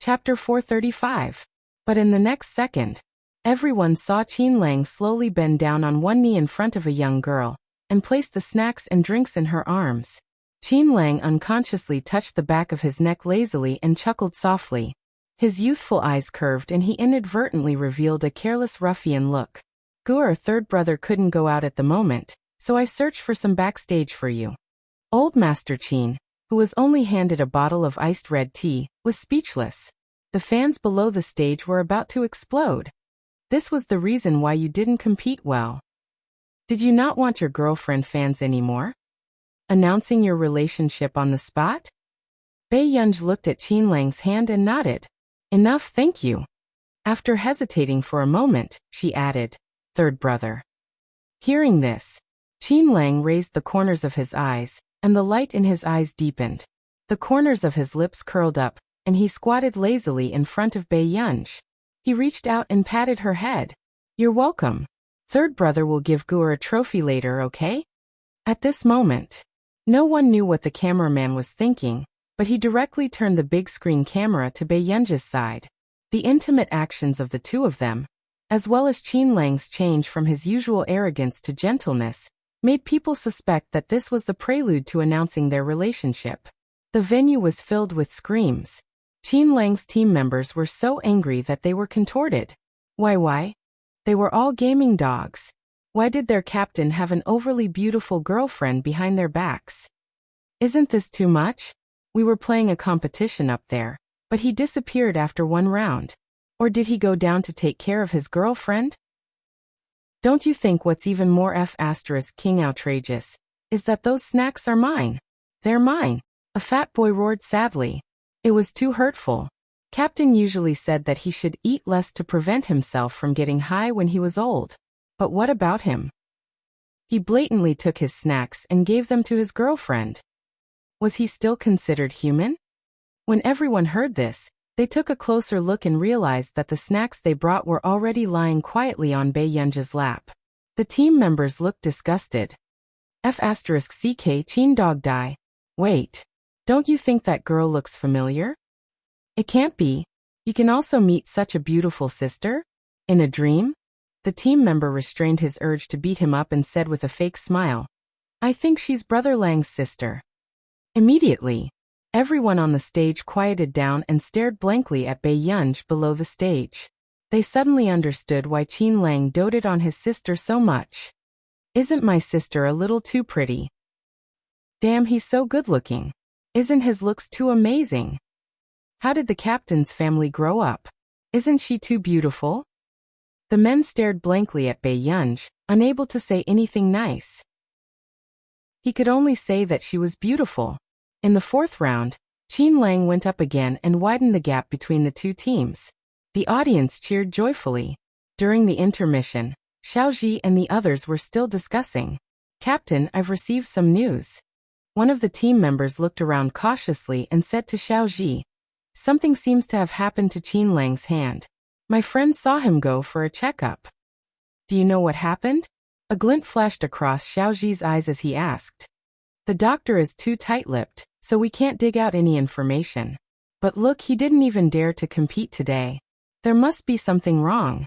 Chapter 435. But in the next second, everyone saw Qin Lang slowly bend down on one knee in front of a young girl and place the snacks and drinks in her arms. Qin Lang unconsciously touched the back of his neck lazily and chuckled softly. His youthful eyes curved and he inadvertently revealed a careless ruffian look. Our third brother couldn't go out at the moment, so I searched for some backstage for you. Old Master Qin, who was only handed a bottle of iced red tea, was speechless. The fans below the stage were about to explode. This was the reason why you didn't compete well. Did you not want your girlfriend fans anymore? Announcing your relationship on the spot? Bei Yunj looked at Qin Lang's hand and nodded. Enough, thank you. After hesitating for a moment, she added, third brother. Hearing this, Qin Lang raised the corners of his eyes, and the light in his eyes deepened. The corners of his lips curled up, and he squatted lazily in front of Bei Yunj. He reached out and patted her head. You're welcome. Third brother will give Gur a trophy later, okay? At this moment, no one knew what the cameraman was thinking, but he directly turned the big screen camera to Bei Yunj's side. The intimate actions of the two of them, as well as Qin Lang's change from his usual arrogance to gentleness, made people suspect that this was the prelude to announcing their relationship. The venue was filled with screams. Qin Lang's team members were so angry that they were contorted. Why? They were all gaming dogs. Why did their captain have an overly beautiful girlfriend behind their backs? Isn't this too much? We were playing a competition up there, but he disappeared after one round. Or did he go down to take care of his girlfriend? Don't you think what's even more *king outrageous is that those snacks are mine? They're mine. A fat boy roared sadly. It was too hurtful. Captain usually said that he should eat less to prevent himself from getting high when he was old. But what about him? He blatantly took his snacks and gave them to his girlfriend. Was he still considered human? When everyone heard this, they took a closer look and realized that the snacks they brought were already lying quietly on Bei Yunj's lap. The team members looked disgusted. *CK Qin Dog Die. Wait. Don't you think that girl looks familiar? It can't be. You can also meet such a beautiful sister? In a dream? The team member restrained his urge to beat him up and said with a fake smile, I think she's Brother Lang's sister. Immediately, everyone on the stage quieted down and stared blankly at Bei Yunj below the stage. They suddenly understood why Qin Lang doted on his sister so much. Isn't my sister a little too pretty? Damn, he's so good-looking. Isn't his looks too amazing? How did the captain's family grow up? Isn't she too beautiful? The men stared blankly at Bei Yunj, unable to say anything nice. He could only say that she was beautiful. In the fourth round, Qin Lang went up again and widened the gap between the two teams. The audience cheered joyfully. During the intermission, Xiaoji and the others were still discussing. Captain, I've received some news. One of the team members looked around cautiously and said to Xiaoji, something seems to have happened to Qin Lang's hand. My friend saw him go for a checkup. Do you know what happened? A glint flashed across Xiaoji's eyes as he asked. The doctor is too tight-lipped, so we can't dig out any information. But look, he didn't even dare to compete today. There must be something wrong.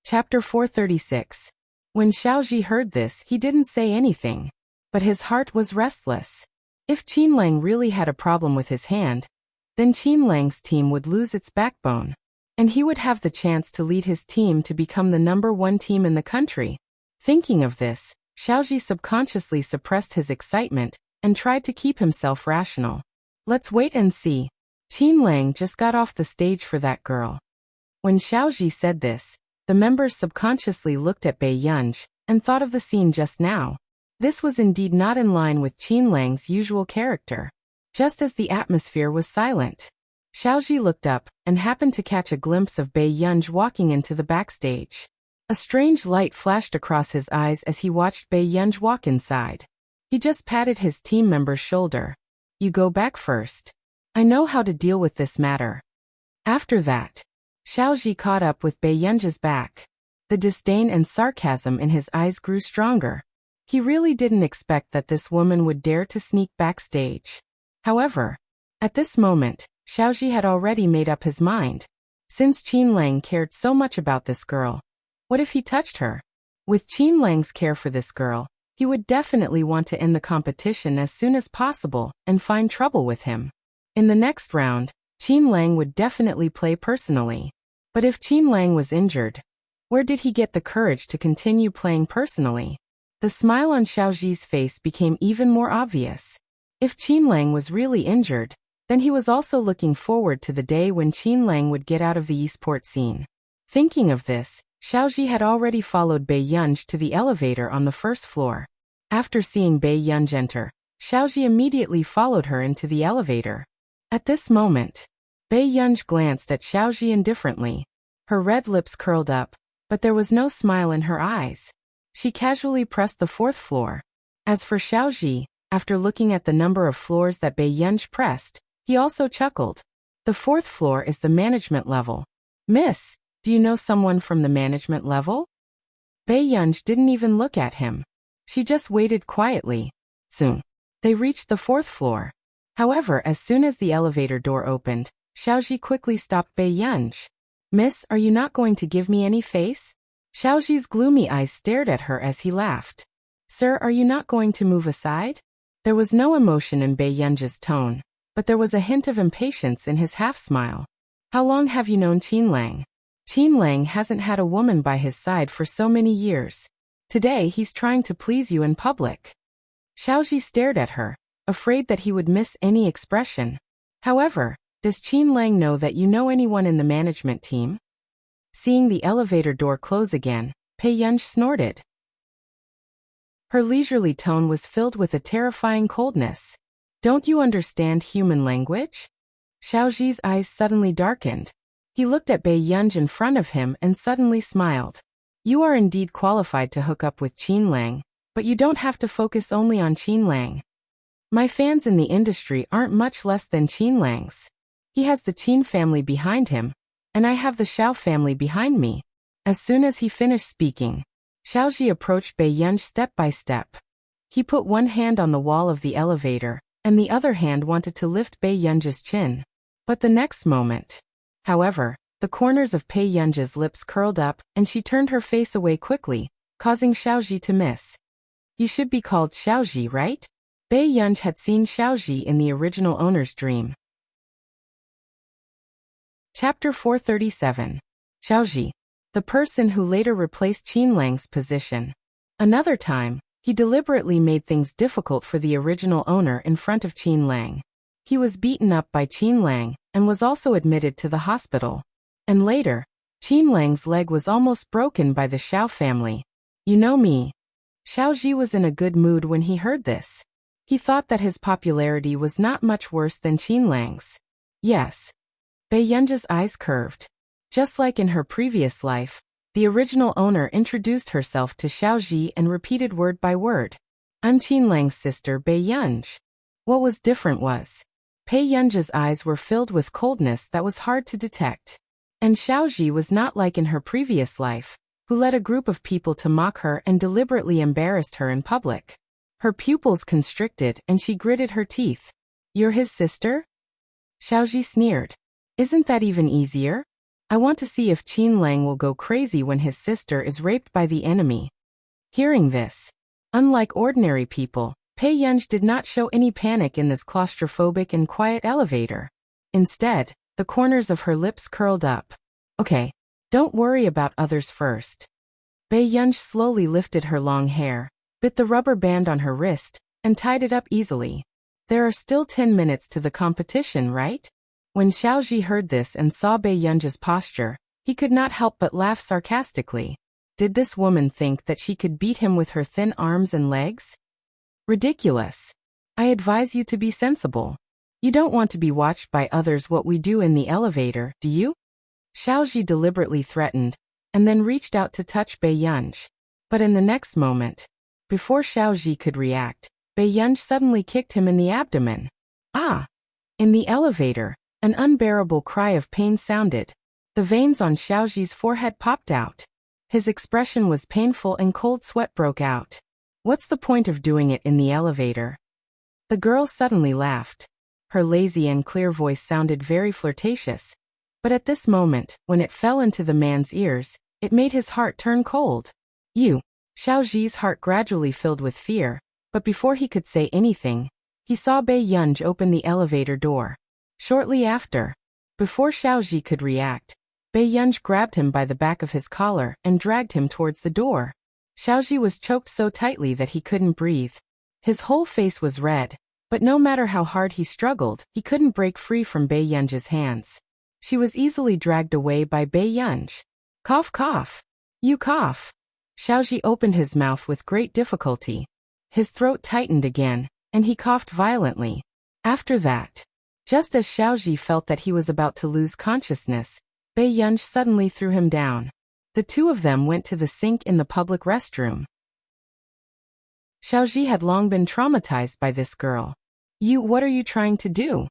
Chapter 436. When Xiaoji heard this, he didn't say anything. But his heart was restless. If Qin Lang really had a problem with his hand, then Qin Lang's team would lose its backbone. And he would have the chance to lead his team to become the #1 team in the country. Thinking of this, Xiaoji subconsciously suppressed his excitement and tried to keep himself rational. Let's wait and see. Qin Lang just got off the stage for that girl. When Xiaoji said this, the members subconsciously looked at Bei Yunj and thought of the scene just now. This was indeed not in line with Qin Lang's usual character. Just as the atmosphere was silent, Xiaoji looked up and happened to catch a glimpse of Bei Yunj walking into the backstage. A strange light flashed across his eyes as he watched Bei Yunj walk inside. He just patted his team member's shoulder. You go back first. I know how to deal with this matter. After that, Xiaoji caught up with Bei Yunj's back. The disdain and sarcasm in his eyes grew stronger. He really didn't expect that this woman would dare to sneak backstage. However, At this moment, Xiaoji had already made up his mind. Since Qin Lang cared so much about this girl, what if he touched her? With Qin Lang's care for this girl, he would definitely want to end the competition as soon as possible and find trouble with him. In the next round, Qin Lang would definitely play personally. But if Qin Lang was injured, where did he get the courage to continue playing personally? The smile on Xiaoji's face became even more obvious. If Qin Lang was really injured, then he was also looking forward to the day when Qin Lang would get out of the esport scene. Thinking of this, Xiaoji had already followed Bei Yunj to the elevator on the first floor. After seeing Bei Yunj enter, Xiaoji immediately followed her into the elevator. At this moment, Bei Yunj glanced at Xiaoji indifferently. Her red lips curled up, but there was no smile in her eyes. She casually pressed the fourth floor. As for Xiaoji, after looking at the number of floors that Bei Yunj pressed, he also chuckled. The fourth floor is the management level. Miss, do you know someone from the management level? Bei Yunj didn't even look at him. She just waited quietly. Soon, they reached the fourth floor. However, as soon as the elevator door opened, Xiaoji quickly stopped Bei Yunj. Miss, are you not going to give me any face? Xiaoji's gloomy eyes stared at her as he laughed. Sir, are you not going to move aside? There was no emotion in Bei Yunj's tone, but there was a hint of impatience in his half-smile. How long have you known Qin Lang? Qin Lang hasn't had a woman by his side for so many years. Today he's trying to please you in public. Xiaoji stared at her, afraid that he would miss any expression. However, does Qin Lang know that you know anyone in the management team? Seeing the elevator door close again, Bei Yunj snorted. Her leisurely tone was filled with a terrifying coldness. Don't you understand human language? Xiaoji's eyes suddenly darkened. He looked at Bei Yunj in front of him and suddenly smiled. You are indeed qualified to hook up with Qin Lang, but you don't have to focus only on Qin Lang. My fans in the industry aren't much less than Qin Lang's. He has the Qin family behind him, and I have the Xiao family behind me. As soon as he finished speaking, Xiaoji approached Bei Yunj step by step. He put one hand on the wall of the elevator, and the other hand wanted to lift Bei Yunj's chin. But the next moment, however, the corners of Bei Yunj's lips curled up, and she turned her face away quickly, causing Xiaoji to miss. You should be called Xiaoji, right? Bei Yunj had seen Xiaoji in the original owner's dream. Chapter 437. Xiaoji, the person who later replaced Qin Lang's position. Another time, he deliberately made things difficult for the original owner in front of Qin Lang. He was beaten up by Qin Lang, and was also admitted to the hospital. And later, Qin Lang's leg was almost broken by the Xiao family. You know me. Xiaoji was in a good mood when he heard this. He thought that his popularity was not much worse than Qin Lang's. Yes. Bei Yunj's eyes curved. Just like in her previous life, the original owner introduced herself to Xiaoji and repeated word by word. I'm Qin Lang's sister Bei Yunj. What was different was, Bei Yunj's eyes were filled with coldness that was hard to detect. And Xiaoji was not like in her previous life, who led a group of people to mock her and deliberately embarrassed her in public. Her pupils constricted and she gritted her teeth. You're his sister? Xiaoji sneered. Isn't that even easier? I want to see if Qin Lang will go crazy when his sister is raped by the enemy. Hearing this, unlike ordinary people, Bei Yunj did not show any panic in this claustrophobic and quiet elevator. Instead, the corners of her lips curled up. Okay, don't worry about others first. Bei Yunj slowly lifted her long hair, bit the rubber band on her wrist, and tied it up easily. There are still 10 minutes to the competition, right? When Xiaoji heard this and saw Bei Yunj's posture, he could not help but laugh sarcastically. Did this woman think that she could beat him with her thin arms and legs? Ridiculous. I advise you to be sensible. You don't want to be watched by others what we do in the elevator, do you? Xiaoji deliberately threatened, and then reached out to touch Bei Yunj. But in the next moment, before Xiaoji could react, Bei Yunj suddenly kicked him in the abdomen. Ah! In the elevator, an unbearable cry of pain sounded. The veins on Xiaoji's forehead popped out. His expression was painful and cold sweat broke out. What's the point of doing it in the elevator? The girl suddenly laughed. Her lazy and clear voice sounded very flirtatious. But at this moment, when it fell into the man's ears, it made his heart turn cold. You. Xiaoji's heart gradually filled with fear, but before he could say anything, he saw Bei Yunj open the elevator door. Shortly after, before Xiaoji could react, Bei Yunj grabbed him by the back of his collar and dragged him towards the door. Xiaoji was choked so tightly that he couldn't breathe. His whole face was red, but no matter how hard he struggled, he couldn't break free from Bei Yunj's hands. She was easily dragged away by Bei Yunj. Cough, cough. You cough. Xiaoji opened his mouth with great difficulty. His throat tightened again, and he coughed violently. After that, just as Xiaoji felt that he was about to lose consciousness, Bei Yunj suddenly threw him down. The two of them went to the sink in the public restroom. Xiaoji had long been traumatized by this girl. What are you trying to do?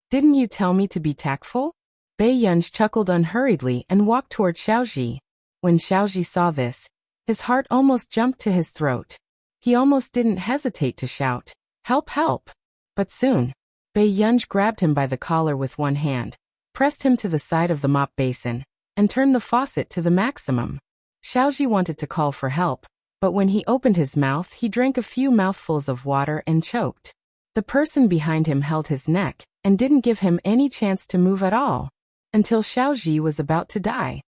Didn't you tell me to be tactful? Bei Yunj chuckled unhurriedly and walked toward Xiaoji. When Xiaoji saw this, his heart almost jumped to his throat. He almost didn't hesitate to shout, "Help, help!" But soon, Bei Yunj grabbed him by the collar with one hand, pressed him to the side of the mop basin, and turned the faucet to the maximum. Xiaoji wanted to call for help, but when he opened his mouth he drank a few mouthfuls of water and choked. The person behind him held his neck and didn't give him any chance to move at all, until Xiaoji was about to die.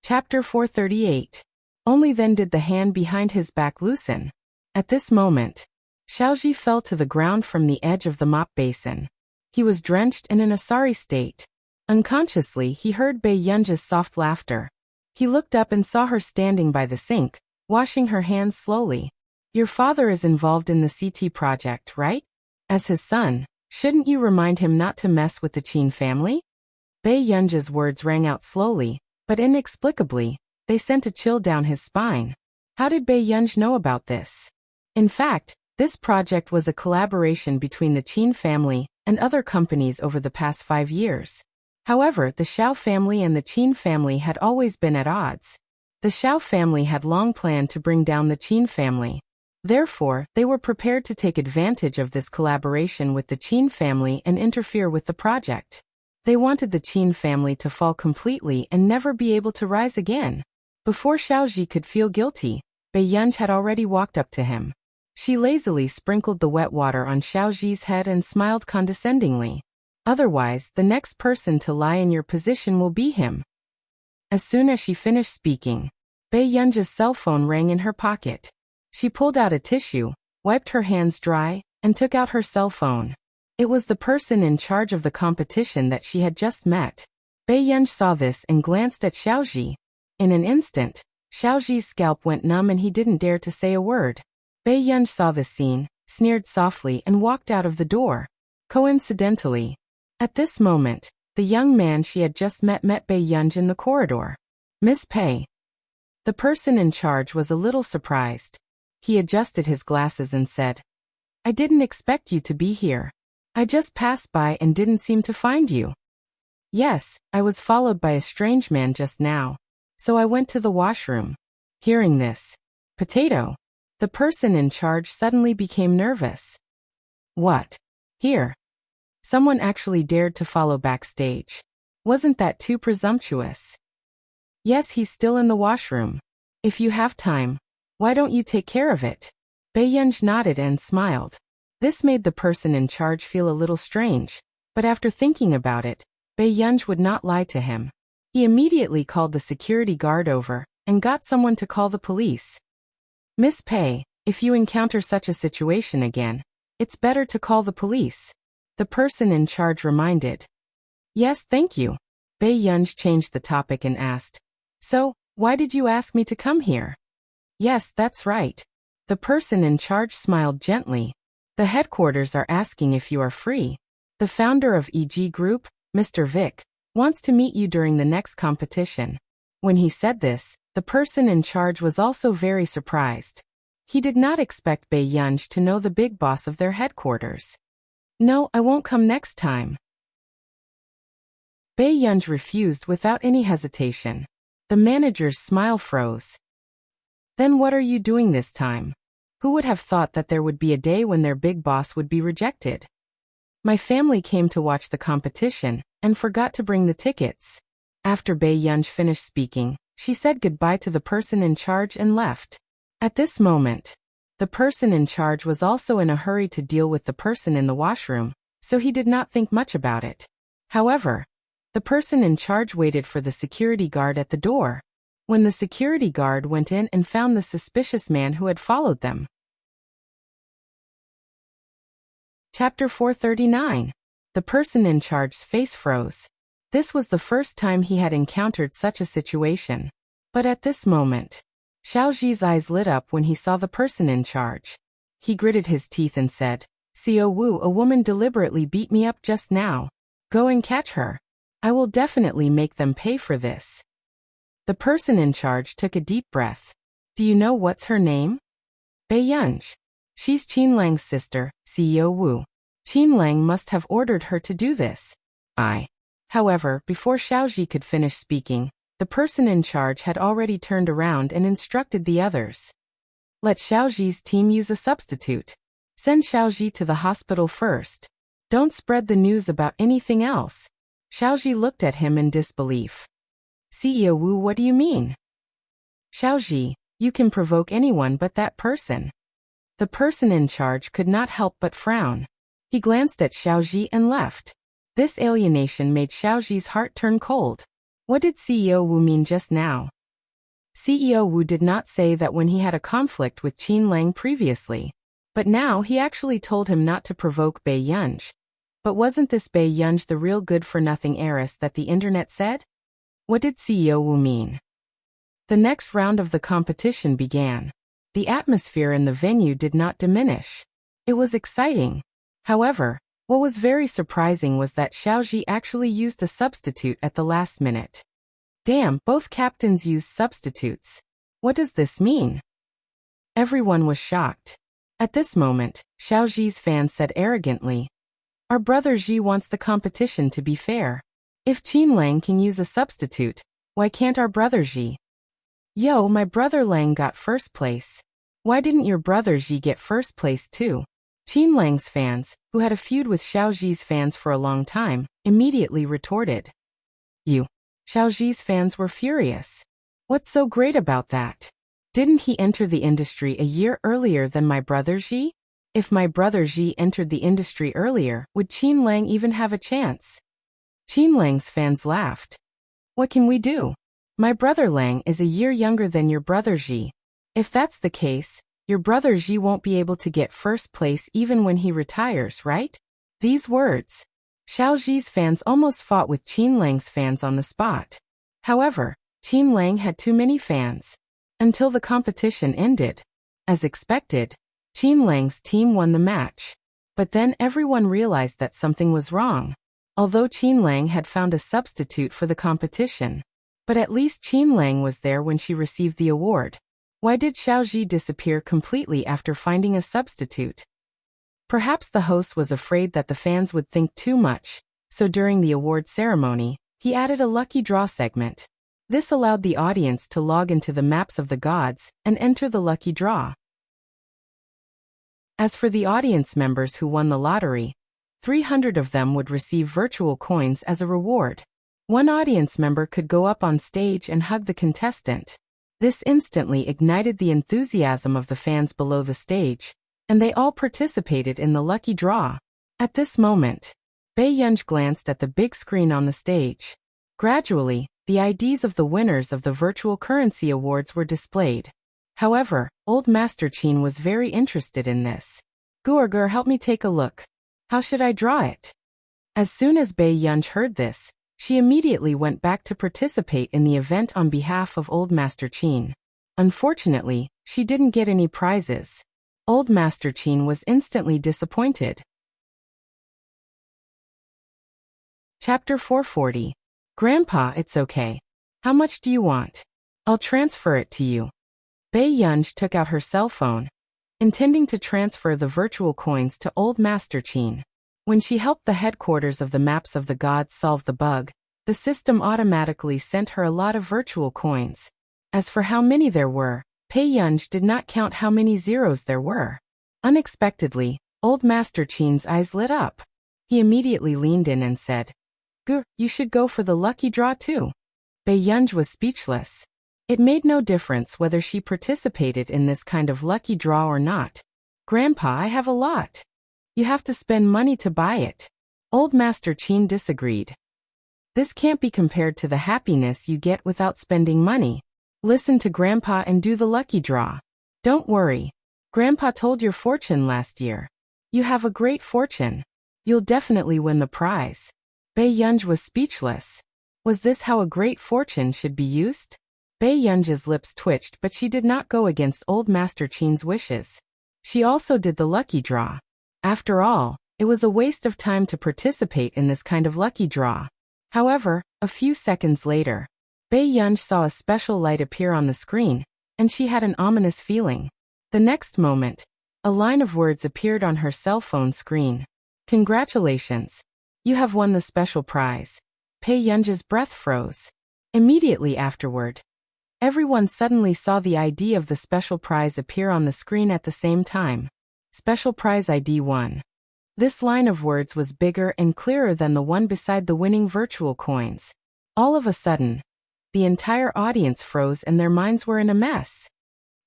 Chapter 438. Only then did the hand behind his back loosen. At this moment, Xiaoji fell to the ground from the edge of the mop basin. He was drenched and in a sorry state. Unconsciously, he heard Bei Yunj's soft laughter. He looked up and saw her standing by the sink, washing her hands slowly. Your father is involved in the CT project, right? As his son, shouldn't you remind him not to mess with the Qin family? Bei Yunj's words rang out slowly, but inexplicably, they sent a chill down his spine. How did Bei Yunj know about this? In fact, this project was a collaboration between the Qin family and other companies over the past 5 years. However, the Xiao family and the Qin family had always been at odds. The Xiao family had long planned to bring down the Qin family. Therefore, they were prepared to take advantage of this collaboration with the Qin family and interfere with the project. They wanted the Qin family to fall completely and never be able to rise again. Before Xiaoji could feel guilty, Bei Yunj had already walked up to him. She lazily sprinkled the wet water on Xiaoji's head and smiled condescendingly. Otherwise, the next person to lie in your position will be him. As soon as she finished speaking, Bei Yunj's cell phone rang in her pocket. She pulled out a tissue, wiped her hands dry, and took out her cell phone. It was the person in charge of the competition that she had just met. Bei Yunj saw this and glanced at Xiaoji. In an instant, Xiaoji's scalp went numb and he didn't dare to say a word. Bei Yunj saw the scene, sneered softly and walked out of the door. Coincidentally, at this moment, the young man she had just met Bei Yunj in the corridor. Miss Pei. The person in charge was a little surprised. He adjusted his glasses and said, I didn't expect you to be here. I just passed by and didn't seem to find you. Yes, I was followed by a strange man just now. So I went to the washroom. Hearing this, Potato. The person in charge suddenly became nervous. What? Here? Someone actually dared to follow backstage. Wasn't that too presumptuous? Yes, he's still in the washroom. If you have time, why don't you take care of it? Bei Yunj nodded and smiled. This made the person in charge feel a little strange, but after thinking about it, Bei Yunj would not lie to him. He immediately called the security guard over and got someone to call the police. Miss Pei, if you encounter such a situation again, it's better to call the police. The person in charge reminded. Yes, thank you. Bei Yunj changed the topic and asked, So, why did you ask me to come here? Yes, that's right. The person in charge smiled gently. The headquarters are asking if you are free. The founder of EG Group, Mr. Vic, wants to meet you during the next competition. When he said this, the person in charge was also very surprised. He did not expect Bei Yunj to know the big boss of their headquarters. No, I won't come next time. Bei Yunj refused without any hesitation. The manager's smile froze. Then what are you doing this time? Who would have thought that there would be a day when their big boss would be rejected? My family came to watch the competition and forgot to bring the tickets. After Bae Yunj finished speaking, she said goodbye to the person in charge and left. At this moment, the person in charge was also in a hurry to deal with the person in the washroom, so he did not think much about it. However, the person in charge waited for the security guard at the door. When the security guard went in and found the suspicious man who had followed them. Chapter 439. The person in charge's face froze. This was the first time he had encountered such a situation. But at this moment, Xiaoji's eyes lit up when he saw the person in charge. He gritted his teeth and said, "Xiao Wu, a woman deliberately beat me up just now. Go and catch her. I will definitely make them pay for this." The person in charge took a deep breath. "Do you know what's her name?" "Bae Yunj. She's Qin Lang's sister, Xiao Wu. Qin Lang must have ordered her to do this." However, before Xiaoji could finish speaking, the person in charge had already turned around and instructed the others. "Let Xiaoji's team use a substitute. Send Xiaoji to the hospital first. Don't spread the news about anything else." Xiaoji looked at him in disbelief. "CEO Wu, what do you mean?" "Xiaoji, you can provoke anyone but that person." The person in charge could not help but frown. He glanced at Xiaoji and left. This alienation made Xiaoji's heart turn cold. What did CEO Wu mean just now? CEO Wu did not say that when he had a conflict with Qin Lang previously. But now he actually told him not to provoke Bae Yunj. But wasn't this Bae Yunj the real good-for-nothing heiress that the internet said? What did CEO Wu mean? The next round of the competition began. The atmosphere in the venue did not diminish. It was exciting. However, what was very surprising was that Xiaoji actually used a substitute at the last minute. Damn, both captains used substitutes. What does this mean? Everyone was shocked. At this moment, Xiaoji's fan said arrogantly, "Our brother Ji wants the competition to be fair. If Qin Lang can use a substitute, why can't our brother Ji?" "Yo, my brother Lang got first place. Why didn't your brother Ji get first place too?" Qin Lang's fans, who had a feud with Xiaoji's fans for a long time, immediately retorted. Xiaoji's fans were furious. "What's so great about that? Didn't he enter the industry a year earlier than my brother Ji? If my brother Ji entered the industry earlier, would Qin Lang even have a chance?" Qin Lang's fans laughed. "What can we do? My brother Lang is a year younger than your brother Ji. If that's the case, your brother Ji won't be able to get first place even when he retires, right?" These words. Xiaoji's fans almost fought with Qin Lang's fans on the spot. However, Qin Lang had too many fans. Until the competition ended. As expected, Qin Lang's team won the match. But then everyone realized that something was wrong. Although Qin Lang had found a substitute for the competition. But at least Qin Lang was there when she received the award. Why did Xiaoji disappear completely after finding a substitute? Perhaps the host was afraid that the fans would think too much, so during the award ceremony, he added a lucky draw segment. This allowed the audience to log into the maps of the gods and enter the lucky draw. As for the audience members who won the lottery, 300 of them would receive virtual coins as a reward. One audience member could go up on stage and hug the contestant. This instantly ignited the enthusiasm of the fans below the stage, and they all participated in the lucky draw. At this moment, Bae Yunj glanced at the big screen on the stage. Gradually, the IDs of the winners of the virtual currency awards were displayed. However, Old Master Qin was very interested in this. "Guerger, help me take a look. How should I draw it?" As soon as Bae Yunj heard this, she immediately went back to participate in the event on behalf of Old Master Qin. Unfortunately, she didn't get any prizes. Old Master Qin was instantly disappointed. Chapter 440. Grandpa, it's okay. How much do you want? I'll transfer it to you. Bae Yunj took out her cell phone, intending to transfer the virtual coins to Old Master Qin. When she helped the headquarters of the maps of the gods solve the bug, the system automatically sent her a lot of virtual coins. As for how many there were, Pei Yunj did not count how many zeros there were. Unexpectedly, Old Master Qin's eyes lit up. He immediately leaned in and said, "Gu, you should go for the lucky draw too." Pei Yunj was speechless. It made no difference whether she participated in this kind of lucky draw or not. "Grandpa, I have a lot. You have to spend money to buy it." Old Master Qin disagreed. "This can't be compared to the happiness you get without spending money. Listen to Grandpa and do the lucky draw. Don't worry. Grandpa told your fortune last year. You have a great fortune. You'll definitely win the prize." Pei Yunj was speechless. Was this how a great fortune should be used? Pei Yunj's lips twitched, but she did not go against Old Master Qin's wishes. She also did the lucky draw. After all, it was a waste of time to participate in this kind of lucky draw. However, a few seconds later, Pei Yunj saw a special light appear on the screen, and she had an ominous feeling. The next moment, a line of words appeared on her cell phone screen. "Congratulations. You have won the special prize." Pei Yunj's breath froze. Immediately afterward, everyone suddenly saw the ID of the special prize appear on the screen at the same time. Special prize ID 1. This line of words was bigger and clearer than the one beside the winning virtual coins. All of a sudden, the entire audience froze and their minds were in a mess.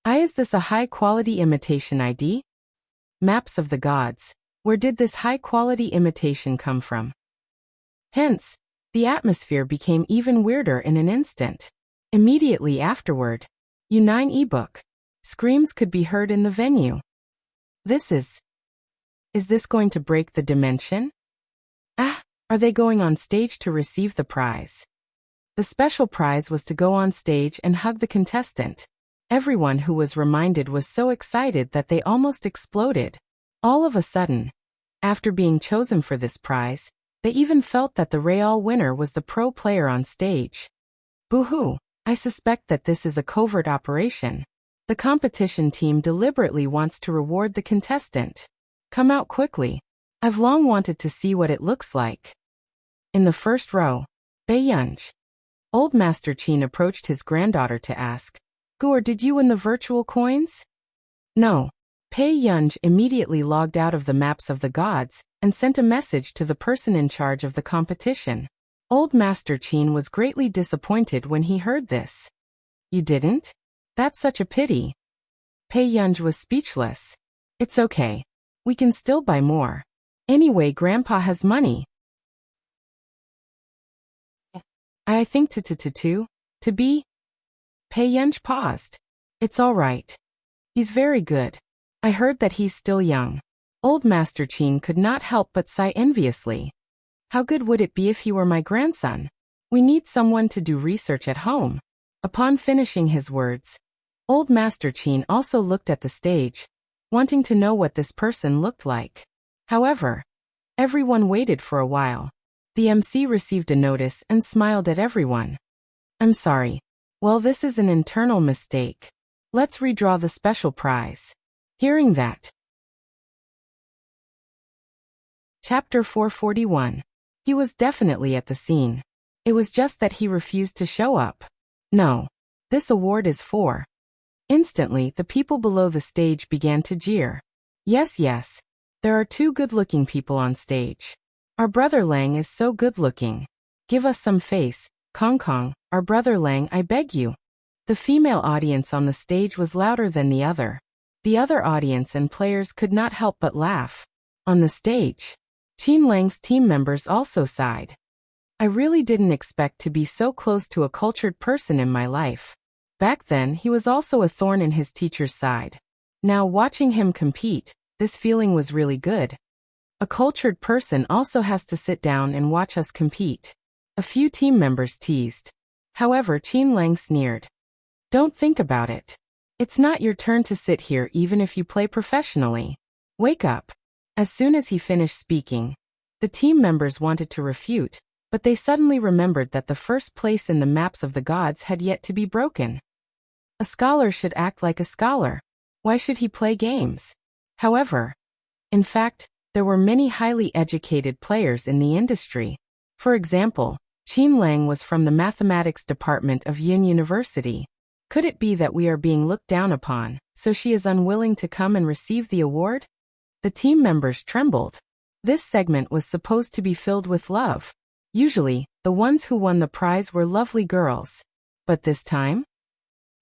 Is this a high-quality imitation ID? Maps of the Gods. Where did this high-quality imitation come from? Hence, the atmosphere became even weirder in an instant. Immediately afterward, U9 ebook. Screams could be heard in the venue. Is this going to break the dimension? Are they going on stage to receive the prize? The special prize was to go on stage and hug the contestant. Everyone who was reminded was so excited that they almost exploded. All of a sudden, after being chosen for this prize, they even felt that the real winner was the pro player on stage. Boo-hoo, I suspect that this is a covert operation. The competition team deliberately wants to reward the contestant. Come out quickly. I've long wanted to see what it looks like. In the first row, Pei Yunj. Old Master Qin approached his granddaughter to ask, "Gur, did you win the virtual coins?" No. Pei Yunj immediately logged out of the Maps of the Gods and sent a message to the person in charge of the competition. Old Master Qin was greatly disappointed when he heard this. "You didn't? That's such a pity." Pei Yunj was speechless. "It's okay. We can still buy more. Anyway, Grandpa has money." I think to be? Pei Yunj paused. "It's all right. He's very good. I heard that he's still young." Old Master Qin could not help but sigh enviously. "How good would it be if he were my grandson? We need someone to do research at home." Upon finishing his words, Old Master Qin also looked at the stage, wanting to know what this person looked like. However, everyone waited for a while. The MC received a notice and smiled at everyone. "I'm sorry. Well, this is an internal mistake. Let's redraw the special prize." Hearing that. Chapter 441. He was definitely at the scene. It was just that he refused to show up. "No. This award is for." Instantly, the people below the stage began to jeer. Yes, there are two good-looking people on stage. Our brother Lang is so good-looking. Give us some face, Kong Kong, our brother Lang, I beg you. The female audience on the stage was louder than the other. The other audience and players could not help but laugh. On the stage, Qin Lang's team members also sighed. I really didn't expect to be so close to a cultured person in my life. Back then, he was also a thorn in his teacher's side. Now, watching him compete, this feeling was really good. A cultured person also has to sit down and watch us compete. A few team members teased. However, Qin Lang sneered. Don't think about it. It's not your turn to sit here even if you play professionally. Wake up. As soon as he finished speaking, the team members wanted to refute, but they suddenly remembered that the first place in the Maps of the Gods had yet to be broken. A scholar should act like a scholar. Why should he play games? However, in fact, there were many highly educated players in the industry. For example, Qin Lang was from the mathematics department of Yin University. Could it be that we are being looked down upon, so she is unwilling to come and receive the award? The team members trembled. This segment was supposed to be filled with love. Usually, the ones who won the prize were lovely girls. But this time?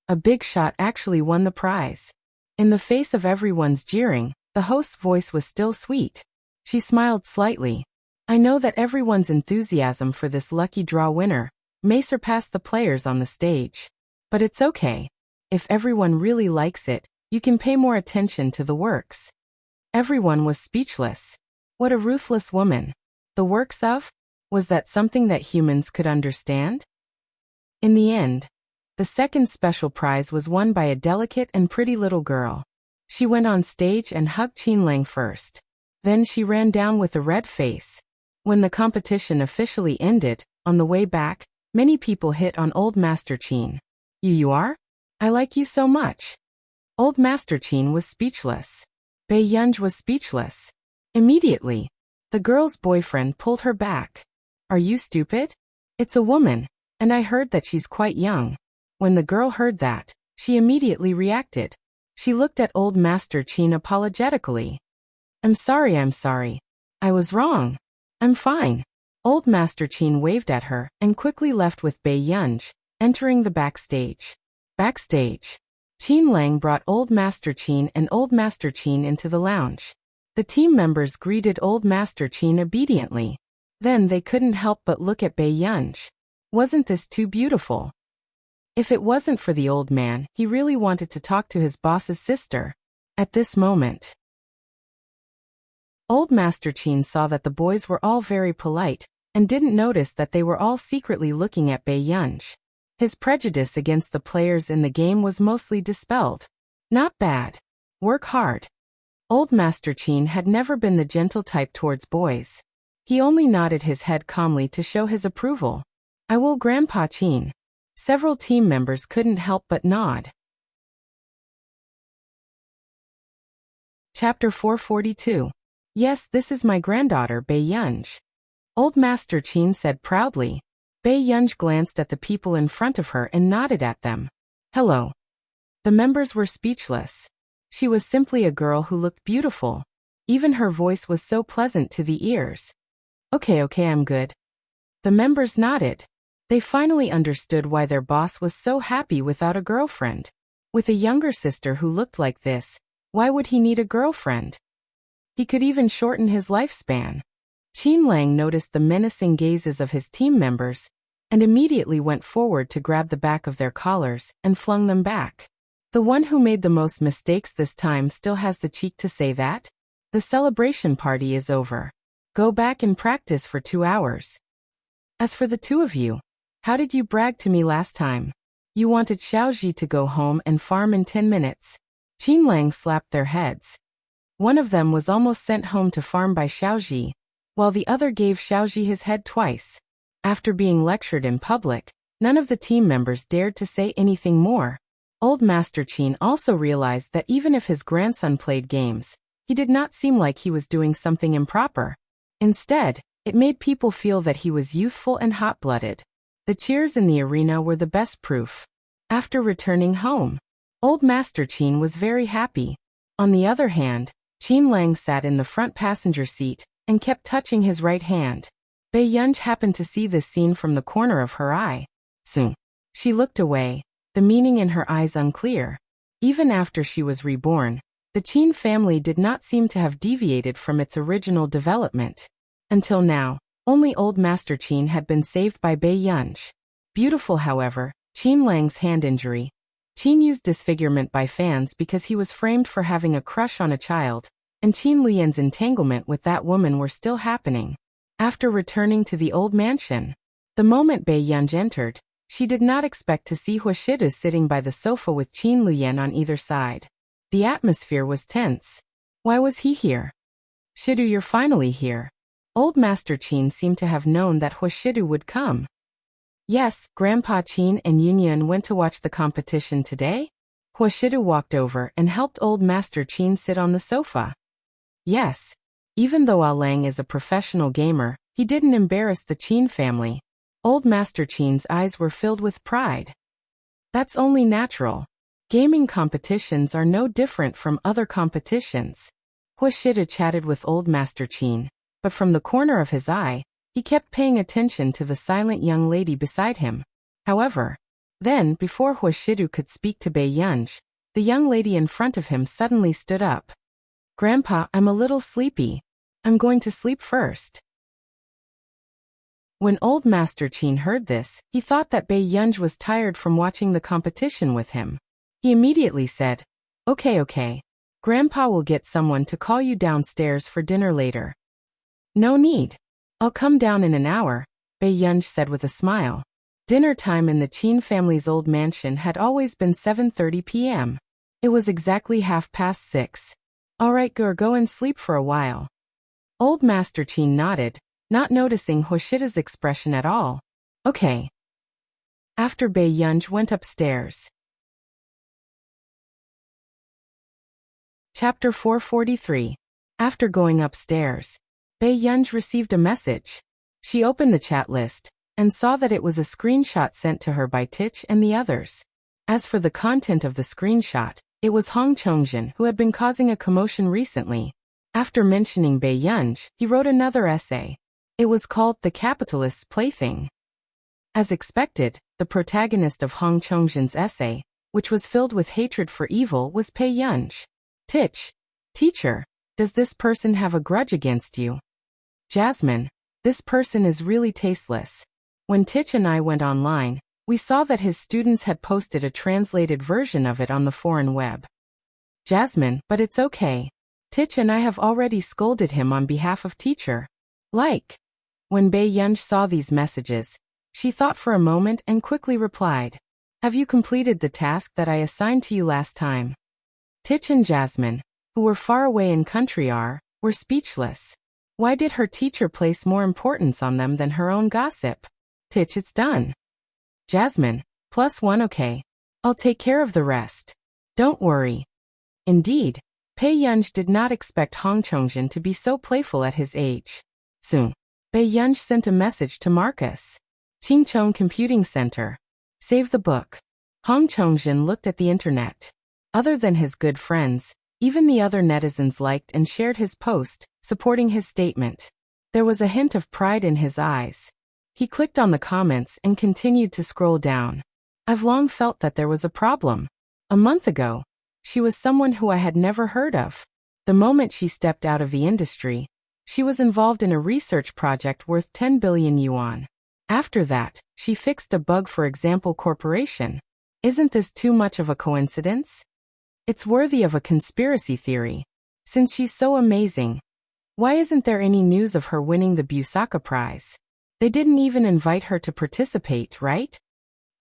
A big shot actually won the prize. In the face of everyone's jeering, the host's voice was still sweet. She smiled slightly. I know that everyone's enthusiasm for this lucky draw winner may surpass the players on the stage. But it's okay. If everyone really likes it, you can pay more attention to the works. Everyone was speechless. What a ruthless woman. The works of? Was that something that humans could understand? In the end, the second special prize was won by a delicate and pretty little girl. She went on stage and hugged Qin Lang first. Then she ran down with a red face. When the competition officially ended, on the way back, many people hit on Old Master Qin. You are? I like you so much. Old Master Qin was speechless. Bei Yunj was speechless. Immediately, the girl's boyfriend pulled her back. Are you stupid? It's a woman, and I heard that she's quite young. When the girl heard that, she immediately reacted. She looked at Old Master Qin apologetically. I'm sorry. I was wrong. I'm fine. Old Master Qin waved at her and quickly left with Bei Yunj, entering the backstage. Backstage, Qin Lang brought Old Master Qin and Old Master Qin into the lounge. The team members greeted Old Master Qin obediently. Then they couldn't help but look at Bei Yunj. Wasn't this too beautiful? If it wasn't for the old man, he really wanted to talk to his boss's sister. At this moment, Old Master Qin saw that the boys were all very polite, and didn't notice that they were all secretly looking at Bei Yunj. His prejudice against the players in the game was mostly dispelled. Not bad. Work hard. Old Master Qin had never been the gentle type towards boys. He only nodded his head calmly to show his approval. I will, Grandpa Qin. Several team members couldn't help but nod. Chapter 442. Yes, this is my granddaughter, Bei Yunj. Old Master Qin said proudly. Bei Yunj glanced at the people in front of her and nodded at them. Hello. The members were speechless. She was simply a girl who looked beautiful. Even her voice was so pleasant to the ears. Okay, I'm good. The members nodded. They finally understood why their boss was so happy without a girlfriend. With a younger sister who looked like this, why would he need a girlfriend? He could even shorten his lifespan. Qin Lang noticed the menacing gazes of his team members, and immediately went forward to grab the back of their collars and flung them back. The one who made the most mistakes this time still has the cheek to say that? The celebration party is over. Go back and practice for 2 hours. As for the two of you, how did you brag to me last time? You wanted Xiaoji to go home and farm in 10 minutes. Qin Lang slapped their heads. One of them was almost sent home to farm by Xiaoji, while the other gave Xiaoji his head twice. After being lectured in public, none of the team members dared to say anything more. Old Master Qin also realized that even if his grandson played games, he did not seem like he was doing something improper. Instead, it made people feel that he was youthful and hot-blooded. The cheers in the arena were the best proof. After returning home, Old Master Qin was very happy. On the other hand, Qin Lang sat in the front passenger seat and kept touching his right hand. Bei Yunj happened to see this scene from the corner of her eye. Soon, she looked away, the meaning in her eyes unclear. Even after she was reborn, the Qin family did not seem to have deviated from its original development. Until now, only Old Master Qin had been saved by Bei Yunj. Beautiful, however, Qin Lang's hand injury. Qin used disfigurement by fans because he was framed for having a crush on a child, and Qin Lian's entanglement with that woman were still happening. After returning to the old mansion, the moment Bei Yunj entered, she did not expect to see Huashidu sitting by the sofa with Qin Lian on either side. The atmosphere was tense. Why was he here? Shidu, you're finally here. Old Master Qin seemed to have known that Huashidu would come. Yes, Grandpa Qin and Yunyun went to watch the competition today? Huashidu walked over and helped Old Master Qin sit on the sofa. Yes. Even though Lang is a professional gamer, he didn't embarrass the Qin family. Old Master Qin's eyes were filled with pride. That's only natural. Gaming competitions are no different from other competitions. Huashida chatted with Old Master Qin, but from the corner of his eye, he kept paying attention to the silent young lady beside him. However, then, before Huashidu could speak to Bei Yunj, the young lady in front of him suddenly stood up. Grandpa, I'm a little sleepy. I'm going to sleep first. When Old Master Qin heard this, he thought that Bei Yunj was tired from watching the competition with him. He immediately said, Okay. Grandpa will get someone to call you downstairs for dinner later. No need. I'll come down in an hour, Bei Yunj said with a smile. Dinner time in the Qin family's old mansion had always been 7:30 p.m. It was exactly 6:30. All right, go and sleep for a while. Old Master Qin nodded, not noticing Hoshida's expression at all. Okay. After Bei Yunj went upstairs. Chapter 443. After going upstairs, Bei Yunj received a message. She opened the chat list and saw that it was a screenshot sent to her by Tich and the others. As for the content of the screenshot, it was Hong Chongjin who had been causing a commotion recently. After mentioning Bei Yunj, he wrote another essay. It was called The Capitalist's Plaything. As expected, the protagonist of Hong Chongjin's essay, which was filled with hatred for evil, was Bei Yunj. Tich, teacher, does this person have a grudge against you? Jasmine, this person is really tasteless. When Tich and I went online, we saw that his students had posted a translated version of it on the foreign web. Jasmine, but it's okay. Tich and I have already scolded him on behalf of teacher. When Bei Yunj saw these messages, she thought for a moment and quickly replied, Have you completed the task that I assigned to you last time? Tich and Jasmine, who were far away in country were speechless. Why did her teacher place more importance on them than her own gossip? Tich, it's done. Jasmine, +1 okay. I'll take care of the rest. Don't worry. Indeed, Bei Yunj did not expect Hong Chongjin to be so playful at his age. Soon, Bei Yunj sent a message to Marcus. Qingchong Computing Center. Save the book. Hong Chongjin looked at the internet. Other than his good friends, even the other netizens liked and shared his post, supporting his statement. There was a hint of pride in his eyes. He clicked on the comments and continued to scroll down. I've long felt that there was a problem. A month ago, she was someone who I had never heard of. The moment she stepped out of the industry, she was involved in a research project worth 10 billion yuan. After that, she fixed a bug for Example Corporation. Isn't this too much of a coincidence? It's worthy of a conspiracy theory. Since she's so amazing, why isn't there any news of her winning the Busaka Prize? They didn't even invite her to participate, right?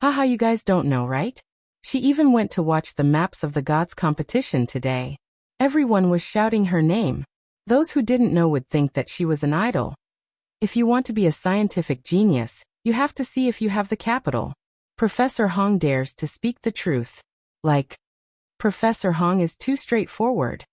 Haha, you guys don't know, right? She even went to watch the Maps of the Gods competition today. Everyone was shouting her name. Those who didn't know would think that she was an idol. If you want to be a scientific genius, you have to see if you have the capital. Professor Hong dares to speak the truth. Professor Hong is too straightforward.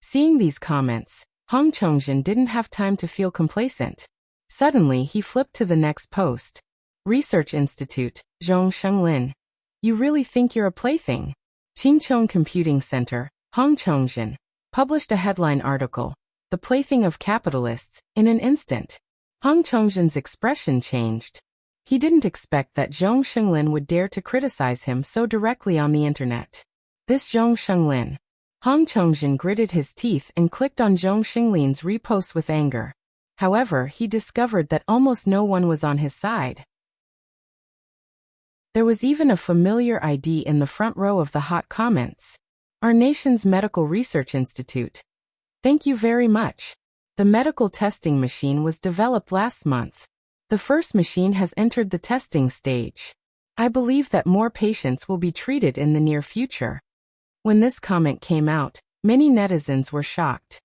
Seeing these comments, Hong Chongjin didn't have time to feel complacent. Suddenly he flipped to the next post. Research Institute, Zhong Shenglin. You really think you're a plaything? Qingchong Computing Center, Hong Chongjin, published a headline article, The Plaything of Capitalists, in an instant. Hong Chongjin's expression changed. He didn't expect that Zhong Shenglin would dare to criticize him so directly on the internet. This Zhong Shenglin. Hong Chongjin gritted his teeth and clicked on Zhong Shenglin's repost with anger. However, he discovered that almost no one was on his side. There was even a familiar ID in the front row of the hot comments. Our nation's Medical Research Institute. Thank you very much. The medical testing machine was developed last month. The first machine has entered the testing stage. I believe that more patients will be treated in the near future. When this comment came out, many netizens were shocked.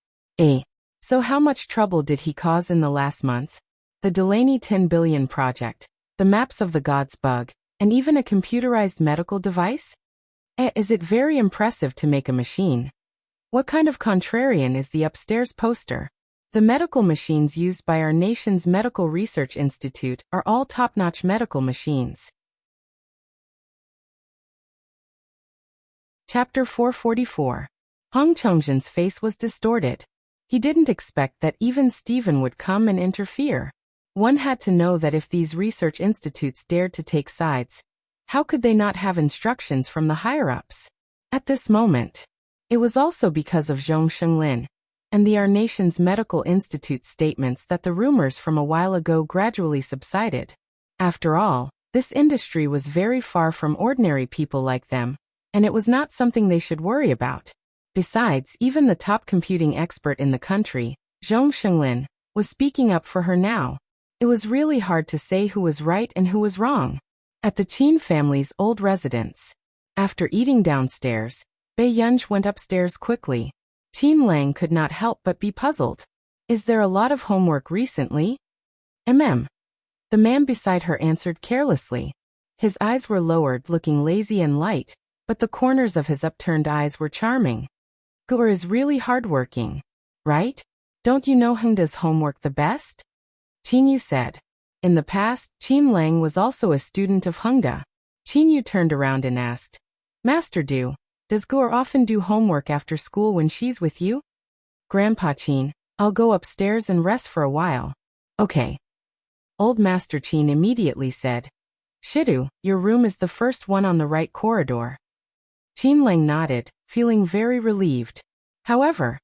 So how much trouble did he cause in the last month? The Delaney 10 billion project, the Maps of the Gods bug, and even a computerized medical device? Is it very impressive to make a machine? What kind of contrarian is the upstairs poster? The medical machines used by our nation's Medical Research Institute are all top-notch medical machines. Chapter 444. Hong Chongjin's face was distorted. He didn't expect that even Stephen would come and interfere. One had to know that if these research institutes dared to take sides, how could they not have instructions from the higher-ups? At this moment, it was also because of Zhong Shenglin and the Our Nation's Medical Institute's statements that the rumors from a while ago gradually subsided. After all, this industry was very far from ordinary people like them, and it was not something they should worry about. Besides, even the top computing expert in the country, Zhong Shenglin, was speaking up for her now. It was really hard to say who was right and who was wrong. At the Qin family's old residence, after eating downstairs, Bei Yunj went upstairs quickly. Qin Lang could not help but be puzzled. Is there a lot of homework recently? The man beside her answered carelessly. His eyes were lowered, looking lazy and light, but the corners of his upturned eyes were charming. Gu'er is really hardworking, right? Don't you know Heng does homework the best? Qin Yu said. In the past, Qin Lang was also a student of Hengda. Qin Yu turned around and asked, Master Du, does Gu'er often do homework after school when she's with you? Grandpa Qin, I'll go upstairs and rest for a while. Okay. Old Master Qin immediately said, Shidu, your room is the first one on the right corridor. Qin Lang nodded, feeling very relieved. However,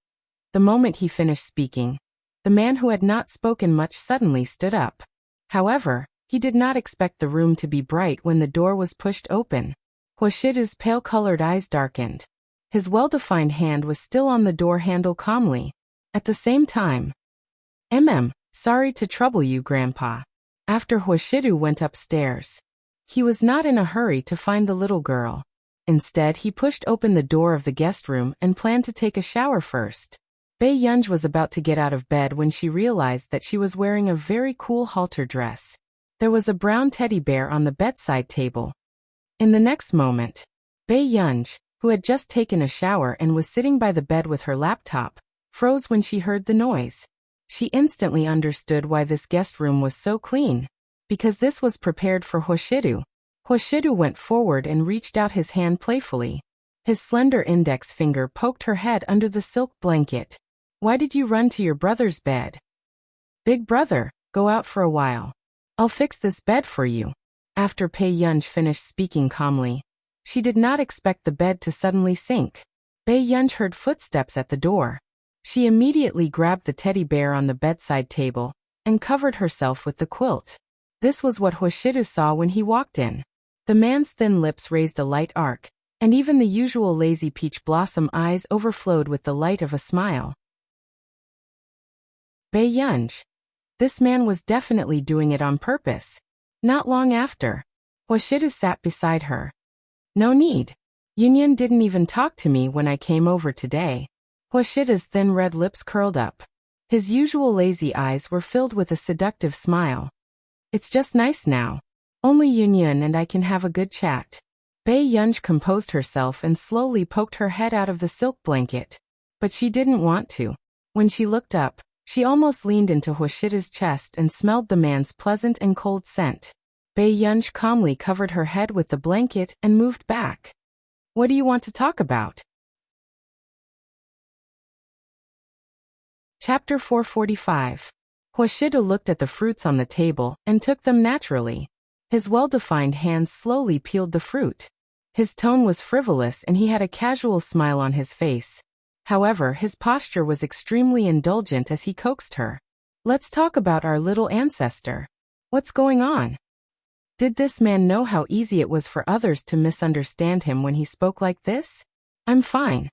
the moment he finished speaking, the man who had not spoken much suddenly stood up. However, he did not expect the room to be bright when the door was pushed open. Huashidu's pale-colored eyes darkened. His well-defined hand was still on the door handle calmly. At the same time, sorry to trouble you, Grandpa. After Huashidu went upstairs, he was not in a hurry to find the little girl. Instead, he pushed open the door of the guest room and planned to take a shower first. Bei Yunj was about to get out of bed when she realized that she was wearing a very cool halter dress. There was a brown teddy bear on the bedside table. In the next moment, Bei Yunj, who had just taken a shower and was sitting by the bed with her laptop, froze when she heard the noise. She instantly understood why this guest room was so clean. Because this was prepared for Huashidu. Huashidu went forward and reached out his hand playfully. His slender index finger poked her head under the silk blanket. Why did you run to your brother's bed? Big brother, go out for a while. I'll fix this bed for you. After Bei Yunj finished speaking calmly, she did not expect the bed to suddenly sink. Bei Yunj heard footsteps at the door. She immediately grabbed the teddy bear on the bedside table and covered herself with the quilt. This was what Huashidu saw when he walked in. The man's thin lips raised a light arc, and even the usual lazy peach blossom eyes overflowed with the light of a smile. Bei Yunj. This man was definitely doing it on purpose. Not long after, Huashidu sat beside her. No need. Yunyan didn't even talk to me when I came over today. Huashida's thin red lips curled up. His usual lazy eyes were filled with a seductive smile. It's just nice now. Only Yunyan and I can have a good chat. Bei Yunj composed herself and slowly poked her head out of the silk blanket. But she didn't want to. When she looked up, she almost leaned into Huashida's chest and smelled the man's pleasant and cold scent. Bei Yunj calmly covered her head with the blanket and moved back. What do you want to talk about? Chapter 445. Huashidu looked at the fruits on the table and took them naturally. His well-defined hands slowly peeled the fruit. His tone was frivolous and he had a casual smile on his face. However, his posture was extremely indulgent as he coaxed her. Let's talk about our little ancestor. What's going on? Did this man know how easy it was for others to misunderstand him when he spoke like this? I'm fine.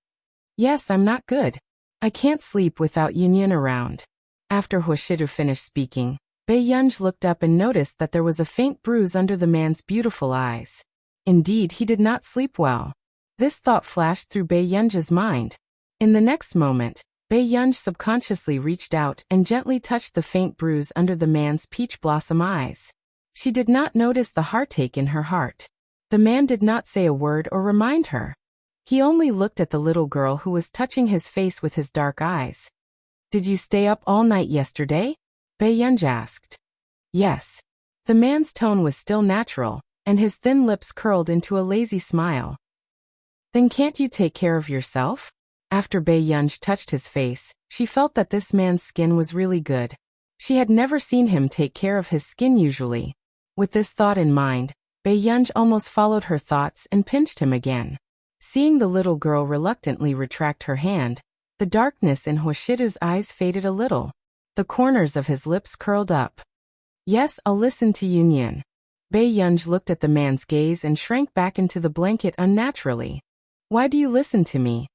Yes, I'm not good. I can't sleep without Yunyan around. After Huashidu finished speaking, Bei Yunj looked up and noticed that there was a faint bruise under the man's beautiful eyes. Indeed, he did not sleep well. This thought flashed through Bei Yunj's mind. In the next moment, Bei Yunj subconsciously reached out and gently touched the faint bruise under the man's peach blossom eyes. She did not notice the heartache in her heart. The man did not say a word or remind her. He only looked at the little girl who was touching his face with his dark eyes. Did you stay up all night yesterday? Bei Yunj asked. Yes. The man's tone was still natural, and his thin lips curled into a lazy smile. Then can't you take care of yourself? After Bei Yunj touched his face, she felt that this man's skin was really good. She had never seen him take care of his skin usually. With this thought in mind, Bei Yunj almost followed her thoughts and pinched him again. Seeing the little girl reluctantly retract her hand, the darkness in Hoshido's eyes faded a little. The corners of his lips curled up. Yes, I'll listen to Yunyan. Bei Yunj looked at the man's gaze and shrank back into the blanket unnaturally. Why do you listen to me?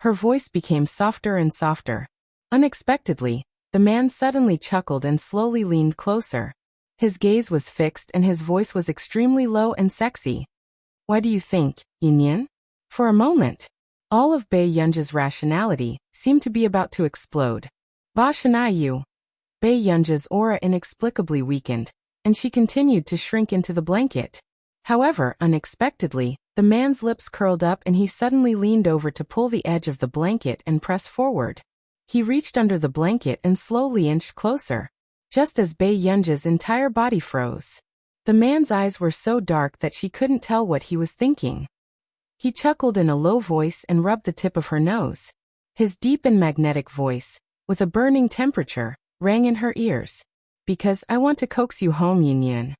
Her voice became softer and softer. Unexpectedly, the man suddenly chuckled and slowly leaned closer. His gaze was fixed and his voice was extremely low and sexy. Why do you think, Yunyan? For a moment, all of Bei Yunj's rationality seemed to be about to explode. Ba Shanayu. Bei Yunj's aura inexplicably weakened, and she continued to shrink into the blanket. However, unexpectedly, the man's lips curled up and he suddenly leaned over to pull the edge of the blanket and press forward. He reached under the blanket and slowly inched closer. Just as Bei Yunj's entire body froze. The man's eyes were so dark that she couldn't tell what he was thinking. He chuckled in a low voice and rubbed the tip of her nose. His deep and magnetic voice, with a burning temperature, rang in her ears. Because I want to coax you home, Yunyan.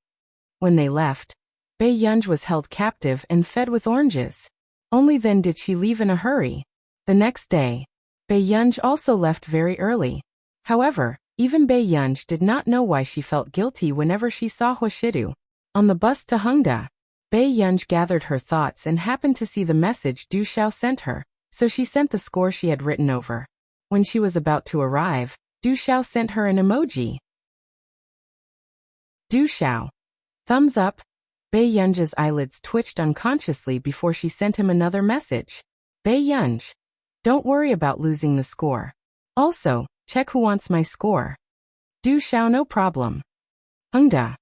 When they left, Bei Yunj was held captive and fed with oranges. Only then did she leave in a hurry. The next day, Bei Yunj also left very early. However, even Bei Yunj did not know why she felt guilty whenever she saw Hoshido. On the bus to Hongda, Bei Yunj gathered her thoughts and happened to see the message Du Xiao sent her, so she sent the score she had written over. When she was about to arrive, Du Xiao sent her an emoji. Du Xiao. Thumbs up. Bei Yunj's eyelids twitched unconsciously before she sent him another message. Bei Yunj. Don't worry about losing the score. Also, check who wants my score. Du Xiao, no problem. Hongda.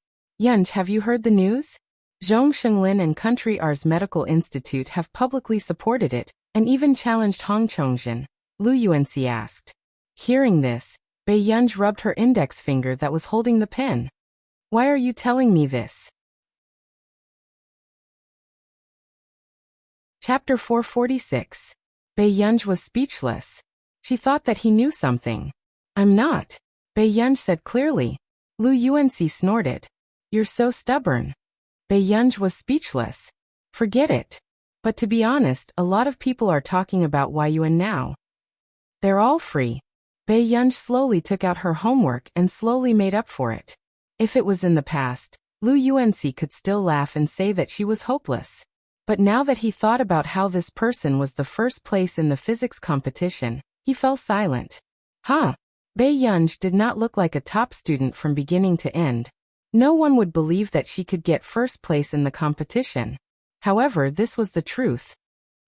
Yunj, have you heard the news? Zhong Shenglin and Country R's Medical Institute have publicly supported it, and even challenged Hong Chongjin, Lu Yuanxi asked. Hearing this, Bei Yunj rubbed her index finger that was holding the pen. Why are you telling me this? Chapter 446. Bei Yunj was speechless. She thought that he knew something. I'm not. Bei Yunj said clearly. Lu Yuanxi snorted. You're so stubborn. Bei Yunj was speechless. Forget it. But to be honest, a lot of people are talking about Yuan now. They're all free. Bei Yunj slowly took out her homework and slowly made up for it. If it was in the past, Lu Yuanxi could still laugh and say that she was hopeless. But now that he thought about how this person was the first place in the physics competition, he fell silent. Bei Yunj did not look like a top student from beginning to end. No one would believe that she could get first place in the competition. However, this was the truth.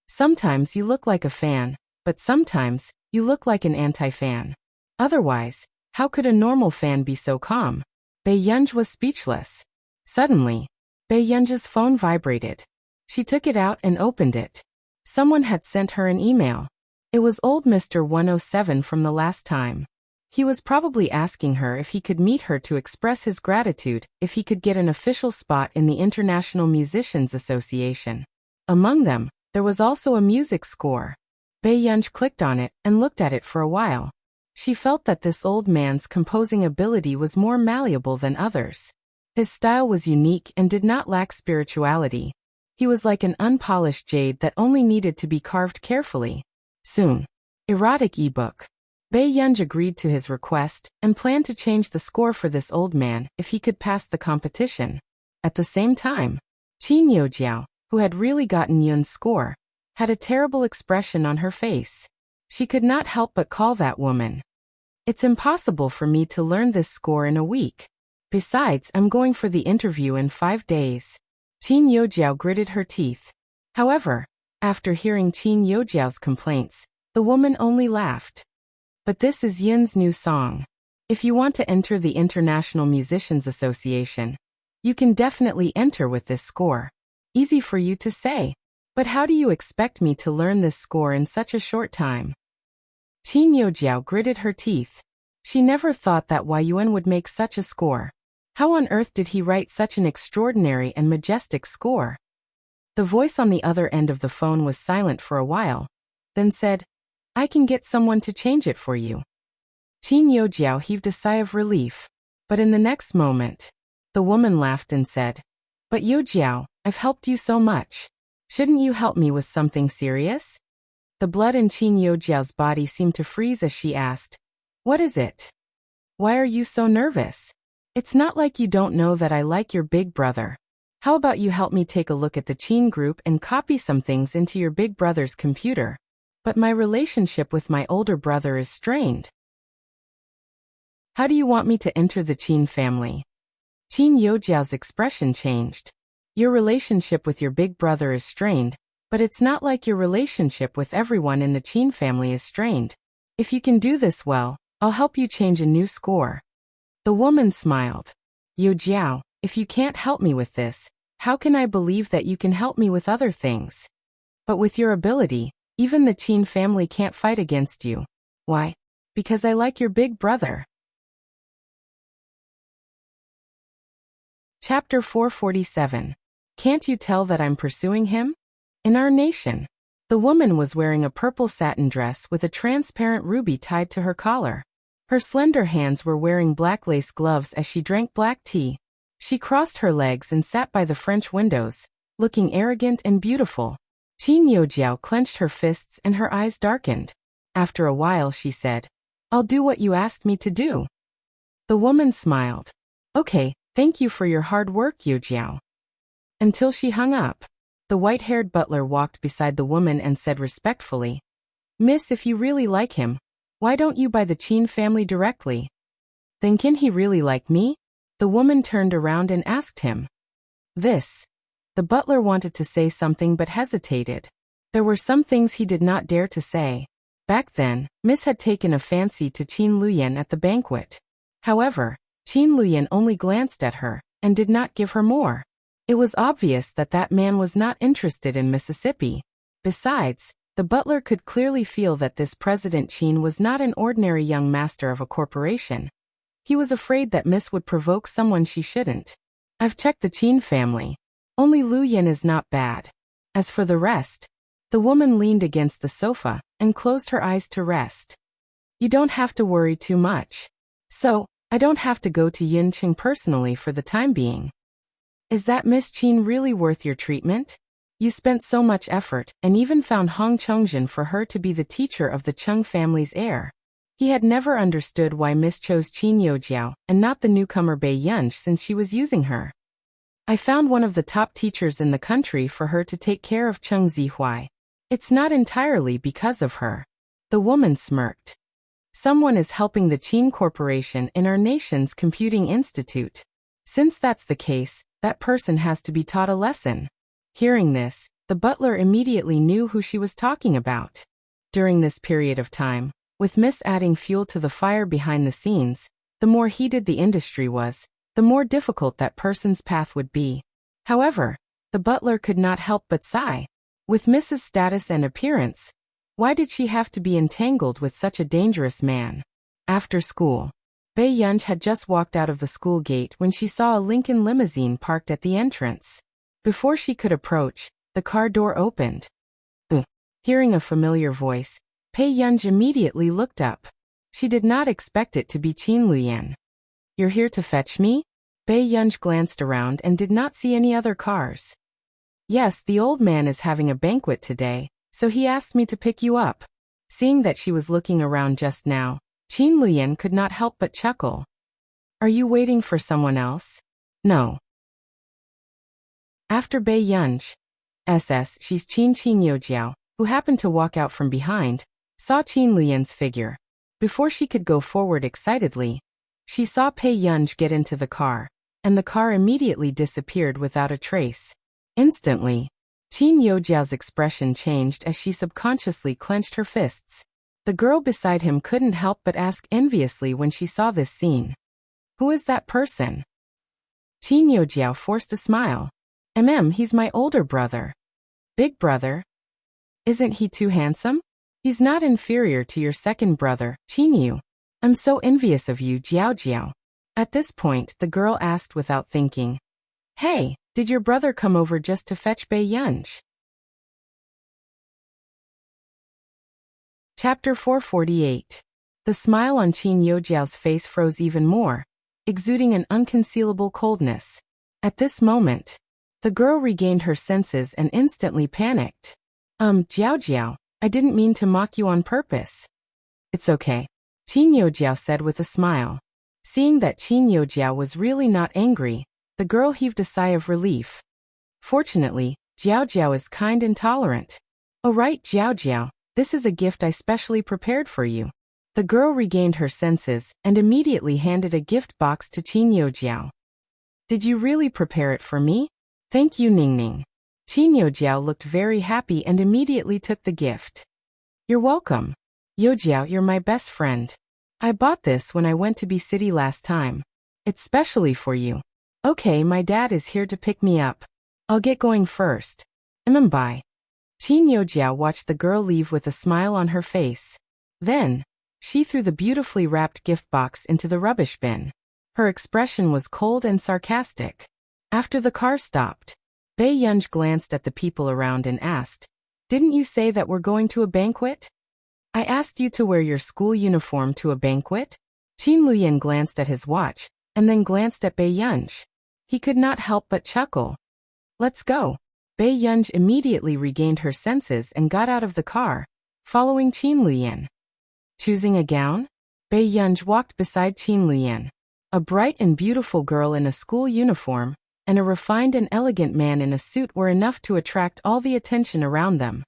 Sometimes you look like a fan, but sometimes you look like an anti-fan. Otherwise, how could a normal fan be so calm? Bei Yunj was speechless. Suddenly, Bei Yunj's phone vibrated. She took it out and opened it. Someone had sent her an email. It was old Mr. 107 from the last time. He was probably asking her if he could meet her to express his gratitude if he could get an official spot in the International Musicians Association. Among them, there was also a music score. Bei Yunj clicked on it and looked at it for a while. She felt that this old man's composing ability was more malleable than others. His style was unique and did not lack spirituality. He was like an unpolished jade that only needed to be carved carefully. Soon. Erotic ebook. Bei Yunj agreed to his request and planned to change the score for this old man if he could pass the competition. At the same time, Qin Youjiao, who had really gotten Yun's score, had a terrible expression on her face. She could not help but call that woman. It's impossible for me to learn this score in a week. Besides, I'm going for the interview in 5 days. Qin Youjiao gritted her teeth. However, after hearing Qin Youjiao's complaints, the woman only laughed. But this is Yun's new song. If you want to enter the International Musicians Association, you can definitely enter with this score. Easy for you to say. But how do you expect me to learn this score in such a short time? Qin Youjiao gritted her teeth. She never thought that Yuan would make such a score. How on earth did he write such an extraordinary and majestic score? The voice on the other end of the phone was silent for a while, then said, "I can get someone to change it for you." Qin Youjiao heaved a sigh of relief. But in the next moment, the woman laughed and said, "But Youjiao, I've helped you so much. Shouldn't you help me with something serious?" The blood in Qin Youjiao's body seemed to freeze as she asked, "What is it? Why are you so nervous? It's not like you don't know that I like your big brother. How about you help me take a look at the Qin group and copy some things into your big brother's computer? But my relationship with my older brother is strained. How do you want me to enter the Qin family?" Qin Youjiao's expression changed. "Your relationship with your big brother is strained, but it's not like your relationship with everyone in the Qin family is strained. If you can do this well, I'll help you change a new score." The woman smiled. "Youjiao, if you can't help me with this, how can I believe that you can help me with other things? But with your ability, even the Qin family can't fight against you. Why? Because I like your big brother." Chapter 447. Can't you tell that I'm pursuing him? In our nation, the woman was wearing a purple satin dress with a transparent ruby tied to her collar. Her slender hands were wearing black lace gloves as she drank black tea. She crossed her legs and sat by the French windows, looking arrogant and beautiful. Qin Youjiao clenched her fists and her eyes darkened. After a while she said, "I'll do what you asked me to do." The woman smiled. "Okay, thank you for your hard work, Youjiao." Until she hung up. The white-haired butler walked beside the woman and said respectfully, "Miss, if you really like him, why don't you buy the Qin family directly?" "Then can he really like me?" The woman turned around and asked him. The butler wanted to say something but hesitated. There were some things he did not dare to say. Back then, Miss had taken a fancy to Qin Luyan at the banquet. However, Qin Luyan only glanced at her and did not give her more. It was obvious that that man was not interested in Mississippi. Besides, the butler could clearly feel that this President Qin was not an ordinary young master of a corporation. He was afraid that Miss would provoke someone she shouldn't. "I've checked the Qin family. Only Luyan is not bad. As for the rest..." The woman leaned against the sofa and closed her eyes to rest. "You don't have to worry too much. So, I don't have to go to Yincheng personally for the time being. Is that Miss Qin really worth your treatment? You spent so much effort and even found Hong Chongjin for her to be the teacher of the Cheng family's heir." He had never understood why Miss chose Qin Youjiao and not the newcomer Bei Yunj since she was using her. "I found one of the top teachers in the country for her to take care of Cheng Zihuai. It's not entirely because of her." The woman smirked. "Someone is helping the Qin Corporation in our nation's computing institute. Since that's the case, that person has to be taught a lesson." Hearing this, the butler immediately knew who she was talking about. During this period of time, with Miss adding fuel to the fire behind the scenes, the more heated the industry was, the more difficult that person's path would be. However, the butler could not help but sigh. With Miss's status and appearance, why did she have to be entangled with such a dangerous man? After school, Bei Yunj had just walked out of the school gate when she saw a Lincoln limousine parked at the entrance. Before she could approach, the car door opened. Hearing a familiar voice, Bei Yunj immediately looked up. She did not expect it to be Qin Luyan. "You're here to fetch me?" Bei Yunj glanced around and did not see any other cars. "Yes, the old man is having a banquet today, so he asked me to pick you up." Seeing that she was looking around just now, Qin Luyan could not help but chuckle. "Are you waiting for someone else?" "No." After Bei Yunj, she's Qin Youjiao, who happened to walk out from behind, saw Qin Luyan's figure. Before she could go forward excitedly, she saw Bei Yunj get into the car, and the car immediately disappeared without a trace. Instantly, Qin Youjiao's expression changed as she subconsciously clenched her fists. The girl beside him couldn't help but ask enviously when she saw this scene. "Who is that person?" Qin Youjiao forced a smile. He's my older brother." "Big brother? Isn't he too handsome?" "He's not inferior to your second brother, Qin Yu. I'm so envious of you, Jiao Jiao." At this point, the girl asked without thinking, "Hey, Did your brother come over just to fetch Bei Yunj? Chapter 448. The smile on Qin Yojiao's face froze even more, exuding an unconcealable coldness. At this moment, the girl regained her senses and instantly panicked. Jiao, I didn't mean to mock you on purpose. It's okay, Qin Yojiao said with a smile. Seeing that Qin Yojiao was really not angry, the girl heaved a sigh of relief. Fortunately, Jiao is kind and tolerant. Oh right, Jiao, this is a gift I specially prepared for you. The girl regained her senses and immediately handed a gift box to Qin Yojiao. Did you really prepare it for me? Thank you, Ningning. Qin Yojiao looked very happy and immediately took the gift. You're welcome. Yojiao, you're my best friend. I bought this when I went to B City last time. It's specially for you. Okay, my dad is here to pick me up. I'll get going first. Bye. Qin Yojiao watched the girl leave with a smile on her face. Then, she threw the beautifully wrapped gift box into the rubbish bin. Her expression was cold and sarcastic. After the car stopped, Bei Yunj glanced at the people around and asked, "Didn't you say that we're going to a banquet? I asked you to wear your school uniform to a banquet?" Qin Luyan glanced at his watch, and then glanced at Bei Yunj. He could not help but chuckle. Let's go. Bei Yunj immediately regained her senses and got out of the car, following Qin Luyan. Choosing a gown? Bei Yunj walked beside Qin Luyan. A bright and beautiful girl in a school uniform, and a refined and elegant man in a suit were enough to attract all the attention around them.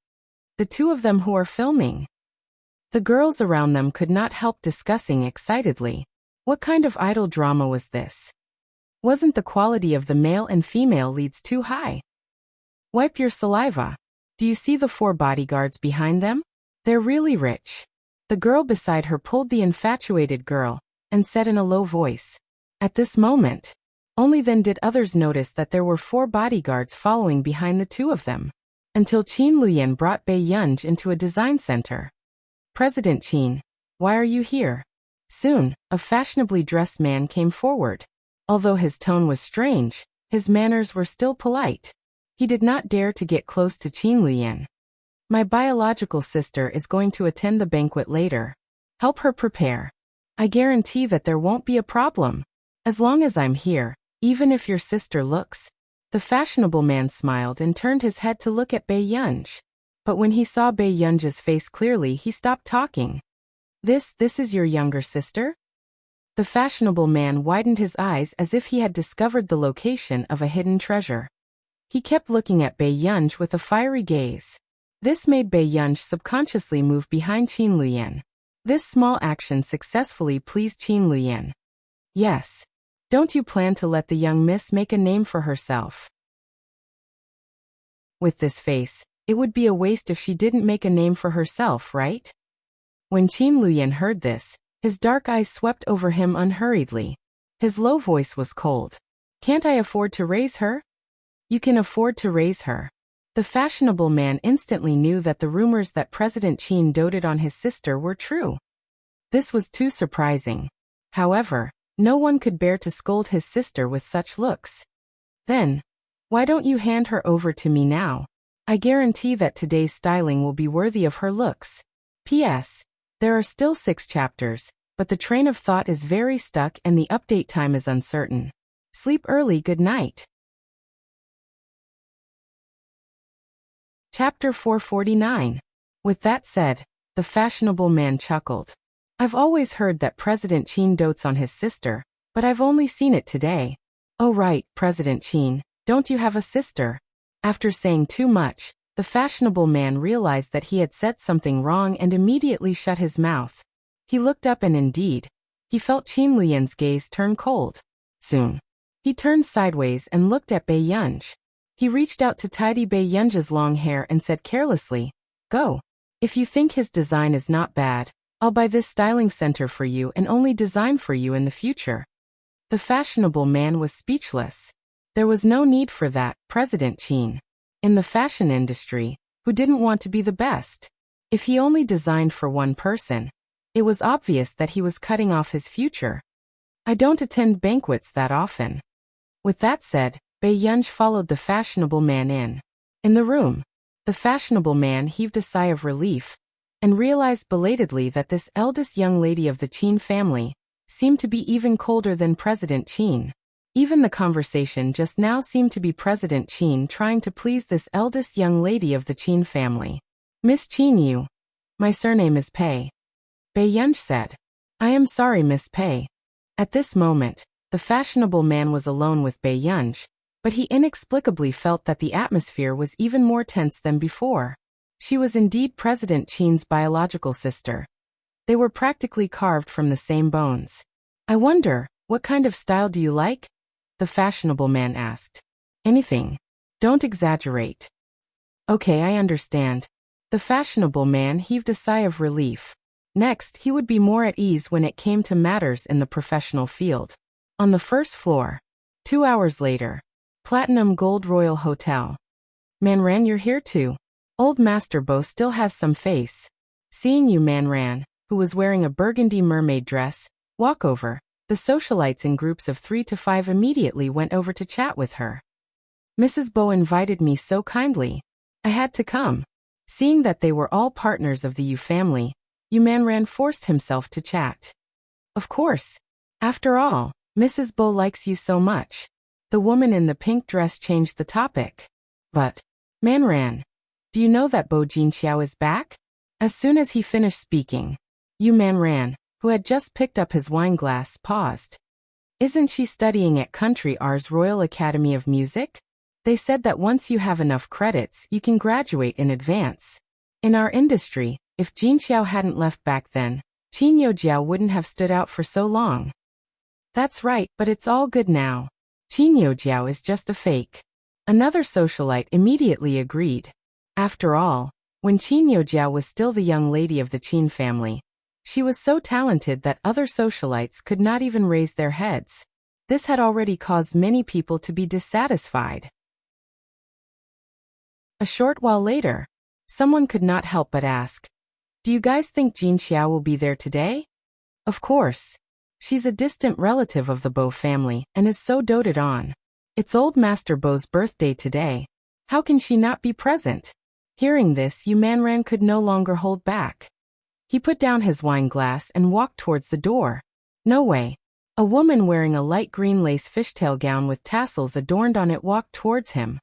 The two of them who are filming. The girls around them could not help discussing excitedly. What kind of idol drama was this? Wasn't the quality of the male and female leads too high? Wipe your saliva. Do you see the 4 bodyguards behind them? They're really rich. The girl beside her pulled the infatuated girl, and said in a low voice. At this moment, only then did others notice that there were 4 bodyguards following behind the two of them. Until Qin Luyan brought Bei Yunj into a design center. President Qin, why are you here? Soon, a fashionably dressed man came forward. Although his tone was strange, his manners were still polite. He did not dare to get close to Qin Luyan. My biological sister is going to attend the banquet later. Help her prepare. I guarantee that there won't be a problem. As long as I'm here, even if your sister looks. The fashionable man smiled and turned his head to look at Bei Yunj. But when he saw Bei Yunj's face clearly, he stopped talking. This is your younger sister? The fashionable man widened his eyes as if he had discovered the location of a hidden treasure. He kept looking at Bei Yunj with a fiery gaze. This made Bei Yunj subconsciously move behind Qin Luyan. This small action successfully pleased Qin Luyan. Yes. Don't you plan to let the young miss make a name for herself? With this face, it would be a waste if she didn't make a name for herself, right? When Qin Luyan heard this, his dark eyes swept over him unhurriedly. His low voice was cold. Can't I afford to raise her? You can afford to raise her. The fashionable man instantly knew that the rumors that President Qin doted on his sister were true. This was too surprising. However, no one could bear to scold his sister with such looks. Then, why don't you hand her over to me now? I guarantee that today's styling will be worthy of her looks. P.S. There are still 6 chapters, but the train of thought is very stuck and the update time is uncertain. Sleep early, good night. Chapter 449. With that said, the fashionable man chuckled. I've always heard that President Qin dotes on his sister, but I've only seen it today. Oh right, President Qin, don't you have a sister? After saying too much, the fashionable man realized that he had said something wrong and immediately shut his mouth. He looked up and indeed, he felt Qin Luyan's gaze turn cold. Soon, he turned sideways and looked at Bei Yunj. He reached out to tidy Bei Yunj's long hair and said carelessly, Go. If you think his design is not bad, I'll buy this styling center for you and only design for you in the future. The fashionable man was speechless. There was no need for that, President Qin. In the fashion industry, who didn't want to be the best? If he only designed for one person, it was obvious that he was cutting off his future. I don't attend banquets that often. With that said, Bai Yunj followed the fashionable man in. In the room, the fashionable man heaved a sigh of relief and realized belatedly that this eldest young lady of the Qin family seemed to be even colder than President Qin. Even the conversation just now seemed to be President Qin trying to please this eldest young lady of the Qin family. Miss Qin Yu. My surname is Pei. Bai Yunj said. I am sorry, Miss Pei. At this moment, the fashionable man was alone with Bai Yunj, but he inexplicably felt that the atmosphere was even more tense than before. She was indeed President Qin's biological sister. They were practically carved from the same bones. I wonder, what kind of style do you like? The fashionable man asked. Anything. Don't exaggerate. Okay, I understand. The fashionable man heaved a sigh of relief. Next, he would be more at ease when it came to matters in the professional field. On the first floor. 2 hours later. Platinum Gold Royal Hotel. Manran, you're here too. Old Master Bo still has some face. Seeing you, Manran, who was wearing a burgundy mermaid dress, walk over, the socialites in groups of 3 to 5 immediately went over to chat with her. Mrs. Bo invited me so kindly. I had to come. Seeing that they were all partners of the Yu family, Yu Manran forced himself to chat. Of course. After all, Mrs. Bo likes you so much. The woman in the pink dress changed the topic. But, Manran, do you know that Bo Jinxiao is back? As soon as he finished speaking, Yu Manran, who had just picked up his wine glass, paused. Isn't she studying at Country R's Royal Academy of Music? They said that once you have enough credits, you can graduate in advance. In our industry, if Jinxiao hadn't left back then, Qin Youjiao wouldn't have stood out for so long. That's right, but it's all good now. Qin Youjiao is just a fake. Another socialite immediately agreed. After all, when Qin Youjiao was still the young lady of the Qin family, she was so talented that other socialites could not even raise their heads. This had already caused many people to be dissatisfied. A short while later, someone could not help but ask, do you guys think Jin Xiao will be there today? Of course. She's a distant relative of the Bo family and is so doted on. It's old Master Bo's birthday today. How can she not be present? Hearing this, Yu Manran could no longer hold back. He put down his wine glass and walked towards the door. No way. A woman wearing a light green lace fishtail gown with tassels adorned on it walked towards him.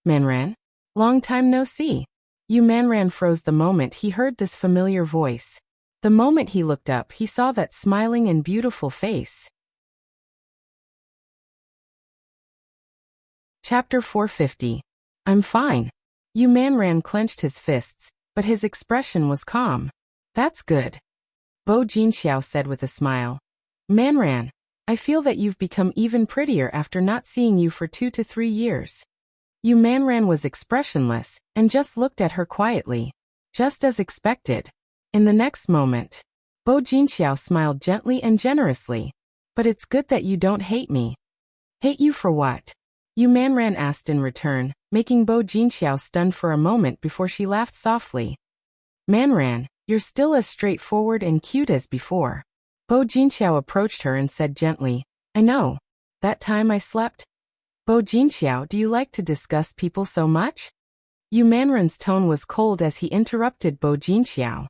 Manran? Long time no see. Yu Manran froze the moment he heard this familiar voice. The moment he looked up, he saw that smiling and beautiful face. Chapter 450. I'm fine. Yu Manran clenched his fists, but his expression was calm. That's good. Bo Jinxiao said with a smile. Manran, I feel that you've become even prettier after not seeing you for 2 to 3 years. Yu Manran was expressionless and just looked at her quietly. Just as expected. In the next moment, Bo Jinxiao smiled gently and generously. But it's good that you don't hate me. Hate you for what? Yu Manran asked in return, making Bo Jinxiao stunned for a moment before she laughed softly. Manran, you're still as straightforward and cute as before. Bo Jinxiao approached her and said gently, I know. That time I slept? Bo Jinxiao, do you like to discuss people so much? Yu Manran's tone was cold as he interrupted Bo Jinxiao.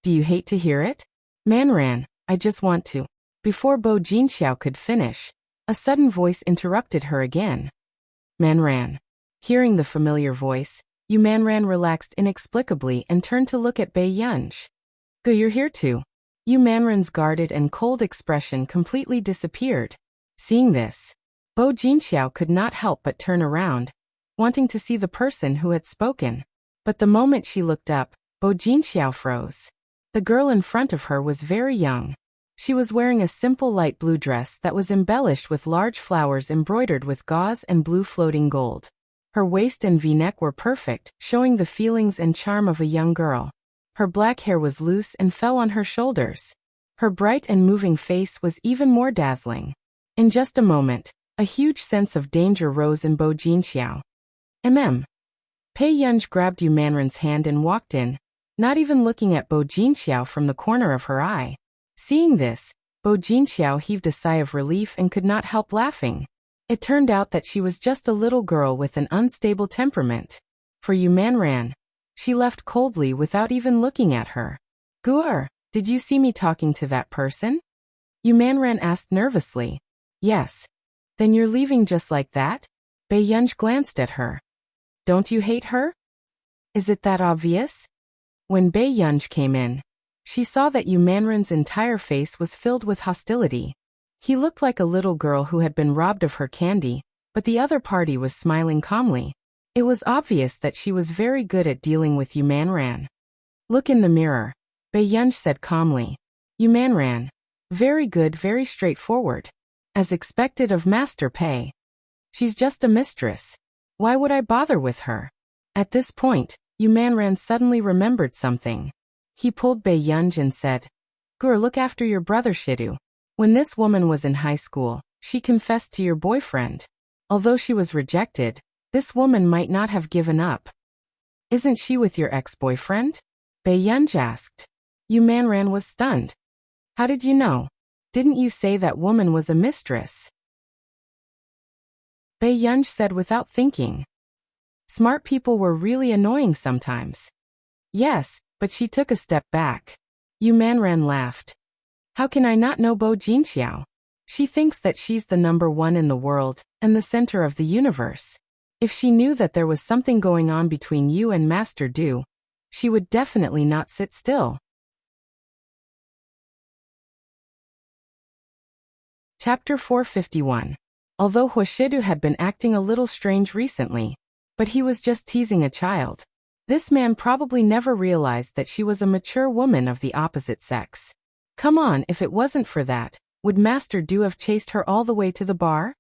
Do you hate to hear it? Manran, I just want to. Before Bo Jinxiao could finish, a sudden voice interrupted her again. Manran. Hearing the familiar voice, Yu Manran relaxed inexplicably and turned to look at Bai Yunj. Go, you're here too. Yu Manran's guarded and cold expression completely disappeared. Seeing this, Bo Jinxiao could not help but turn around, wanting to see the person who had spoken. But the moment she looked up, Bo Jinxiao froze. The girl in front of her was very young. She was wearing a simple light blue dress that was embellished with large flowers embroidered with gauze and blue floating gold. Her waist and V-neck were perfect, showing the feelings and charm of a young girl. Her black hair was loose and fell on her shoulders. Her bright and moving face was even more dazzling. In just a moment, a huge sense of danger rose in Bo Jinxiao. Pei Yunj grabbed Yu Manran's hand and walked in, not even looking at Bo Jinxiao from the corner of her eye. Seeing this, Bo Jinxiao heaved a sigh of relief and could not help laughing. It turned out that she was just a little girl with an unstable temperament. For Yu Manran, she left coldly without even looking at her. Guer, did you see me talking to that person? Yu Manran asked nervously. Yes. Then you're leaving just like that? Bei Yunj glanced at her. Don't you hate her? Is it that obvious? When Bei Yunj came in, she saw that Yu Manran's entire face was filled with hostility. He looked like a little girl who had been robbed of her candy, but the other party was smiling calmly. It was obvious that she was very good at dealing with Yu Manran. Look in the mirror, Bei Yunj said calmly. Yu Manran. Very good, very straightforward. As expected of Master Pei. She's just a mistress. Why would I bother with her? At this point, Yu Manran suddenly remembered something. He pulled Bei Yunj and said, Gur, look after your brother Shidu. When this woman was in high school, she confessed to your boyfriend. Although she was rejected, this woman might not have given up. Isn't she with your ex-boyfriend? Bei Yunj asked. Yu Manran was stunned. How did you know? Didn't you say that woman was a mistress? Bei Yunj said without thinking. Smart people were really annoying sometimes. Yes, but she took a step back. Yu Manran laughed. How can I not know Bo Jinxiao? She thinks that she's the #1 in the world, and the center of the universe. If she knew that there was something going on between you and Master Du, she would definitely not sit still. Chapter 451. Although Huashidu had been acting a little strange recently, but he was just teasing a child. This man probably never realized that she was a mature woman of the opposite sex. Come on, if it wasn't for that, would Master Du have chased her all the way to the bar?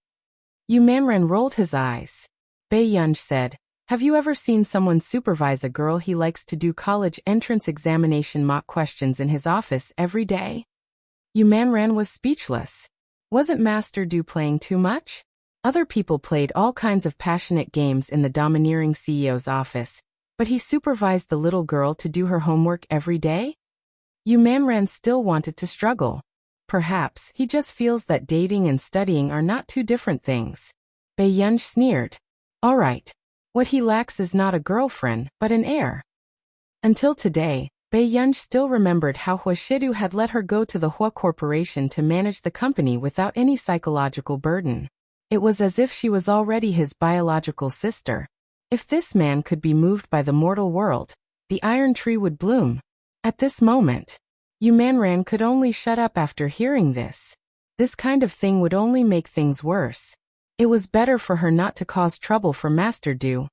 Yu Manran rolled his eyes. Bei Yunj said, have you ever seen someone supervise a girl he likes to do college entrance examination mock questions in his office every day? Yu Manran was speechless. Wasn't Master Du playing too much? Other people played all kinds of passionate games in the domineering CEO's office, but he supervised the little girl to do her homework every day? Yu Manran still wanted to struggle. Perhaps he just feels that dating and studying are not two different things. Bei Yunj sneered. All right. What he lacks is not a girlfriend, but an heir. Until today, Bei Yunj still remembered how Huashidu had let her go to the Hua Corporation to manage the company without any psychological burden. It was as if she was already his biological sister. If this man could be moved by the mortal world, the iron tree would bloom. At this moment, Yu Manran could only shut up after hearing this. This kind of thing would only make things worse. It was better for her not to cause trouble for Master Du.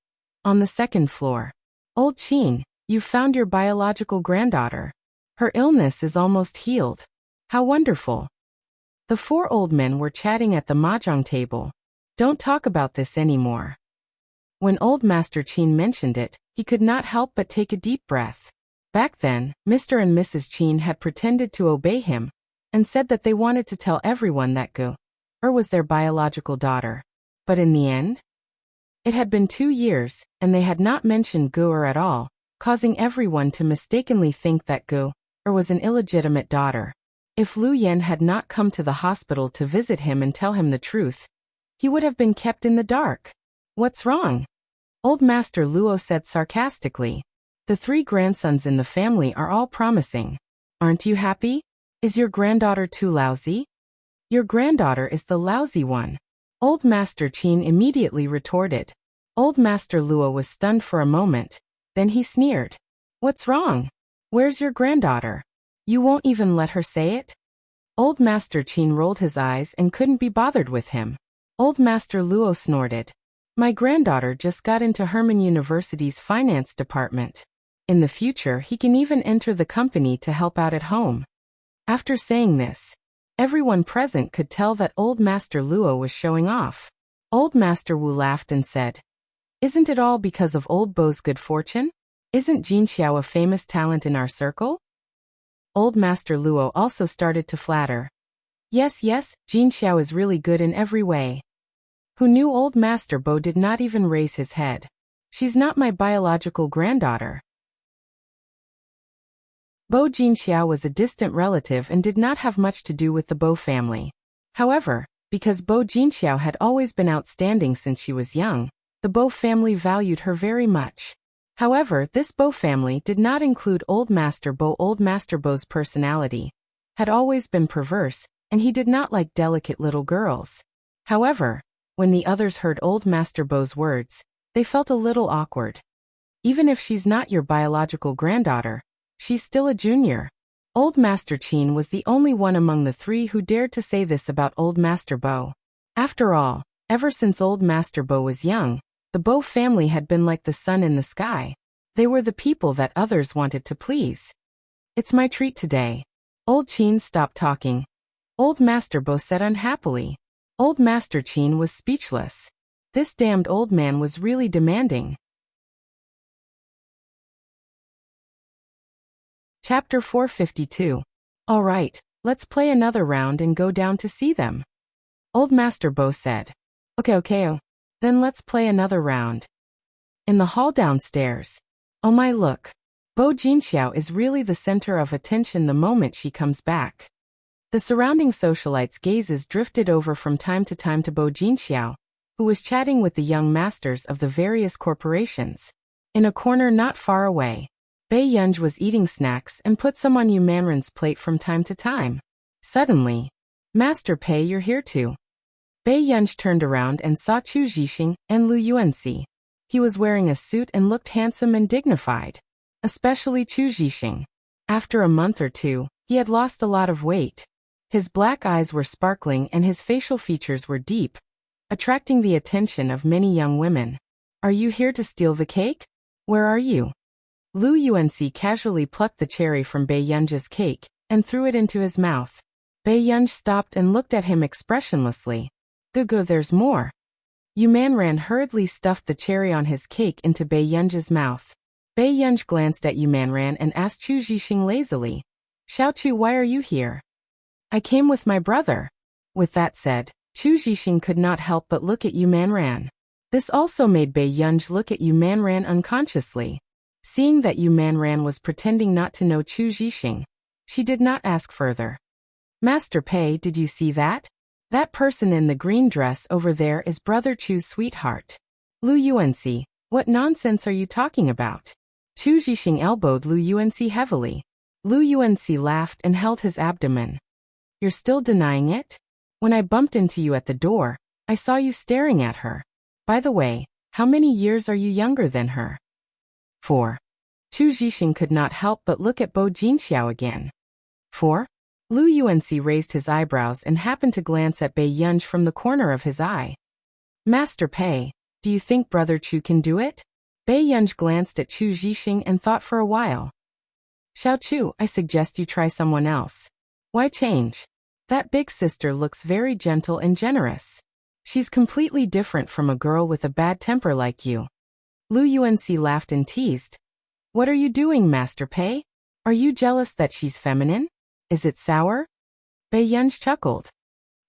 On the second floor. Old Qin, you found your biological granddaughter. Her illness is almost healed. How wonderful. The 4 old men were chatting at the mahjong table. Don't talk about this anymore. When old Master Qin mentioned it, he could not help but take a deep breath. Back then, Mr. and Mrs. Qin had pretended to obey him, and said that they wanted to tell everyone that Gu was their biological daughter. But in the end, it had been 2 years, and they had not mentioned Gu at all, causing everyone to mistakenly think that Gu was an illegitimate daughter. If Lu Yen had not come to the hospital to visit him and tell him the truth, he would have been kept in the dark. What's wrong? Old Master Luo said sarcastically. The 3 grandsons in the family are all promising. Aren't you happy? Is your granddaughter too lousy? Your granddaughter is the lousy one. Old Master Qin immediately retorted. Old Master Luo was stunned for a moment. Then he sneered. What's wrong? Where's your granddaughter? You won't even let her say it? Old Master Qin rolled his eyes and couldn't be bothered with him. Old Master Luo snorted. My granddaughter just got into Herman University's finance department. In the future, he can even enter the company to help out at home. After saying this, everyone present could tell that old Master Luo was showing off. Old Master Wu laughed and said, Isn't it all because of old Bo's good fortune? Isn't Jin Xiao a famous talent in our circle? Old Master Luo also started to flatter. Yes, Jin Xiao is really good in every way. Who knew old Master Bo did not even raise his head. She's not my biological granddaughter. Bo Jinxiao was a distant relative and did not have much to do with the Bo family. However, Because Bo Jinxiao had always been outstanding since she was young, the Bo family valued her very much. However, this Bo family did not include Old Master Bo. Old Master Bo's personality had always been perverse, and he did not like delicate little girls. However, when the others heard Old Master Bo's words, they felt a little awkward. Even if she's not your biological granddaughter, she's still a junior. Old Master Qin was the only one among the three who dared to say this about Old Master Bo. After all, ever since Old Master Bo was young, the Bo family had been like the sun in the sky. They were the people that others wanted to please. It's my treat today. Old Qin stopped talking. Old Master Bo said unhappily. Old Master Qin was speechless. This damned old man was really demanding. Chapter 452. All right, let's play another round and go down to see them. Old Master Bo said. Okay, then let's play another round. In the hall downstairs. Oh my, look. Bo Jinxiao is really the center of attention the moment she comes back. The surrounding socialites' gazes drifted over from time to time to Bo Jinxiao, who was chatting with the young masters of the various corporations. In a corner not far away, Bei Yunj was eating snacks and put some on Yu Manren's plate from time to time. Suddenly, Master Pei, you're here too. Bei Yunj turned around and saw Chu Zhixing and Lu Yuanxi. He was wearing a suit and looked handsome and dignified. Especially Chu Zhixing. After a month or two, he had lost a lot of weight. His black eyes were sparkling and his facial features were deep, attracting the attention of many young women. Are you here to steal the cake? Where are you? Lu Yuanxi casually plucked the cherry from Bei Yunj's cake and threw it into his mouth. Bei Yunj stopped and looked at him expressionlessly. Gugu, there's more. Yu Manran hurriedly stuffed the cherry on his cake into Bei Yunj's mouth. Bei Yunj glanced at Yu Manran and asked Chu Zhixing lazily. Xiaochu, why are you here? I came with my brother. With that said, Chu Zhixing could not help but look at Yu Manran. This also made Bei Yunj look at Yu Manran unconsciously. Seeing that Yu Manran was pretending not to know Chu Zhixing, she did not ask further. Master Pei, did you see that? That person in the green dress over there is Brother Chu's sweetheart. Lu Yuanxi, what nonsense are you talking about? Chu Zhixing elbowed Lu Yuanxi heavily. Lu Yuanxi laughed and held his abdomen. You're still denying it? When I bumped into you at the door, I saw you staring at her. By the way, how many years are you younger than her? 4. Chu Zhixing could not help but look at Bo Jinxiao again. 4. Lu Yuanxi raised his eyebrows and happened to glance at Bei Yunj from the corner of his eye. Master Pei, do you think Brother Chu can do it? Bei Yunj glanced at Chu Zhixing and thought for a while. Xiaochu, I suggest you try someone else. Why change? That big sister looks very gentle and generous. She's completely different from a girl with a bad temper like you. Lu Yuanxi laughed and teased. What are you doing, Master Pei? Are you jealous that she's feminine? Is it sour? Bei Yunj chuckled.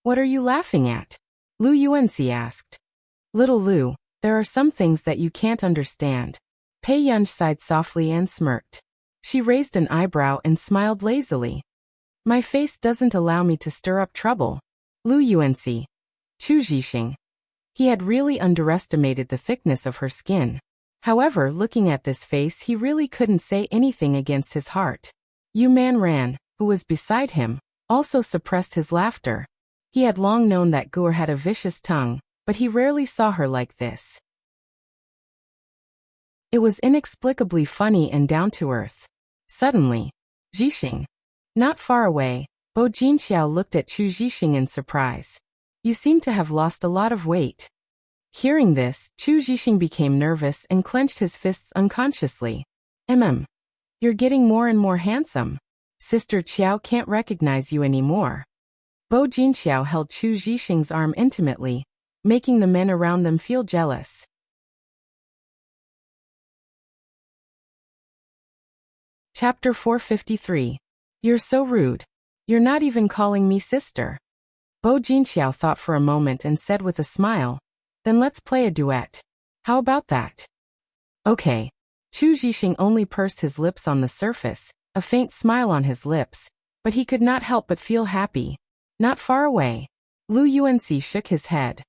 What are you laughing at? Lu Yuanxi asked. Little Lu, there are some things that you can't understand. Bei Yunj sighed softly and smirked. She raised an eyebrow and smiled lazily. My face doesn't allow me to stir up trouble. Lu Yuanxi. Chu Zhixing. He had really underestimated the thickness of her skin. However, looking at this face, he really couldn't say anything against his heart. Yu Manran, who was beside him, also suppressed his laughter. He had long known that Guer had a vicious tongue, but he rarely saw her like this. It was inexplicably funny and down to earth. Suddenly, Zhixing. Not far away, Bo Jinxiao looked at Chu Zhixing in surprise. You seem to have lost a lot of weight. Hearing this, Chu Zhixing became nervous and clenched his fists unconsciously. You're getting more and more handsome. Sister Qiao can't recognize you anymore. Bo Jinxiao held Chu Zhixing's arm intimately, making the men around them feel jealous. Chapter 453. You're so rude. You're not even calling me sister. Bo Jinxiao thought for a moment and said with a smile, then let's play a duet. How about that? Okay. Chu Zhixing only pursed his lips on the surface, a faint smile on his lips, but he could not help but feel happy. Not far away, Lu Yuanxi shook his head.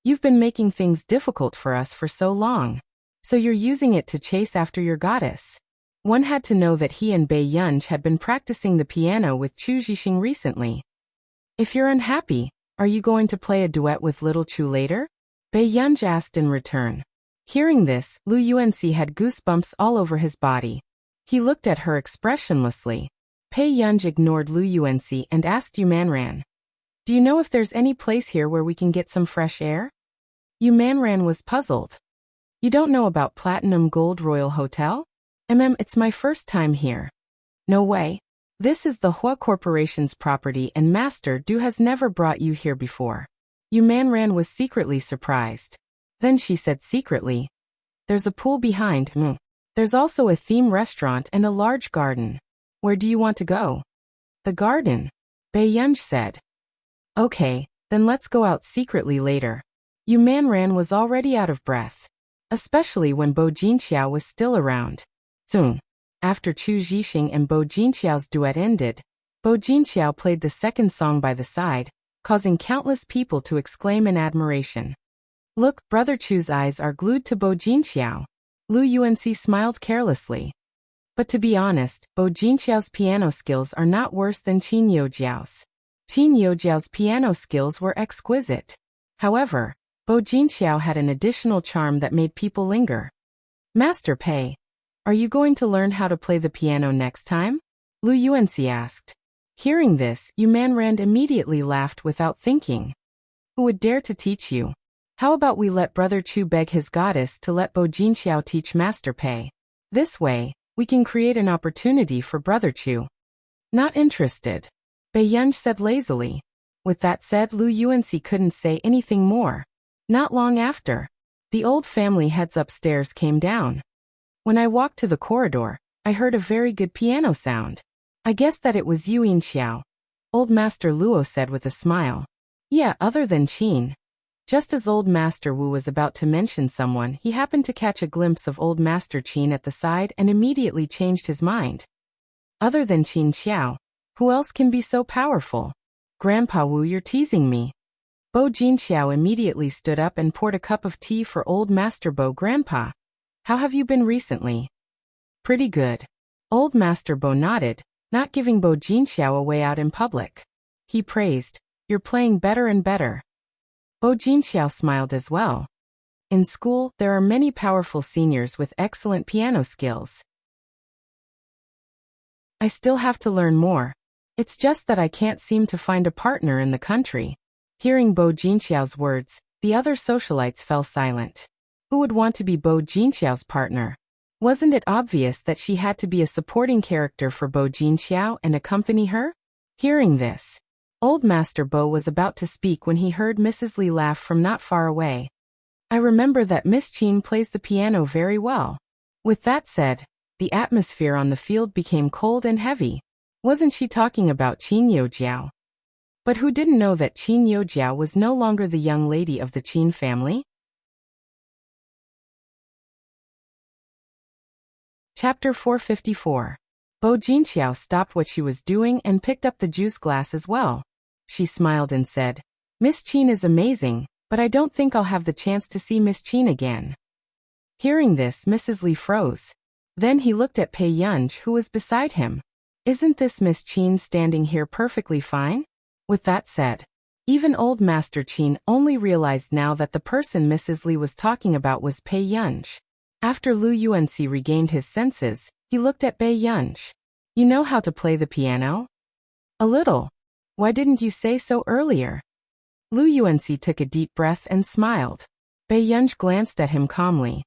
You've been making things difficult for us for so long. So you're using it to chase after your goddess. One had to know that he and Bei Yunj had been practicing the piano with Chu Zhixing recently. If you're unhappy, are you going to play a duet with little Chu later? Bei Yunj asked in return. Hearing this, Lu Yuanxi had goosebumps all over his body. He looked at her expressionlessly. Bei Yunj ignored Lu Yuanxi and asked Yu Manran. Do you know if there's any place here where we can get some fresh air? Yu Manran was puzzled. You don't know about Platinum Gold Royal Hotel? It's my first time here. No way. This is the Hua Corporation's property and Master Du has never brought you here before. Yu Manran was secretly surprised. Then she said secretly, there's a pool behind. There's also a theme restaurant and a large garden. Where do you want to go? The garden, Bei Yunj said. Okay, then let's go out secretly later. Yu Manran was already out of breath. Especially when Bo Jinxiao was still around. Soon, after Chu Zhixing and Bo Jinxiao's duet ended, Bo Jinxiao played the second song by the side, causing countless people to exclaim in admiration. Look, Brother Chu's eyes are glued to Bo Jinxiao. Lu Yuanxi smiled carelessly. But to be honest, Bo Jinxiao's piano skills are not worse than Qin Youjiao's. Qin Youjiao's piano skills were exquisite. However, Bo Jinxiao had an additional charm that made people linger. Master Pei, are you going to learn how to play the piano next time? Lu Yuanxi asked. Hearing this, Yu Manran immediately laughed without thinking. Who would dare to teach you? How about we let Brother Chu beg his goddess to let Bo Jinxiao teach Master Pei? This way, we can create an opportunity for Brother Chu. Not interested, Bei Yunj said lazily. With that said, Lu Yuanxi couldn't say anything more. Not long after, the old family heads upstairs came down. When I walked to the corridor, I heard a very good piano sound. I guess that it was Yuan Xiao. Old Master Luo said with a smile. Yeah, other than Qin. Just as Old Master Wu was about to mention someone, he happened to catch a glimpse of Old Master Qin at the side and immediately changed his mind. Other than Qin Xiao, who else can be so powerful? Grandpa Wu, you're teasing me. Bo Jinxiao immediately stood up and poured a cup of tea for Old Master Bo. Grandpa, how have you been recently? Pretty good. Old Master Bo nodded, not giving Bo Jinxiao a way out in public. He praised, you're playing better and better. Bo Jinxiao smiled as well. In school, there are many powerful seniors with excellent piano skills. I still have to learn more. It's just that I can't seem to find a partner in the country. Hearing Bo Jinxiao's words, the other socialites fell silent. Who would want to be Bo Jinxiao's partner? Wasn't it obvious that she had to be a supporting character for Bo Jinxiao and accompany her? Hearing this, Old Master Bo was about to speak when he heard Mrs. Li laugh from not far away. I remember that Miss Qin plays the piano very well. With that said, the atmosphere on the field became cold and heavy. Wasn't she talking about Qin Youjiao? But who didn't know that Qin Youjiao was no longer the young lady of the Qin family? Chapter 454. Bo Jinxiao stopped what she was doing and picked up the juice glass as well. She smiled and said, Miss Qin is amazing, but I don't think I'll have the chance to see Miss Qin again. Hearing this, Mrs. Li froze. Then he looked at Bei Yunj, who was beside him. Isn't this Miss Qin standing here perfectly fine? With that said, even old Master Qin only realized now that the person Mrs. Li was talking about was Bei Yunj. After Lu Yuanxi regained his senses, he looked at Bei Yunj. You know how to play the piano? A little. Why didn't you say so earlier? Lu Yuanxi took a deep breath and smiled. Bei Yunj glanced at him calmly.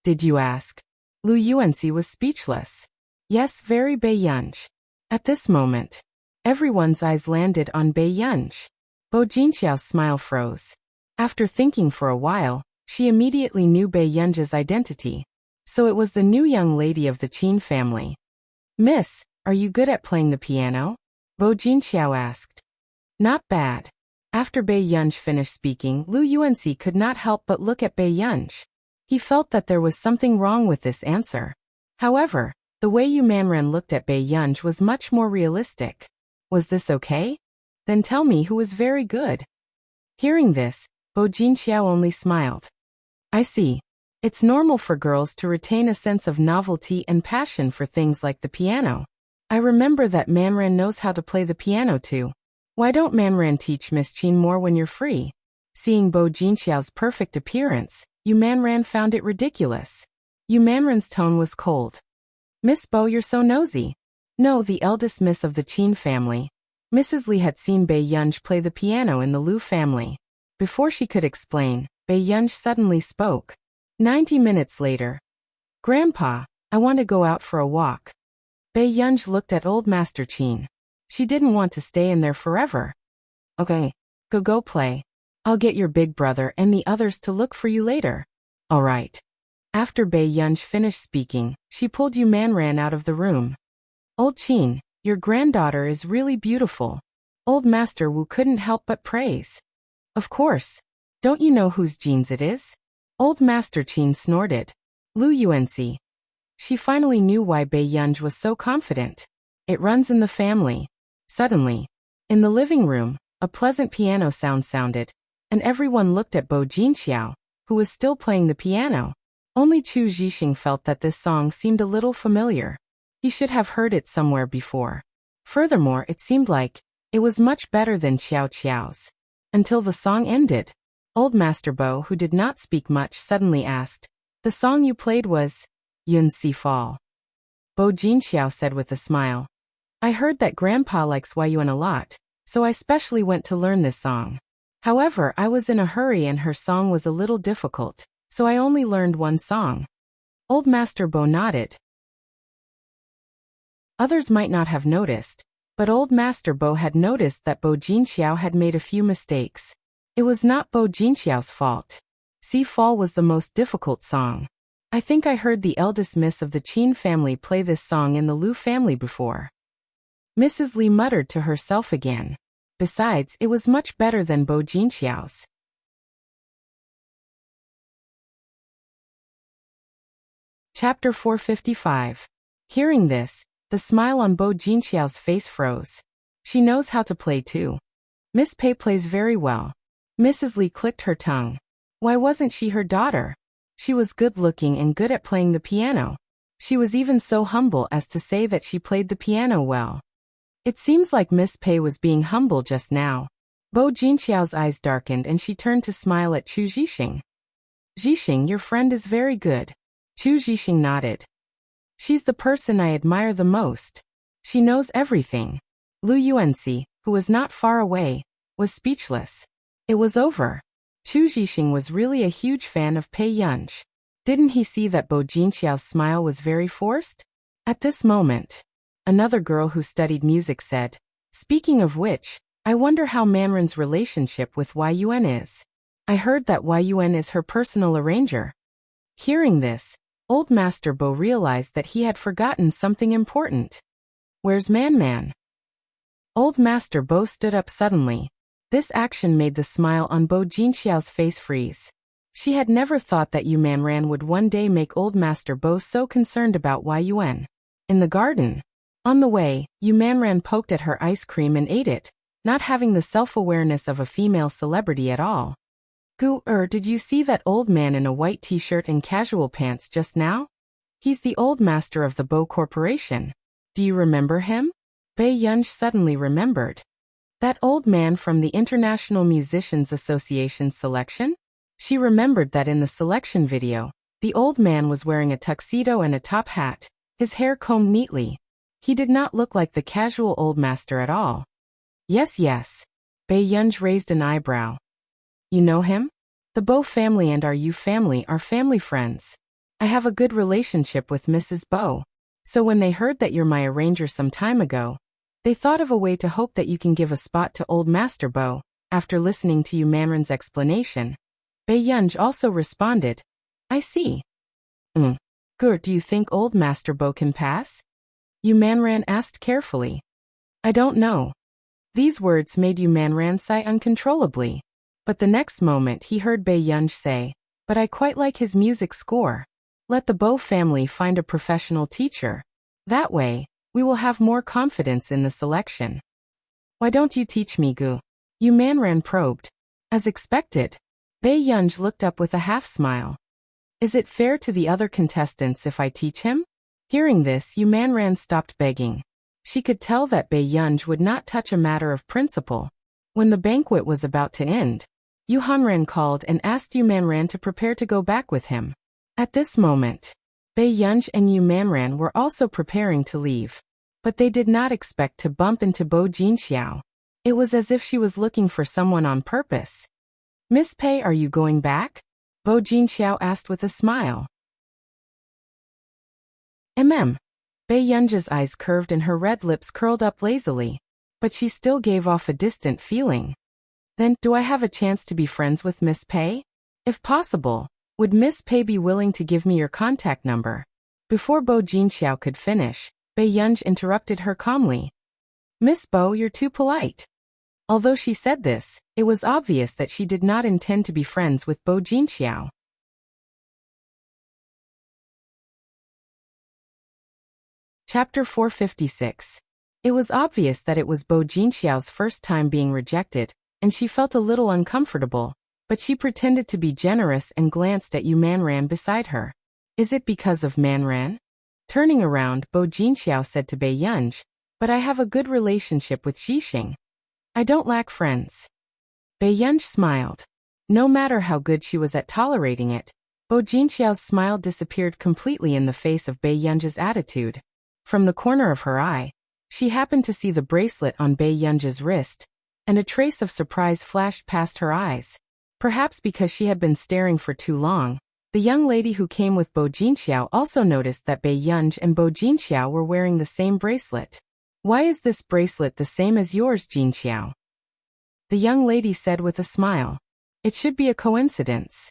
Did you ask? Lu Yuanxi was speechless. Yes, very Bei Yunj. At this moment, everyone's eyes landed on Bei Yunj. Bo Jinxiao's smile froze. After thinking for a while, she immediately knew Bei Yunj's identity. So it was the new young lady of the Qin family. Miss, are you good at playing the piano? Bo Jinxiao asked. Not bad. After Bei Yunj finished speaking, Lu Yuanxi could not help but look at Bei Yunj. He felt that there was something wrong with this answer. However, the way Yu Manran looked at Bei Yunj was much more realistic. Was this okay? Then tell me who was very good. Hearing this, Bo Jinxiao only smiled. I see. It's normal for girls to retain a sense of novelty and passion for things like the piano. I remember that Manran knows how to play the piano too. Why don't Manran teach Miss Qin more when you're free? Seeing Bo Jinxiao's perfect appearance, Yu Manran found it ridiculous. Yu Manran's tone was cold. Miss Bo, you're so nosy. No, the eldest miss of the Qin family. Mrs. Li had seen Bei Yunj play the piano in the Liu family. Before she could explain, Bei Yunj suddenly spoke. 90 minutes later. Grandpa, I want to go out for a walk. Bei Yunj looked at old Master Qin. She didn't want to stay in there forever. Okay. Go play. I'll get your big brother and the others to look for you later. All right. After Bei Yunj finished speaking, she pulled Yu Manran out of the room. Old Qin, your granddaughter is really beautiful. Old Master Wu couldn't help but praise. Of course. Don't you know whose genes it is? Old Master Qin snorted. Lu Yuanxi. She finally knew why Bei Yunj was so confident. It runs in the family. Suddenly, in the living room, a pleasant piano sound sounded, and everyone looked at Bo Jinxiao, who was still playing the piano. Only Chu Zhixing felt that this song seemed a little familiar. He should have heard it somewhere before. Furthermore, it seemed like it was much better than Xiao Qiao's. Until the song ended. Old Master Bo, who did not speak much, suddenly asked, the song you played was Yun Si Fall. Bo Jinxiao said with a smile. I heard that Grandpa likes Yuan a lot, so I specially went to learn this song. However, I was in a hurry and her song was a little difficult, so I only learned one song. Old Master Bo nodded. Others might not have noticed, but Old Master Bo had noticed that Bo Jinxiao had made a few mistakes. It was not Bo Jinxiao's fault. Si Fall was the most difficult song. I think I heard the eldest miss of the Qin family play this song in the Liu family before. Mrs. Li muttered to herself again. Besides, it was much better than Bo Jinxiao's. Chapter 455. Hearing this, the smile on Bo Jinxiao's face froze. She knows how to play too. Miss Pei plays very well. Mrs. Li clicked her tongue. Why wasn't she her daughter? She was good-looking and good at playing the piano. She was even so humble as to say that she played the piano well. It seems like Miss Pei was being humble just now. Bo Jinxiao's eyes darkened and she turned to smile at Chu Zhixing. Zhixing, your friend is very good. Chu Zhixing nodded. She's the person I admire the most. She knows everything. Lu Yuanxi, who was not far away, was speechless. It was over. Chu Zhixing was really a huge fan of Bei Yunj. Didn't he see that Bo Jinxiao's smile was very forced? At this moment, another girl who studied music said, speaking of which, I wonder how Manran's relationship with Yuan is. I heard that Yuan is her personal arranger. Hearing this, Old Master Bo realized that he had forgotten something important. Where's Man? Old Master Bo stood up suddenly. This action made the smile on Bo Jinxiao's face freeze. She had never thought that Yu Manran would one day make Old Master Bo so concerned about Yuan. In the garden. On the way, Yu Manran poked at her ice cream and ate it, not having the self-awareness of a female celebrity at all. Did you see that old man in a white t-shirt and casual pants just now? He's the old master of the Bo Corporation. Do you remember him? Bei Yunj suddenly remembered. That old man from the International Musicians Association's selection? She remembered that in the selection video, the old man was wearing a tuxedo and a top hat, his hair combed neatly. He did not look like the casual old master at all. Yes. Bei Yunj raised an eyebrow. You know him? The Bo family and our Yu family are family friends. I have a good relationship with Mrs. Bo. So when they heard that you're my arranger some time ago, they thought of a way to hope that you can give a spot to Old Master Bo. After listening to Yu Manran's explanation, Bei Yunj also responded, I see. Good, do you think Old Master Bo can pass? Yu Manran asked carefully. I don't know. These words made Yu Manran sigh uncontrollably. But the next moment he heard Bei Yunj say, but I quite like his music score. Let the Bo family find a professional teacher. That way, we will have more confidence in the selection. Why don't you teach me, Gu? Yu Manran probed. As expected, Bei Yunj looked up with a half-smile. Is it fair to the other contestants if I teach him? Hearing this, Yu Manran stopped begging. She could tell that Bei Yunj would not touch a matter of principle. When the banquet was about to end, Yu Hanran called and asked Yu Manran to prepare to go back with him. At this moment, Bei Yunj and Yu Manran were also preparing to leave. But they did not expect to bump into Bo Jinxiao. It was as if she was looking for someone on purpose. Miss Pei, are you going back? Bo Jinxiao asked with a smile. Bei Yunja's eyes curved and her red lips curled up lazily, but she still gave off a distant feeling. Then, do I have a chance to be friends with Miss Pei? If possible, would Miss Pei be willing to give me your contact number? Before Bo Jinxiao could finish, Bei Yunj interrupted her calmly. Miss Bo, you're too polite. Although she said this, it was obvious that she did not intend to be friends with Bo Jinxiao. Chapter 456. It was obvious that it was Bo Jinxiao's first time being rejected, and she felt a little uncomfortable, but she pretended to be generous and glanced at Yu Manran beside her. Is it because of Manran? Turning around, Bo Jinxiao said to Bei Yunj, but I have a good relationship with Xixing. I don't lack friends. Bei Yunj smiled. No matter how good she was at tolerating it, Bo Jinxiao's smile disappeared completely in the face of Bei Yunj's attitude. From the corner of her eye, she happened to see the bracelet on Bei Yunj's wrist, and a trace of surprise flashed past her eyes. Perhaps because she had been staring for too long, the young lady who came with Bo Jinxiao also noticed that Bei Yunj and Bo Jinxiao were wearing the same bracelet. Why is this bracelet the same as yours, Jinxiao? The young lady said with a smile. It should be a coincidence.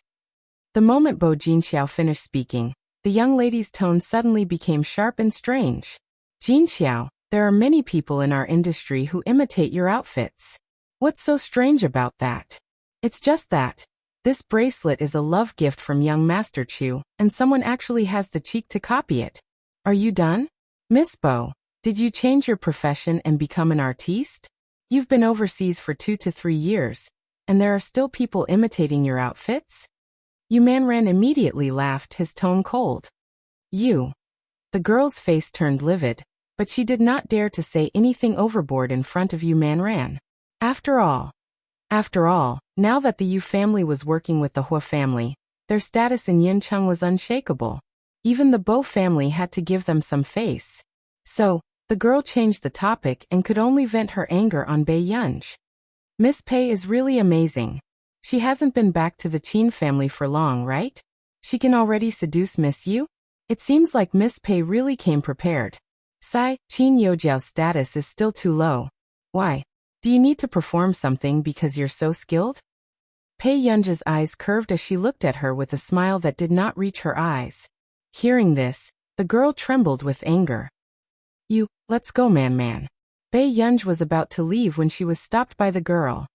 The moment Bo Jinxiao finished speaking, the young lady's tone suddenly became sharp and strange. Jinxiao, there are many people in our industry who imitate your outfits. What's so strange about that? It's just that. This bracelet is a love gift from young Master Chu, and someone actually has the cheek to copy it. Are you done? Miss Bo, did you change your profession and become an artiste? You've been overseas for 2 to 3 years, and there are still people imitating your outfits? Yu Manran immediately laughed, his tone cold. You. The girl's face turned livid, but she did not dare to say anything overboard in front of Yu Manran. After all, now that the Yu family was working with the Hua family, their status in Yincheng was unshakable. Even the Bo family had to give them some face. So, the girl changed the topic and could only vent her anger on Bei Yunj. Miss Pei is really amazing. She hasn't been back to the Qin family for long, right? She can already seduce Miss Yu? It seems like Miss Pei really came prepared. Qin Youjiao's status is still too low. Why? Do you need to perform something because you're so skilled? Bei Yunja's eyes curved as she looked at her with a smile that did not reach her eyes. Hearing this, the girl trembled with anger. Let's go, man. Bei Yunj was about to leave when she was stopped by the girl.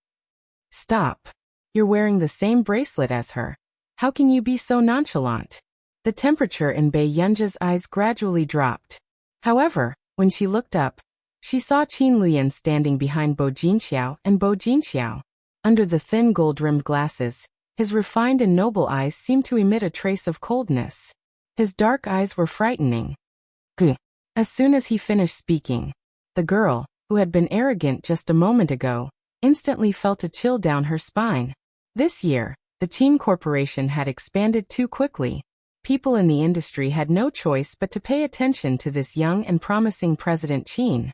Stop. You're wearing the same bracelet as her. How can you be so nonchalant? The temperature in Bei Yunja's eyes gradually dropped. However, when she looked up, she saw Qin Lian standing behind Bo Jinxiao and Bo Jinxiao. Under the thin gold-rimmed glasses, his refined and noble eyes seemed to emit a trace of coldness. His dark eyes were frightening. Gah. As soon as he finished speaking, the girl, who had been arrogant just a moment ago, instantly felt a chill down her spine. This year, the Qin Corporation had expanded too quickly. People in the industry had no choice but to pay attention to this young and promising President Qin.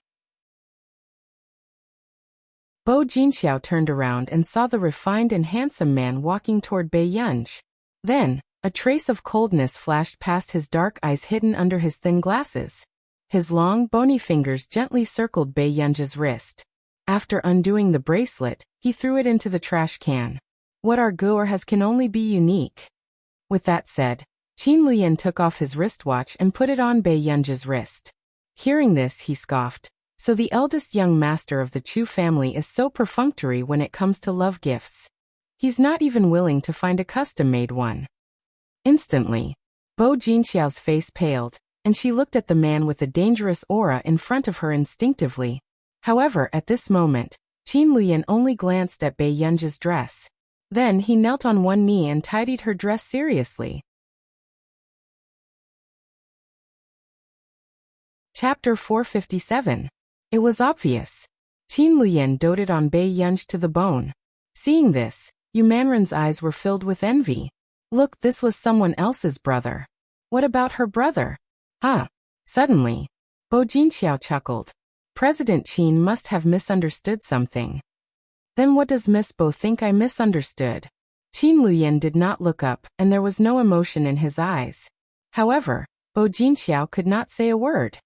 Bo Jinxiao turned around and saw the refined and handsome man walking toward Bei Yunj. Then, a trace of coldness flashed past his dark eyes hidden under his thin glasses. His long, bony fingers gently circled Bei Yunj's wrist. After undoing the bracelet, he threw it into the trash can. What our Guor has can only be unique. With that said, Qin Lian took off his wristwatch and put it on Bei Yunj's wrist. Hearing this, he scoffed. So the eldest young master of the Chu family is so perfunctory when it comes to love gifts. He's not even willing to find a custom-made one. Instantly, Bo Jinxiao's face paled, and she looked at the man with a dangerous aura in front of her instinctively. However, at this moment, Qin Lian only glanced at Bei Yunj's dress. Then he knelt on one knee and tidied her dress seriously. Chapter 457. It was obvious. Qin Luyan doted on Bai Yunj to the bone. Seeing this, Yu Manren's eyes were filled with envy. Look, this was someone else's brother. What about her brother? Huh. Suddenly, Bo Jinxiao chuckled. President Qin must have misunderstood something. Then what does Miss Bo think I misunderstood? Qin Luyan did not look up, and there was no emotion in his eyes. However, Bo Jinxiao could not say a word.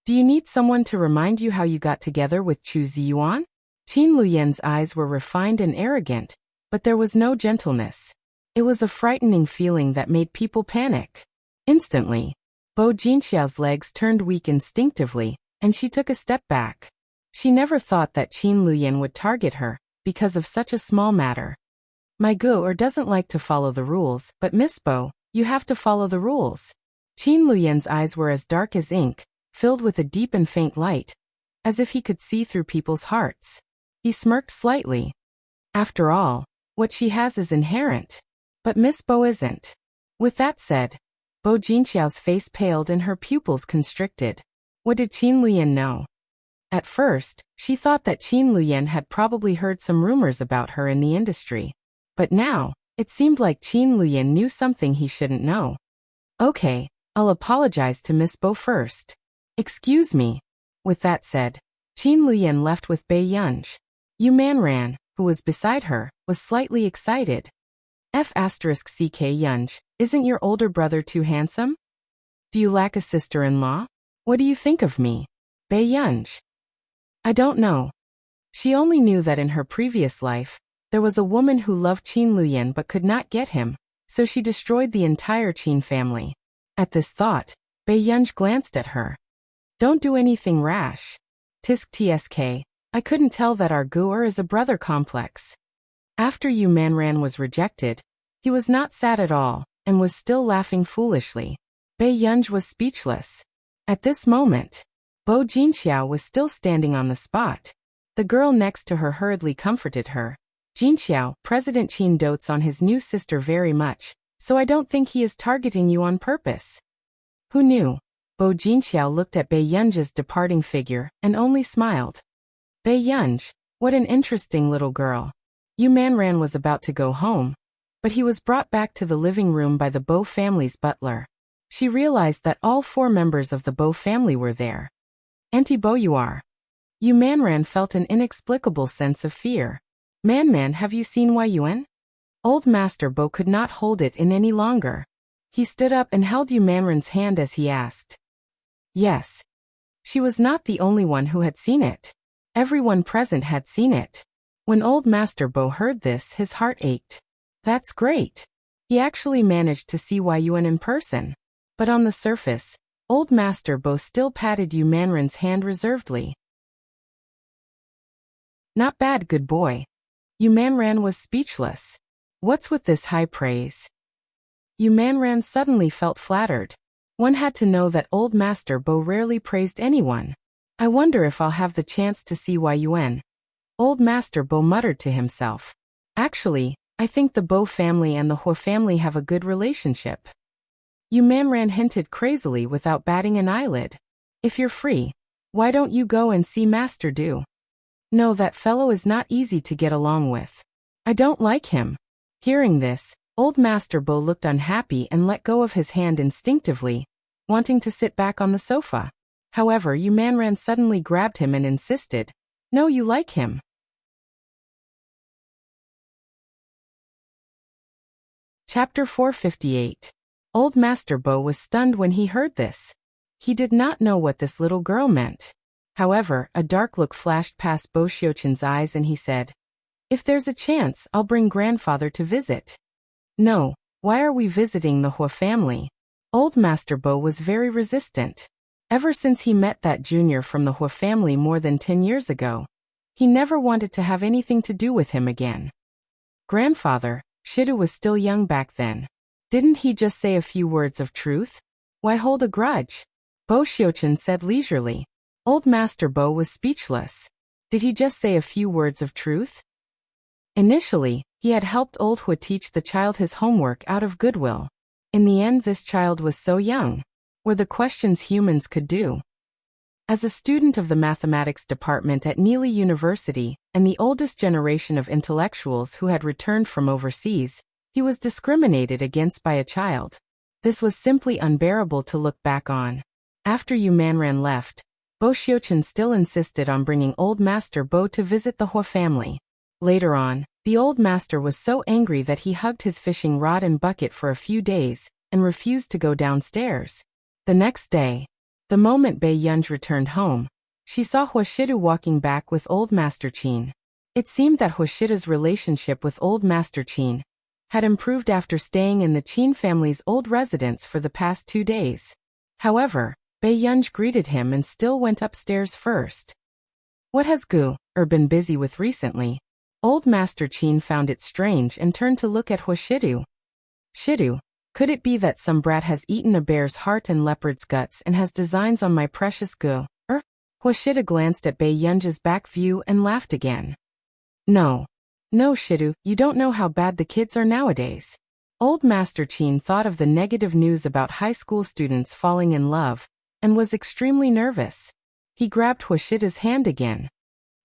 Do you need someone to remind you how you got together with Chu Ziyuan? Qin Luyan's eyes were refined and arrogant, but there was no gentleness. It was a frightening feeling that made people panic. Instantly, Bo Jinxiao's legs turned weak instinctively, and she took a step back. She never thought that Qin Luyan would target her, because of such a small matter. My Gu'er doesn't like to follow the rules, but Miss Bo, you have to follow the rules. Qin Luyan's eyes were as dark as ink, filled with a deep and faint light, as if he could see through people's hearts. He smirked slightly. After all, what she has is inherent. But Miss Bo isn't. With that said, Bo Jinxiao's face paled and her pupils constricted. What did Qin Luyan know? At first, she thought that Qin Luyan had probably heard some rumors about her in the industry. But now, it seemed like Qin Luyan knew something he shouldn't know. Okay, I'll apologize to Miss Bo first. Excuse me. With that said, Qin Luyan left with Bai Yunj. Yu Manran, who was beside her, was slightly excited. F***ck Yunj, isn't your older brother too handsome? Do you lack a sister-in-law? What do you think of me? Bai Yunj. I don't know. She only knew that in her previous life, there was a woman who loved Qin Luyan but could not get him, so she destroyed the entire Qin family. At this thought, Bai Yunj glanced at her. Don't do anything rash. Tisk tsk, I couldn't tell that our Gu'er is a brother complex. After Yu Manran was rejected, he was not sad at all, and was still laughing foolishly. Bai Yunj was speechless. At this moment, Bo Jinxiao was still standing on the spot. The girl next to her hurriedly comforted her. Jinxiao, President Qin dotes on his new sister very much, so I don't think he is targeting you on purpose. Who knew? Bo Jinxiao looked at Bai Yunj's departing figure and only smiled. Bai Yunj, what an interesting little girl. Yu Manran was about to go home, but he was brought back to the living room by the Bo family's butler. She realized that all 4 members of the Bo family were there. Auntie Bo, you are. Yu Manran felt an inexplicable sense of fear. Man, have you seen Wai Yuan? Old Master Bo could not hold it in any longer. He stood up and held Yu Manran's hand as he asked. Yes. She was not the only one who had seen it. Everyone present had seen it. When Old Master Bo heard this, his heart ached. That's great. He actually managed to see Wai Yuan in person. But on the surface, Old Master Bo still patted Yu Manran's hand reservedly. Not bad, good boy. Yu Manran was speechless. What's with this high praise? Yu Manran suddenly felt flattered. One had to know that Old Master Bo rarely praised anyone. I wonder if I'll have the chance to see Wai Yuan. Old Master Bo muttered to himself. Actually, I think the Bo family and the Hua family have a good relationship. Yu Manran hinted crazily without batting an eyelid. If you're free, why don't you go and see Master Du? No, that fellow is not easy to get along with. I don't like him. Hearing this, Old Master Bo looked unhappy and let go of his hand instinctively, wanting to sit back on the sofa. However, Yu Manran suddenly grabbed him and insisted, "No, you like him." Chapter 458. Old Master Bo was stunned when he heard this. He did not know what this little girl meant. However, a dark look flashed past Bo Xiuqin's eyes and he said, "If there's a chance, I'll bring grandfather to visit." No, why are we visiting the Hua family? Old Master Bo was very resistant. Ever since he met that junior from the Hua family more than 10 years ago, he never wanted to have anything to do with him again. Grandfather, Shidu was still young back then. Didn't he just say a few words of truth? Why hold a grudge? Bo Xiuqin said leisurely. Old Master Bo was speechless. Did he just say a few words of truth? Initially, he had helped old Hua teach the child his homework out of goodwill. In the end, this child was so young. Were the questions humans could do? As a student of the mathematics department at Neely University, and the oldest generation of intellectuals who had returned from overseas, he was discriminated against by a child. This was simply unbearable to look back on. After Yu Manran left, Bo Xiuqian still insisted on bringing old master Bo to visit the Hua family. Later on, the old master was so angry that he hugged his fishing rod and bucket for a few days, and refused to go downstairs. The next day, the moment Bei Yunj returned home, she saw Hua Shidu walking back with old Master Qin. It seemed that Hua Shidu's relationship with old Master Qin had improved after staying in the Qin family's old residence for the past 2 days. However, Bei Yunj greeted him and still went upstairs first. What has Gu been busy with recently? Old Master Qin found it strange and turned to look at Hua Shidu. Shidu, could it be that some brat has eaten a bear's heart and leopard's guts and has designs on my precious Gu? Hua Shidu glanced at Bei Yunj's back view and laughed again. No, Shidu, you don't know how bad the kids are nowadays. Old Master Qin thought of the negative news about high school students falling in love, and was extremely nervous. He grabbed Hua Shidu's hand again.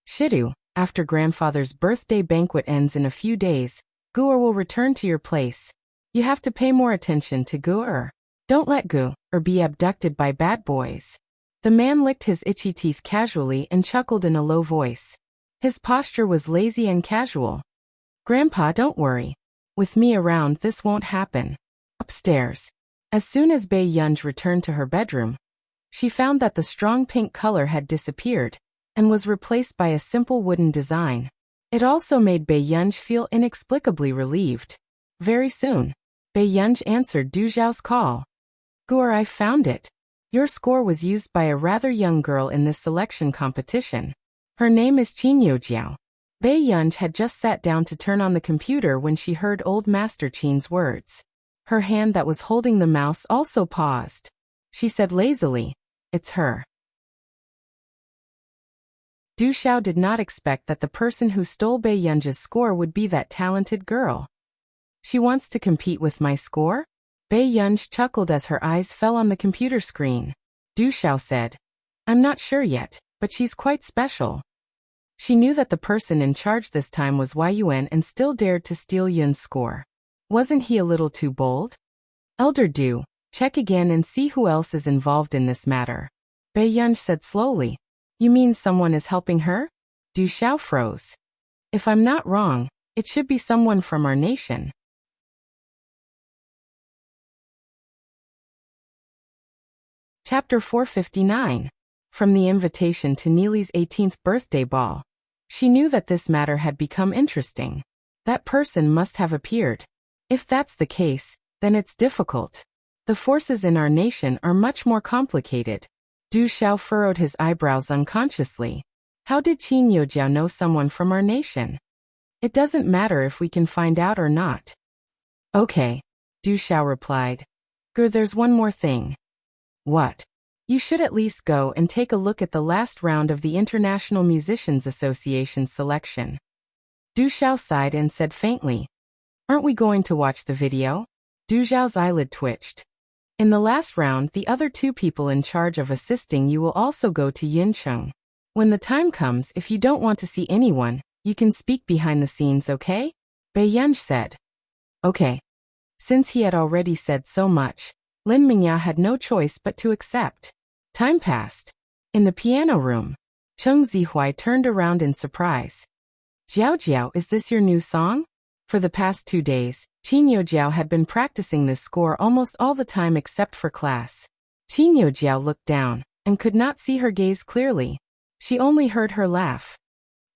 Shidu, after grandfather's birthday banquet ends in a few days, Gu will return to your place. You have to pay more attention to Gu. Don't let Gu be abducted by bad boys. The man licked his itchy teeth casually and chuckled in a low voice. His posture was lazy and casual. Grandpa, don't worry. With me around, this won't happen. Upstairs. As soon as Bei Yunj returned to her bedroom, she found that the strong pink color had disappeared and was replaced by a simple wooden design. It also made Bei Yunj feel inexplicably relieved. Very soon, Bei Yunj answered Du Zhao's call. Gu, I found it. Your score was used by a rather young girl in this selection competition. Her name is Qin Youjiao. Bei Yunj had just sat down to turn on the computer when she heard old Master Qin's words. Her hand that was holding the mouse also paused. She said lazily, "It's her." Du Xiao did not expect that the person who stole Bei Yunj's score would be that talented girl. She wants to compete with my score? Bei Yunj chuckled as her eyes fell on the computer screen. Du Xiao said, I'm not sure yet, but she's quite special. She knew that the person in charge this time was Wei Yuan and still dared to steal Yun's score. Wasn't he a little too bold? Elder Du, check again and see who else is involved in this matter. Bei Yunj said slowly. You mean someone is helping her? Du Xiao froze. If I'm not wrong, it should be someone from our nation. Chapter 459. From the invitation to Neely's 18th birthday ball. She knew that this matter had become interesting. That person must have appeared. If that's the case, then it's difficult. The forces in our nation are much more complicated. Du Xiao furrowed his eyebrows unconsciously. How did Qin Youjiao know someone from our nation? It doesn't matter if we can find out or not. Okay, Du Xiao replied. There's one more thing. What? You should at least go and take a look at the last round of the International Musicians Association selection. Du Xiao sighed and said faintly. Aren't we going to watch the video? Du Xiao's eyelid twitched. In the last round, the other 2 people in charge of assisting you will also go to Yuncheng. When the time comes, if you don't want to see anyone, you can speak behind the scenes, okay? Bei Yunj said. Okay. Since he had already said so much, Lin Mingya had no choice but to accept. Time passed. In the piano room, Cheng Zihuai turned around in surprise. Jiao Jiao, is this your new song? For the past 2 days, Qin Youjiao had been practicing this score almost all the time except for class. Qin Youjiao looked down, and could not see her gaze clearly. She only heard her laugh.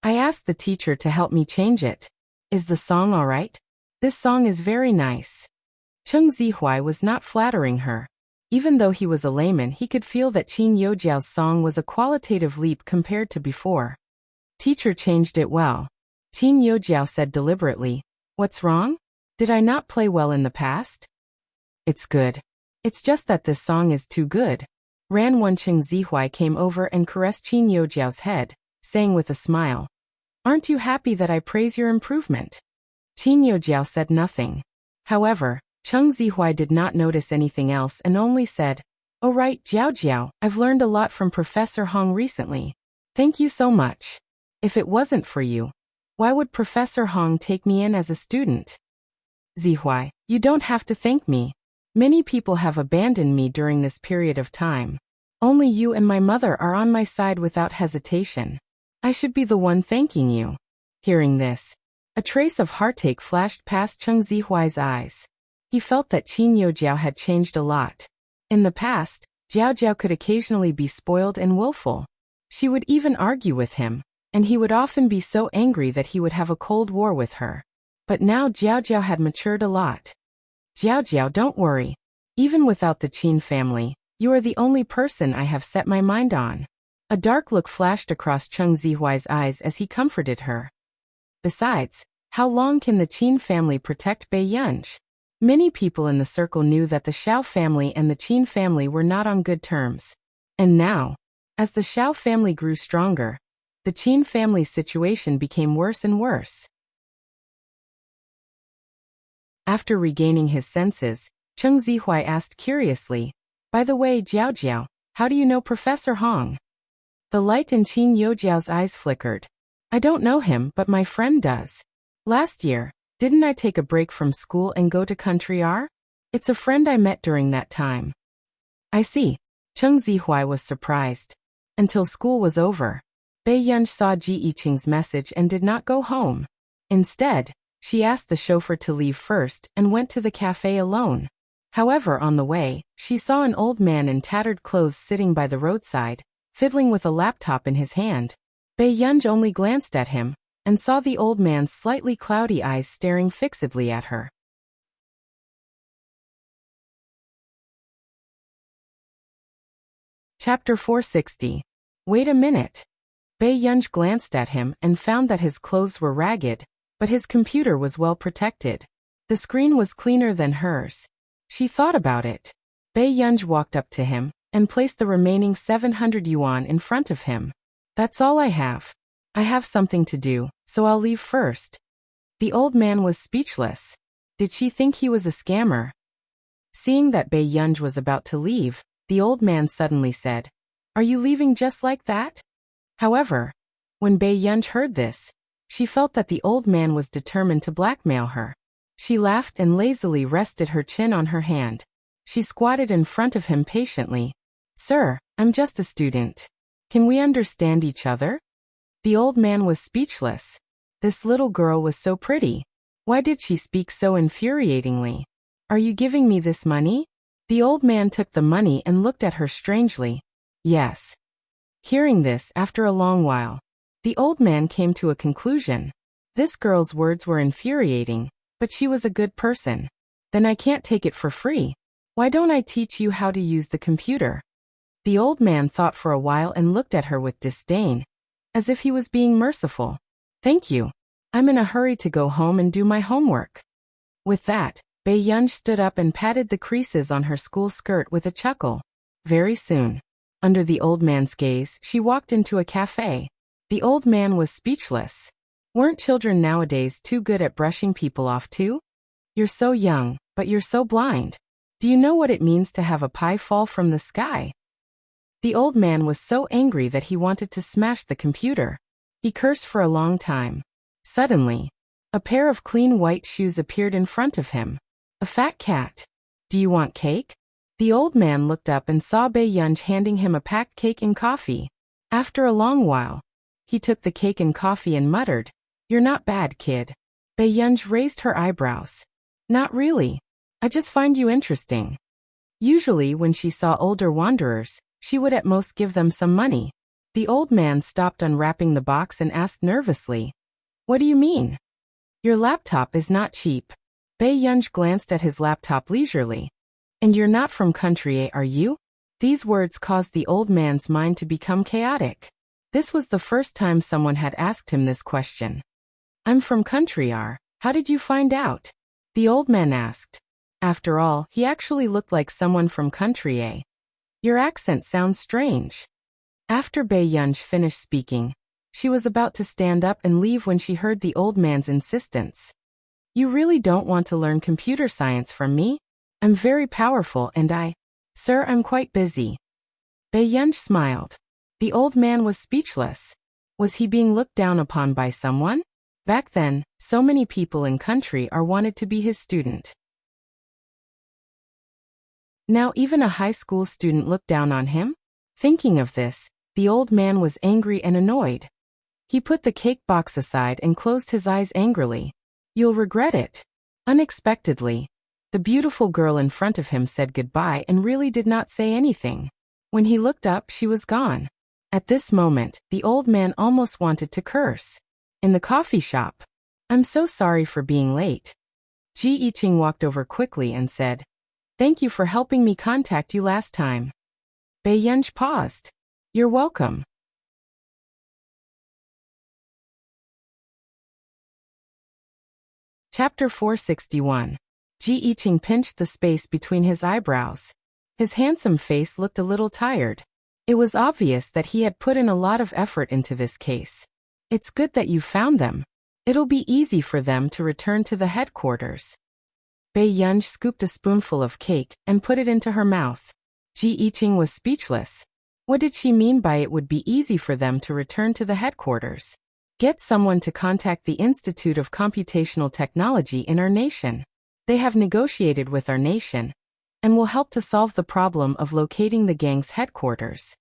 I asked the teacher to help me change it. Is the song all right? This song is very nice. Cheng Zihuai was not flattering her. Even though he was a layman, he could feel that Qin Youjiao's song was a qualitative leap compared to before. Teacher changed it well. Qin Youjiao said deliberately. What's wrong? Did I not play well in the past? It's good. It's just that this song is too good. Ran Cheng Zihuai came over and caressed Qin Youjiao's head, saying with a smile. Aren't you happy that I praise your improvement? Qin Youjiao said nothing. However, Cheng Zihuai did not notice anything else and only said, "Oh right, Jiao, I've learned a lot from Professor Hong recently. Thank you so much. If it wasn't for you, why would Professor Hong take me in as a student?" Zihuai, you don't have to thank me. Many people have abandoned me during this period of time. Only you and my mother are on my side without hesitation. I should be the one thanking you. Hearing this, a trace of heartache flashed past Cheng Zihuai's eyes. He felt that Qin Youjiao had changed a lot. In the past, Jiao could occasionally be spoiled and willful. She would even argue with him, and he would often be so angry that he would have a cold war with her. But now Jiao had matured a lot. Jiao, don't worry. Even without the Qin family, you are the only person I have set my mind on. A dark look flashed across Cheng Zihuai's eyes as he comforted her. Besides, how long can the Qin family protect Bei Yunj? Many people in the circle knew that the Xiao family and the Qin family were not on good terms. And now, as the Xiao family grew stronger, the Qin family's situation became worse and worse. After regaining his senses, Cheng Zihuai asked curiously, "By the way, Jiao, how do you know Professor Hong?" The light in Qin Youjiao's eyes flickered. "I don't know him, but my friend does. Last year, didn't I take a break from school and go to Country R? It's a friend I met during that time." "I see." Cheng Zihuai was surprised. Until school was over, Bei Yunj saw Ji Yiqing's message and did not go home. Instead, she asked the chauffeur to leave first and went to the cafe alone. However, on the way, she saw an old man in tattered clothes sitting by the roadside, fiddling with a laptop in his hand. Bei Yunj only glanced at him and saw the old man's slightly cloudy eyes staring fixedly at her. Chapter 460. Wait a minute. Bei Yunj glanced at him and found that his clothes were ragged, but his computer was well protected. The screen was cleaner than hers. She thought about it. Bei Yunj walked up to him and placed the remaining 700 yuan in front of him. "That's all I have. I have something to do, so I'll leave first." The old man was speechless. Did she think he was a scammer? Seeing that Bei Yunj was about to leave, the old man suddenly said, "Are you leaving just like that?" However, when Bei Yunj heard this, she felt that the old man was determined to blackmail her. She laughed and lazily rested her chin on her hand. She squatted in front of him patiently. "Sir, I'm just a student. Can we understand each other?" The old man was speechless. This little girl was so pretty. Why did she speak so infuriatingly? "Are you giving me this money?" The old man took the money and looked at her strangely. "Yes." Hearing this after a long while, the old man came to a conclusion. This girl's words were infuriating, but she was a good person. "Then I can't take it for free. Why don't I teach you how to use the computer?" The old man thought for a while and looked at her with disdain, as if he was being merciful. "Thank you. I'm in a hurry to go home and do my homework." With that, Bei Yunj stood up and patted the creases on her school skirt with a chuckle. Very soon, under the old man's gaze, she walked into a cafe. The old man was speechless. Weren't children nowadays too good at brushing people off too? "You're so young, but you're so blind. Do you know what it means to have a pie fall from the sky?" The old man was so angry that he wanted to smash the computer. He cursed for a long time. Suddenly, a pair of clean white shoes appeared in front of him. A fat cat. "Do you want cake?" The old man looked up and saw Bei Yunj handing him a packed cake and coffee. After a long while, he took the cake and coffee and muttered, "You're not bad, kid." Bei Yunj raised her eyebrows. "Not really. I just find you interesting." Usually when she saw older wanderers, she would at most give them some money. The old man stopped unwrapping the box and asked nervously, "What do you mean?" "Your laptop is not cheap." Bei Yunj glanced at his laptop leisurely. "And you're not from Country A, are you?" These words caused the old man's mind to become chaotic. This was the first time someone had asked him this question. "I'm from Country R. How did you find out?" the old man asked. After all, he actually looked like someone from Country A. "Your accent sounds strange." After Bei Yunj finished speaking, She was about to stand up and leave when she heard the old man's insistence. You really don't want to learn computer science from me? I'm very powerful and Sir, I'm quite busy. Baiyunj smiled. The old man was speechless. Was he being looked down upon by someone? Back then, so many people in country wanted to be his student. Now even a high school student looked down on him? Thinking of this, the old man was angry and annoyed. He put the cake box aside and closed his eyes angrily. You'll regret it. Unexpectedly, the beautiful girl in front of him said goodbye and really did not say anything. When he looked up, she was gone. At this moment, the old man almost wanted to curse. In the coffee shop. I'm so sorry for being late. Ji Yiqing walked over quickly and said, Thank you for helping me contact you last time. Baiyunj paused. You're welcome. Chapter 461. Ji Yiqing pinched the space between his eyebrows. His handsome face looked a little tired. It was obvious that he had put in a lot of effort into this case. It's good that you found them. It'll be easy for them to return to the headquarters. Baiyunj scooped a spoonful of cake and put it into her mouth. Ji Yiqing was speechless. What did she mean by it would be easy for them to return to the headquarters? Get someone to contact the Institute of Computational Technology in our nation. They have negotiated with our nation and will help to solve the problem of locating the gang's headquarters.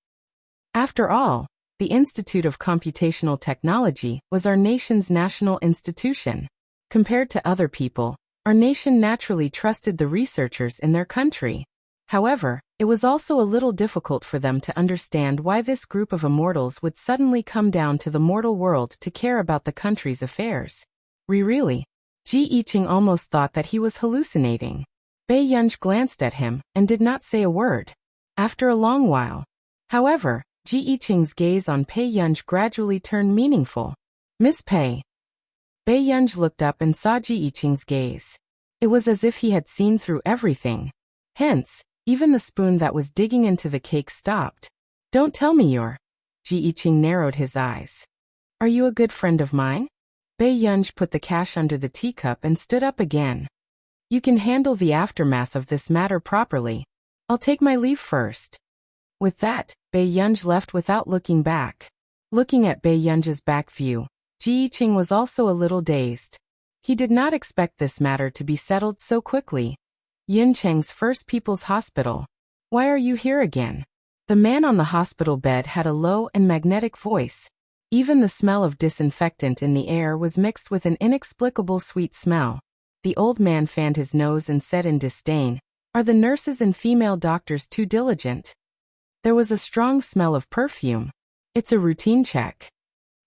After all, the Institute of Computational Technology was our nation's national institution. Compared to other people, our nation naturally trusted the researchers in their country. However, it was also a little difficult for them to understand why this group of immortals would suddenly come down to the mortal world to care about the country's affairs. Really? Ji Yiqing almost thought that he was hallucinating. Baiyunj glanced at him and did not say a word. After a long while, however, Ji Yiqing's gaze on Baiyunj gradually turned meaningful. Miss Pei. Baiyunj looked up and saw Ji Yiqing's gaze. It was as if he had seen through everything. Hence, even the spoon that was digging into the cake stopped. Don't tell me you're... Ji Yiqing narrowed his eyes. Are you a good friend of mine? Baiyunj put the cash under the teacup and stood up again. You can handle the aftermath of this matter properly. I'll take my leave first. With that, Baiyunj left without looking back. Looking at Baiyunj's back view, Ji Yiqing was also a little dazed. He did not expect this matter to be settled so quickly. Yuncheng's First People's Hospital. Why are you here again? The man on the hospital bed had a low and magnetic voice. Even the smell of disinfectant in the air was mixed with an inexplicable sweet smell. The old man fanned his nose and said in disdain, Are the nurses and female doctors too diligent? There was a strong smell of perfume. It's a routine check.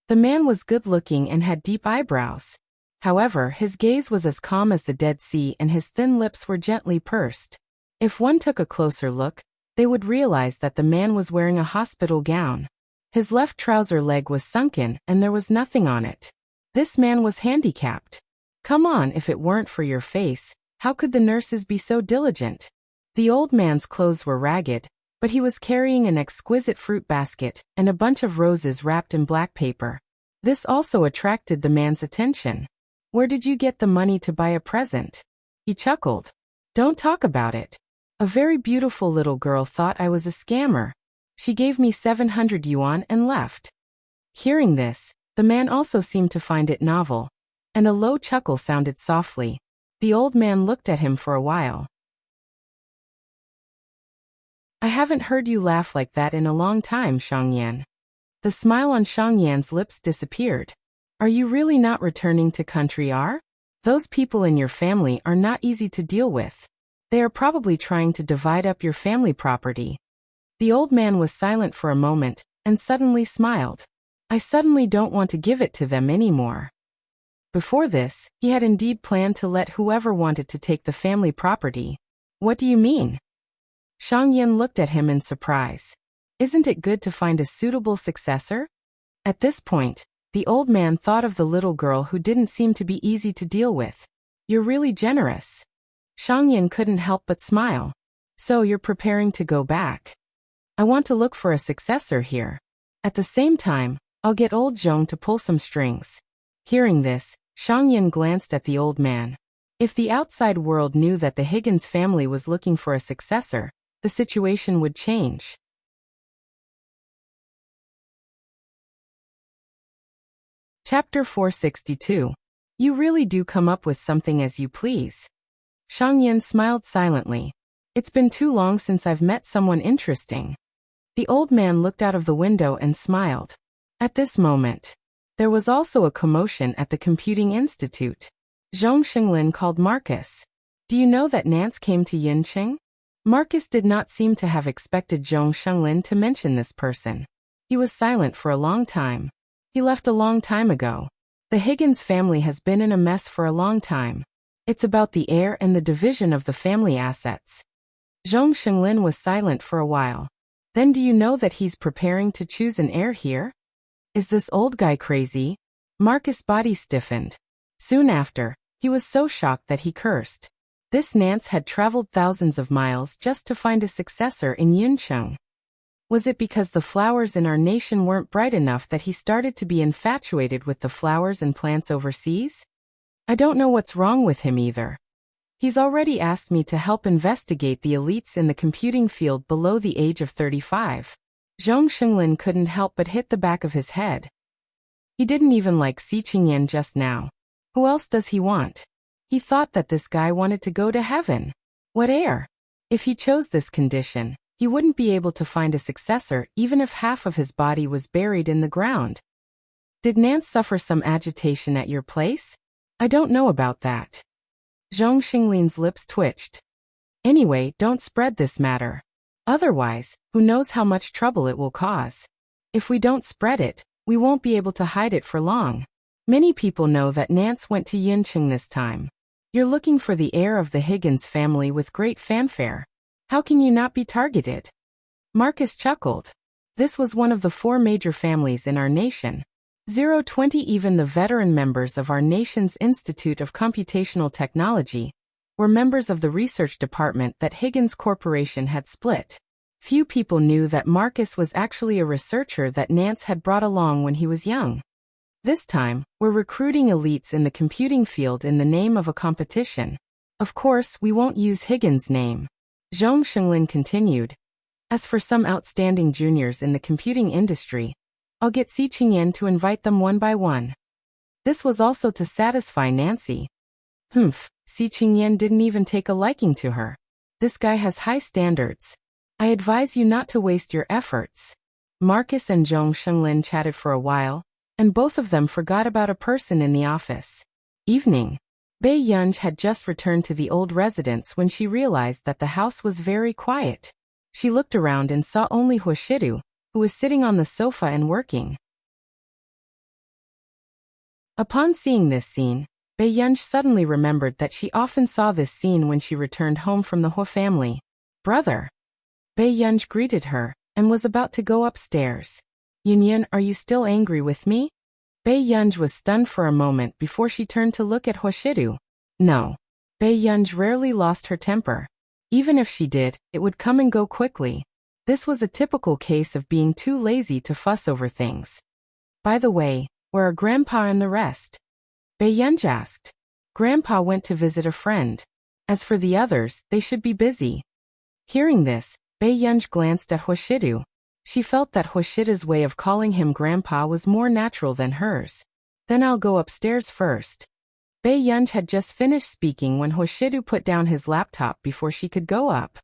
The man was good-looking and had deep eyebrows. However, his gaze was as calm as the Dead Sea and his thin lips were gently pursed. If one took a closer look, they would realize that the man was wearing a hospital gown. His left trouser leg was sunken and there was nothing on it. This man was handicapped. Come on, if it weren't for your face, how could the nurses be so diligent? The old man's clothes were ragged, but he was carrying an exquisite fruit basket and a bunch of roses wrapped in black paper. This also attracted the man's attention. Where did you get the money to buy a present? He chuckled. Don't talk about it. A very beautiful little girl thought I was a scammer. She gave me 700 yuan and left. Hearing this, the man also seemed to find it novel, and a low chuckle sounded softly. The old man looked at him for a while. I haven't heard you laugh like that in a long time, Shangyan. The smile on Shangyan's lips disappeared. Are you really not returning to country R? Those people in your family are not easy to deal with. They are probably trying to divide up your family property. The old man was silent for a moment, and suddenly smiled. I suddenly don't want to give it to them anymore. Before this, he had indeed planned to let whoever wanted to take the family property. What do you mean? Shangyan looked at him in surprise. Isn't it good to find a suitable successor? At this point, the old man thought of the little girl who didn't seem to be easy to deal with. You're really generous. Shangyan couldn't help but smile. So you're preparing to go back. I want to look for a successor here. At the same time, I'll get old Zhong to pull some strings. Hearing this, Shang Yin glanced at the old man. If the outside world knew that the Higgins family was looking for a successor, the situation would change. Chapter 462. You really do come up with something as you please. Shang Yin smiled silently. It's been too long since I've met someone interesting. The old man looked out of the window and smiled. At this moment, there was also a commotion at the Computing Institute. Zhong Xinglin called Marcus. Do you know that Nance came to Yinqing? Marcus did not seem to have expected Zhong Xinglin to mention this person. He was silent for a long time. He left a long time ago. The Higgins family has been in a mess for a long time. It's about the heir and the division of the family assets. Zhong Xinglin was silent for a while. Then do you know that he's preparing to choose an heir here? Is this old guy crazy? Marcus' body stiffened. Soon after, he was so shocked that he cursed. This Nance had traveled thousands of miles just to find a successor in Yuncheng. Was it because the flowers in our nation weren't bright enough that he started to be infatuated with the flowers and plants overseas? I don't know what's wrong with him either. He's already asked me to help investigate the elites in the computing field below the age of 35. Zhong Xinglin couldn't help but hit the back of his head. He didn't even like Si Qingyan just now. Who else does he want? He thought that this guy wanted to go to heaven. What heir? If he chose this condition, he wouldn't be able to find a successor even if half of his body was buried in the ground. Did Nance suffer some agitation at your place? I don't know about that. Zhong Xinglin's lips twitched. Anyway, don't spread this matter. Otherwise, who knows how much trouble it will cause. If we don't spread it, we won't be able to hide it for long. Many people know that Nance went to Yuncheng this time. You're looking for the heir of the Higgins family with great fanfare. How can you not be targeted? Marcus chuckled. This was one of the 4 major families in our nation. 020 even the veteran members of our nation's Institute of Computational Technology were members of the research department that Higgins Corporation had split. Few people knew that Marcus was actually a researcher that Nance had brought along when he was young. This time, we're recruiting elites in the computing field in the name of a competition. Of course, we won't use Higgins' name. Zhong Xinglin continued. As for some outstanding juniors in the computing industry, I'll get Si Qingyan to invite them one by one. This was also to satisfy Nancy. Si Qingyan didn't even take a liking to her. This guy has high standards. I advise you not to waste your efforts. Marcus and Zhong Xinglin chatted for a while, and both of them forgot about a person in the office. Evening. Bei Yunj had just returned to the old residence when she realized that the house was very quiet. She looked around and saw only Huashidu, who was sitting on the sofa and working. Upon seeing this scene, Bei Yunj suddenly remembered that she often saw this scene when she returned home from the Hua family. Brother. Bei Yunj greeted her, and was about to go upstairs. Yunyun, are you still angry with me? Bei Yunj was stunned for a moment before she turned to look at Huashidu. No. Bei Yunj rarely lost her temper. Even if she did, it would come and go quickly. This was a typical case of being too lazy to fuss over things. By the way, where are Grandpa and the rest? Bei Yunj asked. Grandpa went to visit a friend. As for the others, they should be busy. Hearing this, Bei Yunj glanced at Huashidu. She felt that Huashida's way of calling him Grandpa was more natural than hers. Then I'll go upstairs first. Bei Yunj had just finished speaking when Huashidu put down his laptop before she could go up.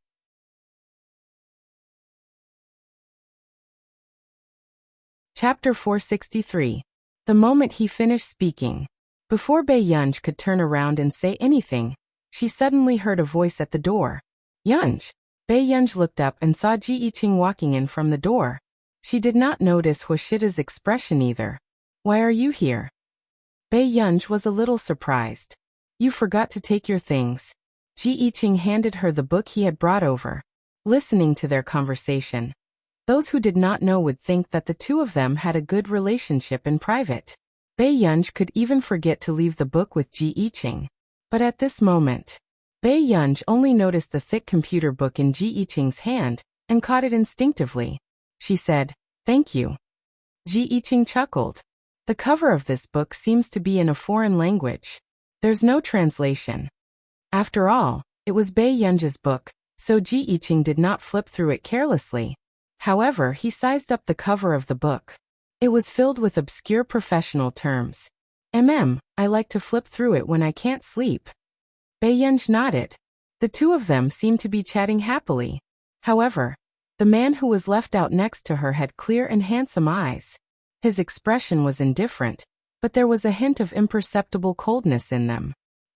Chapter 463. The moment he finished speaking. Before Bei Yunj could turn around and say anything, she suddenly heard a voice at the door. Yunj. Bei Yunj looked up and saw Ji Yiqing walking in from the door. She did not notice Huashida's expression either. Why are you here? Bei Yunj was a little surprised. You forgot to take your things. Ji Yiqing handed her the book he had brought over. Listening to their conversation, those who did not know would think that the two of them had a good relationship in private. Bei Yunj could even forget to leave the book with Ji Yiqing. But at this moment, Bei Yunj only noticed the thick computer book in Ji Yiqing's hand, and caught it instinctively. She said, "Thank you." Ji Yiqing chuckled. The cover of this book seems to be in a foreign language. There's no translation. After all, it was Bei Yunji's book, so Ji Yiqing did not flip through it carelessly. However, he sized up the cover of the book. It was filled with obscure professional terms. I like to flip through it when I can't sleep. Bei Yunji nodded. The two of them seemed to be chatting happily. However, the man who was left out next to her had clear and handsome eyes. His expression was indifferent, but there was a hint of imperceptible coldness in them.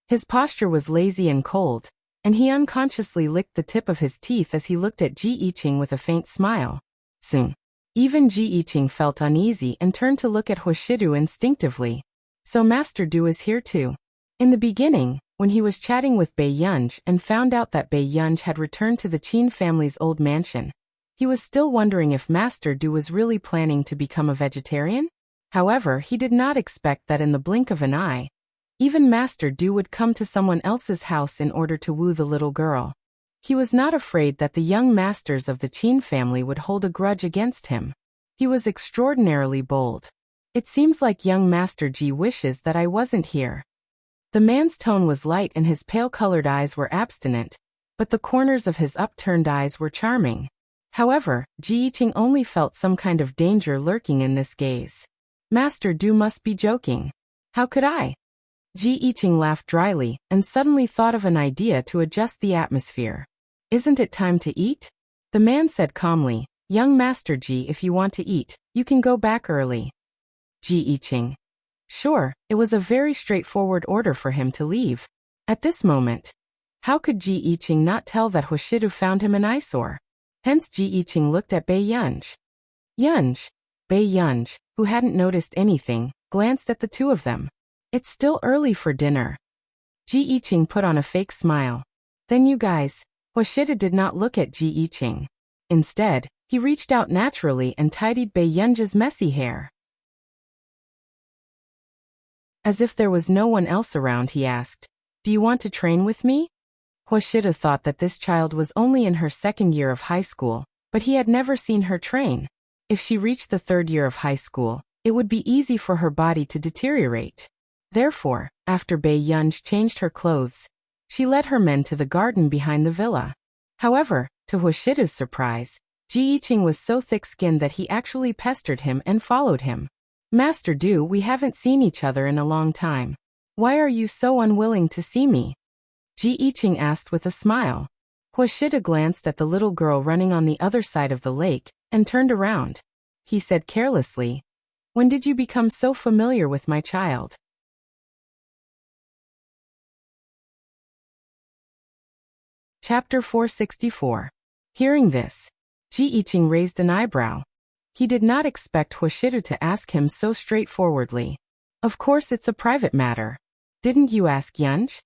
His posture was lazy and cold, and he unconsciously licked the tip of his teeth as he looked at Ji Yiqing with a faint smile. Soon, even Ji Yiqing felt uneasy and turned to look at Hoshidu instinctively. So Master Du is here too. In the beginning, when he was chatting with Bei Yunji and found out that Bei Yunji had returned to the Qin family's old mansion, he was still wondering if Master Du was really planning to become a vegetarian. However, he did not expect that in the blink of an eye, even Master Du would come to someone else's house in order to woo the little girl. He was not afraid that the young masters of the Qin family would hold a grudge against him. He was extraordinarily bold. It seems like young Master Ji wishes that I wasn't here. The man's tone was light and his pale-colored eyes were abstinent, but the corners of his upturned eyes were charming. However, Ji Yiqing only felt some kind of danger lurking in this gaze. Master Du must be joking. How could I? Ji Yiqing laughed dryly and suddenly thought of an idea to adjust the atmosphere. Isn't it time to eat? The man said calmly, Young Master Ji, if you want to eat, you can go back early. Ji Yiqing. Sure, it was a very straightforward order for him to leave. At this moment, how could Ji Yiqing not tell that Hoshidu found him an eyesore? Hence Ji Yiqing looked at Bei Yunji. Bei Yunji, who hadn't noticed anything, glanced at the two of them. It's still early for dinner. Ji Yiqing put on a fake smile. Then you guys. Hoshidu did not look at Ji Yiqing. Instead, he reached out naturally and tidied Bei Yunji's messy hair. As if there was no one else around, he asked, Do you want to train with me? Hoshidu thought that this child was only in her second year of high school, but he had never seen her train. If she reached the third year of high school, it would be easy for her body to deteriorate. Therefore, after Bei Yunji changed her clothes, she led her men to the garden behind the villa. However, to Hoshidu's surprise, Ji Yiqing was so thick-skinned that he actually pestered him and followed him. Master Du, we haven't seen each other in a long time. Why are you so unwilling to see me? Ji Yiqing asked with a smile. Hoshidu glanced at the little girl running on the other side of the lake and turned around. He said carelessly, When did you become so familiar with my child? Chapter 464. Hearing this, Ji Yiqing raised an eyebrow. He did not expect Hoshidu to ask him so straightforwardly. Of course it's a private matter. Didn't you ask Yunji?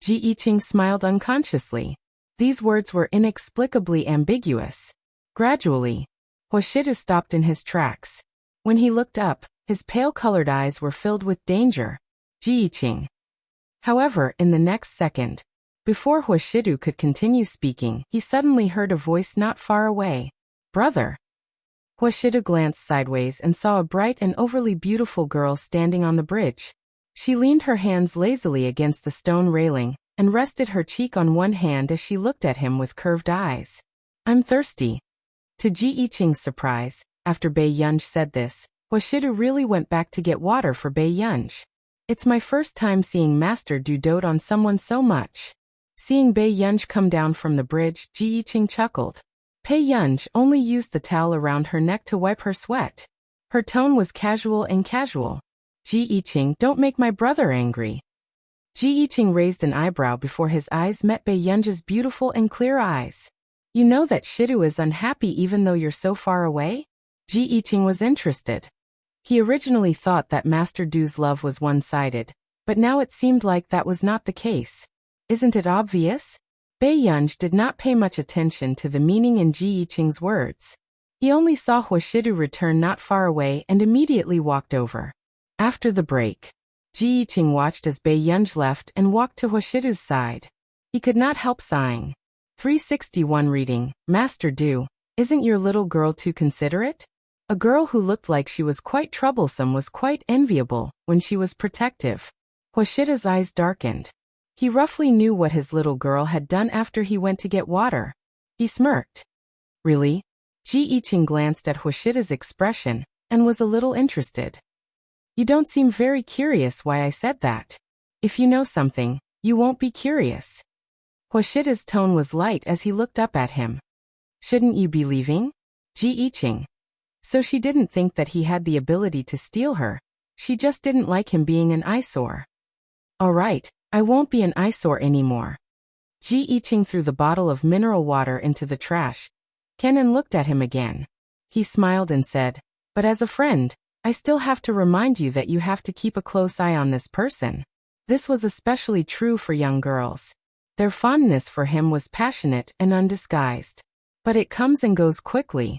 Ji Yiqing smiled unconsciously. These words were inexplicably ambiguous. Gradually, Hoshidu stopped in his tracks. When he looked up, his pale-colored eyes were filled with danger. Ji Yiqing. However, in the next second, before Hoshidu could continue speaking, he suddenly heard a voice not far away. Brother. Hoshidu glanced sideways and saw a bright and overly beautiful girl standing on the bridge. She leaned her hands lazily against the stone railing and rested her cheek on one hand as she looked at him with curved eyes. I'm thirsty. To Ji Yiqing's surprise, after Bei Yunji said this, Hoshidu really went back to get water for Bei Yunji. It's my first time seeing Master Du dote on someone so much. Seeing Bei Yunji come down from the bridge, Ji Yiqing chuckled. Bei Yunji only used the towel around her neck to wipe her sweat. Her tone was casual and casual. Ji Yiqing, don't make my brother angry. Ji Yiqing raised an eyebrow before his eyes met Bei Yunji's beautiful and clear eyes. You know that Shidu is unhappy even though you're so far away? Ji Yiqing was interested. He originally thought that Master Du's love was one-sided, but now it seemed like that was not the case. Isn't it obvious? Bei Yunji did not pay much attention to the meaning in Ji Yiqing's words. He only saw Hoshidu return not far away and immediately walked over. After the break, Ji Yiqing watched as Bei Yunji left and walked to Hoshidu's side. He could not help sighing. 361 reading, Master Du, isn't your little girl too considerate? A girl who looked like she was quite troublesome was quite enviable when she was protective. Hwashida's eyes darkened. He roughly knew what his little girl had done after he went to get water. He smirked. Really? Ji Iching glanced at Hwashida's expression and was a little interested. You don't seem very curious why I said that. If you know something, you won't be curious. Hwashida's tone was light as he looked up at him. Shouldn't you be leaving? Ji Iching. So she didn't think that he had the ability to steal her. She just didn't like him being an eyesore. All right, I won't be an eyesore anymore. Ji Iching threw the bottle of mineral water into the trash. Kenan looked at him again. He smiled and said, but as a friend, I still have to remind you that you have to keep a close eye on this person. This was especially true for young girls. Their fondness for him was passionate and undisguised. But it comes and goes quickly.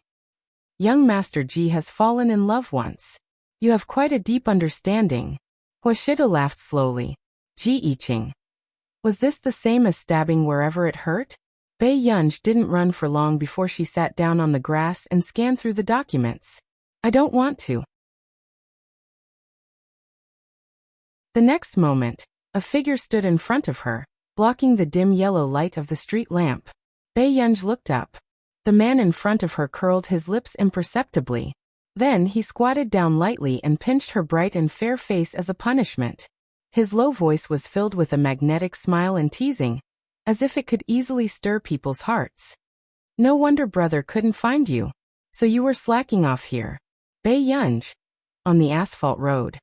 Young Master Ji has fallen in love once. You have quite a deep understanding. Hwashida laughed slowly. Ji Iching. Was this the same as stabbing wherever it hurt? Bei Yunj didn't run for long before she sat down on the grass and scanned through the documents. I don't want to. The next moment, a figure stood in front of her, blocking the dim yellow light of the street lamp. Bei Yunj looked up. The man in front of her curled his lips imperceptibly. Then he squatted down lightly and pinched her bright and fair face as a punishment. His low voice was filled with a magnetic smile and teasing, as if it could easily stir people's hearts. No wonder brother couldn't find you. So you were slacking off here. Bei Yunj. On the asphalt road.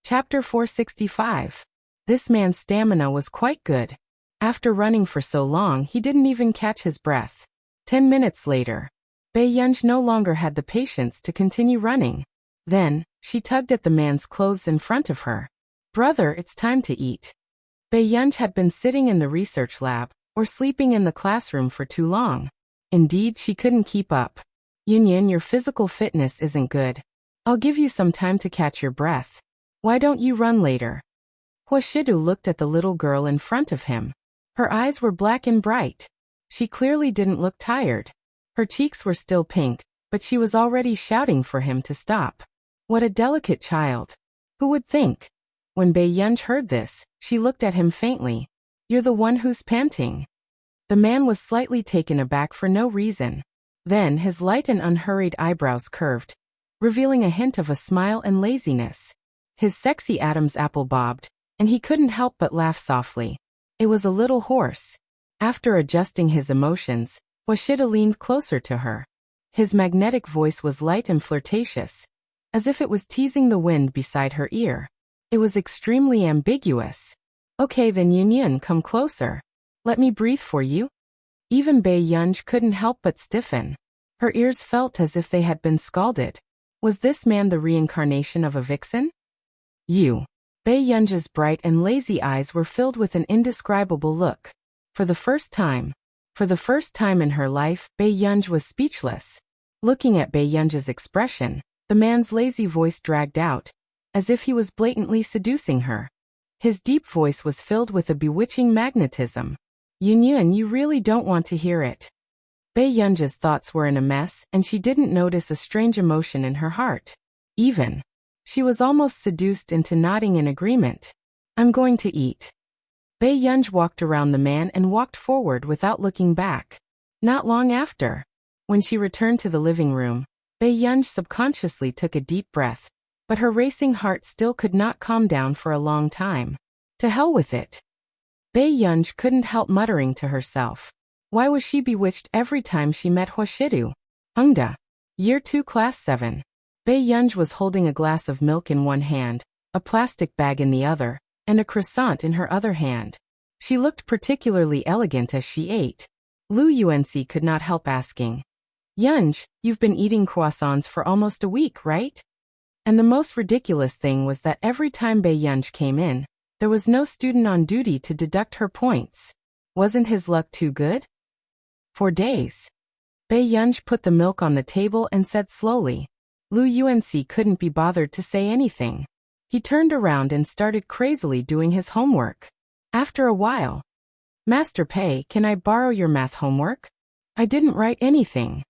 Chapter 465. This man's stamina was quite good. After running for so long he didn't even catch his breath. 10 minutes later, Bei Yunj no longer had the patience to continue running. Then, she tugged at the man's clothes in front of her. Brother, it's time to eat. Bei Yunj had been sitting in the research lab, or sleeping in the classroom for too long. Indeed, she couldn't keep up. Yunyin, your physical fitness isn't good. I'll give you some time to catch your breath. Why don't you run later? Hwashidu looked at the little girl in front of him. Her eyes were black and bright. She clearly didn't look tired. Her cheeks were still pink, but she was already shouting for him to stop. What a delicate child. Who would think? When Bei Yunj heard this, she looked at him faintly. You're the one who's panting. The man was slightly taken aback for no reason. Then his light and unhurried eyebrows curved, revealing a hint of a smile and laziness. His sexy Adam's apple bobbed, and he couldn't help but laugh softly. It was a little hoarse. After adjusting his emotions, Hwashida leaned closer to her. His magnetic voice was light and flirtatious, as if it was teasing the wind beside her ear. It was extremely ambiguous. Okay then Yunyin, come closer. Let me breathe for you. Even Bei Yunj couldn't help but stiffen. Her ears felt as if they had been scalded. Was this man the reincarnation of a vixen? You. Bei Yunj's bright and lazy eyes were filled with an indescribable look. For the first time in her life, Bei Yunj was speechless. Looking at Bei Yunj's expression, the man's lazy voice dragged out, as if he was blatantly seducing her. His deep voice was filled with a bewitching magnetism. Yunyin, you really don't want to hear it. Bei Yunj's thoughts were in a mess, and she didn't notice a strange emotion in her heart. She was almost seduced into nodding in agreement. I'm going to eat. Bei Yunj walked around the man and walked forward without looking back. Not long after, when she returned to the living room, Bei Yunj subconsciously took a deep breath, but her racing heart still could not calm down for a long time. To hell with it. Bei Yunj couldn't help muttering to herself. Why was she bewitched every time she met Hwashidu? Hungda. Year 2 Class 7. Bei Yunj was holding a glass of milk in one hand, a plastic bag in the other, and a croissant in her other hand. She looked particularly elegant as she ate. Lu Yuanci could not help asking. Yunj, you've been eating croissants for almost a week, right? And the most ridiculous thing was that every time Bei Yunj came in, there was no student on duty to deduct her points. Wasn't his luck too good? For days. Bei Yunj put the milk on the table and said slowly. Lu Yuanci couldn't be bothered to say anything. He turned around and started crazily doing his homework. After a while, Master Pei, can I borrow your math homework? I didn't write anything.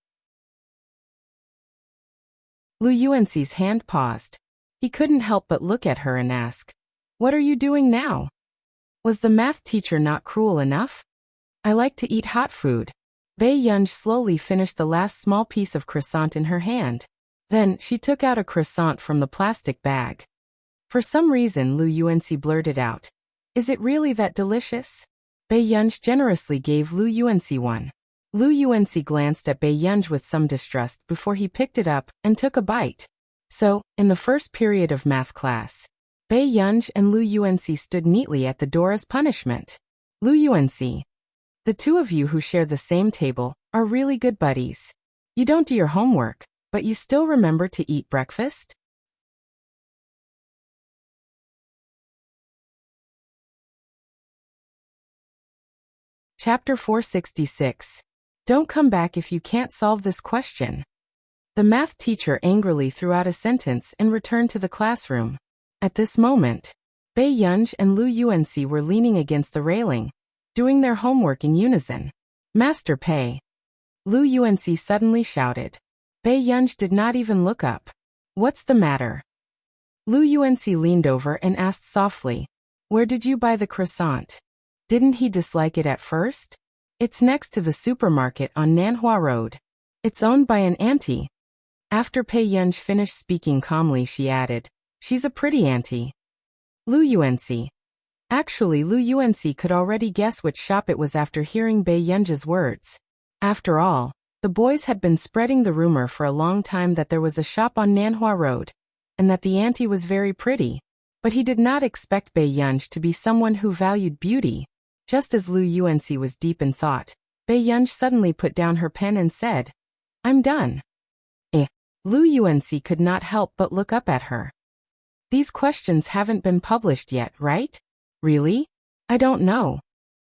Lu Yuanxi's hand paused. He couldn't help but look at her and ask, "What are you doing now?" Was the math teacher not cruel enough? I like to eat hot food. Bei Yunj slowly finished the last small piece of croissant in her hand. Then, she took out a croissant from the plastic bag. For some reason Lu Yuanxi blurted out, "Is it really that delicious?" Bei Yunj generously gave Lu Yuanxi one. Lu Yuanxi glanced at Bei Yunj with some distrust before he picked it up and took a bite. So, in the first period of math class, Bei Yunj and Lu Yuanxi stood neatly at the door as punishment. Lu Yuanxi, the two of you who share the same table are really good buddies. You don't do your homework, but you still remember to eat breakfast? Chapter 466. Don't come back if you can't solve this question. The math teacher angrily threw out a sentence and returned to the classroom. At this moment, Bei Yunj and Lu Yuanxi were leaning against the railing, doing their homework in unison. Master Pei. Lu Yuanxi suddenly shouted. Bei Yunj did not even look up. What's the matter? Lu Yuanxi leaned over and asked softly, "Where did you buy the croissant? Didn't he dislike it at first?" "It's next to the supermarket on Nanhua Road. It's owned by an auntie." After Bei Yunj finished speaking calmly, she added, "She's a pretty auntie." Lu Yuanxi. Actually, Lu Yuanxi could already guess which shop it was after hearing Bei Yunj's words. After all, the boys had been spreading the rumor for a long time that there was a shop on Nanhua Road, and that the auntie was very pretty. But he did not expect Bei Yunj to be someone who valued beauty. Just as Lu Yuanxi was deep in thought, Bei Yunj suddenly put down her pen and said, "I'm done." Lu Yuanxi could not help but look up at her. "These questions haven't been published yet, right?" "Really? I don't know."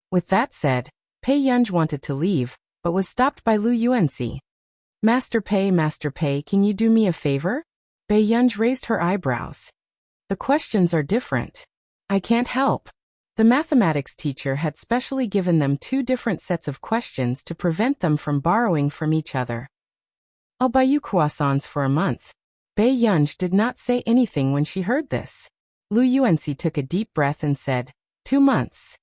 With that said, Bei Yunj wanted to leave, but was stopped by Lu Yuanxi. Master Pei, can you do me a favor?" Bei Yunj raised her eyebrows. "The questions are different." "I can't help." The mathematics teacher had specially given them two different sets of questions to prevent them from borrowing from each other. "I'll buy you croissants for a month." Bei Yunj did not say anything when she heard this. Lu Yuanxi took a deep breath and said, 2 months.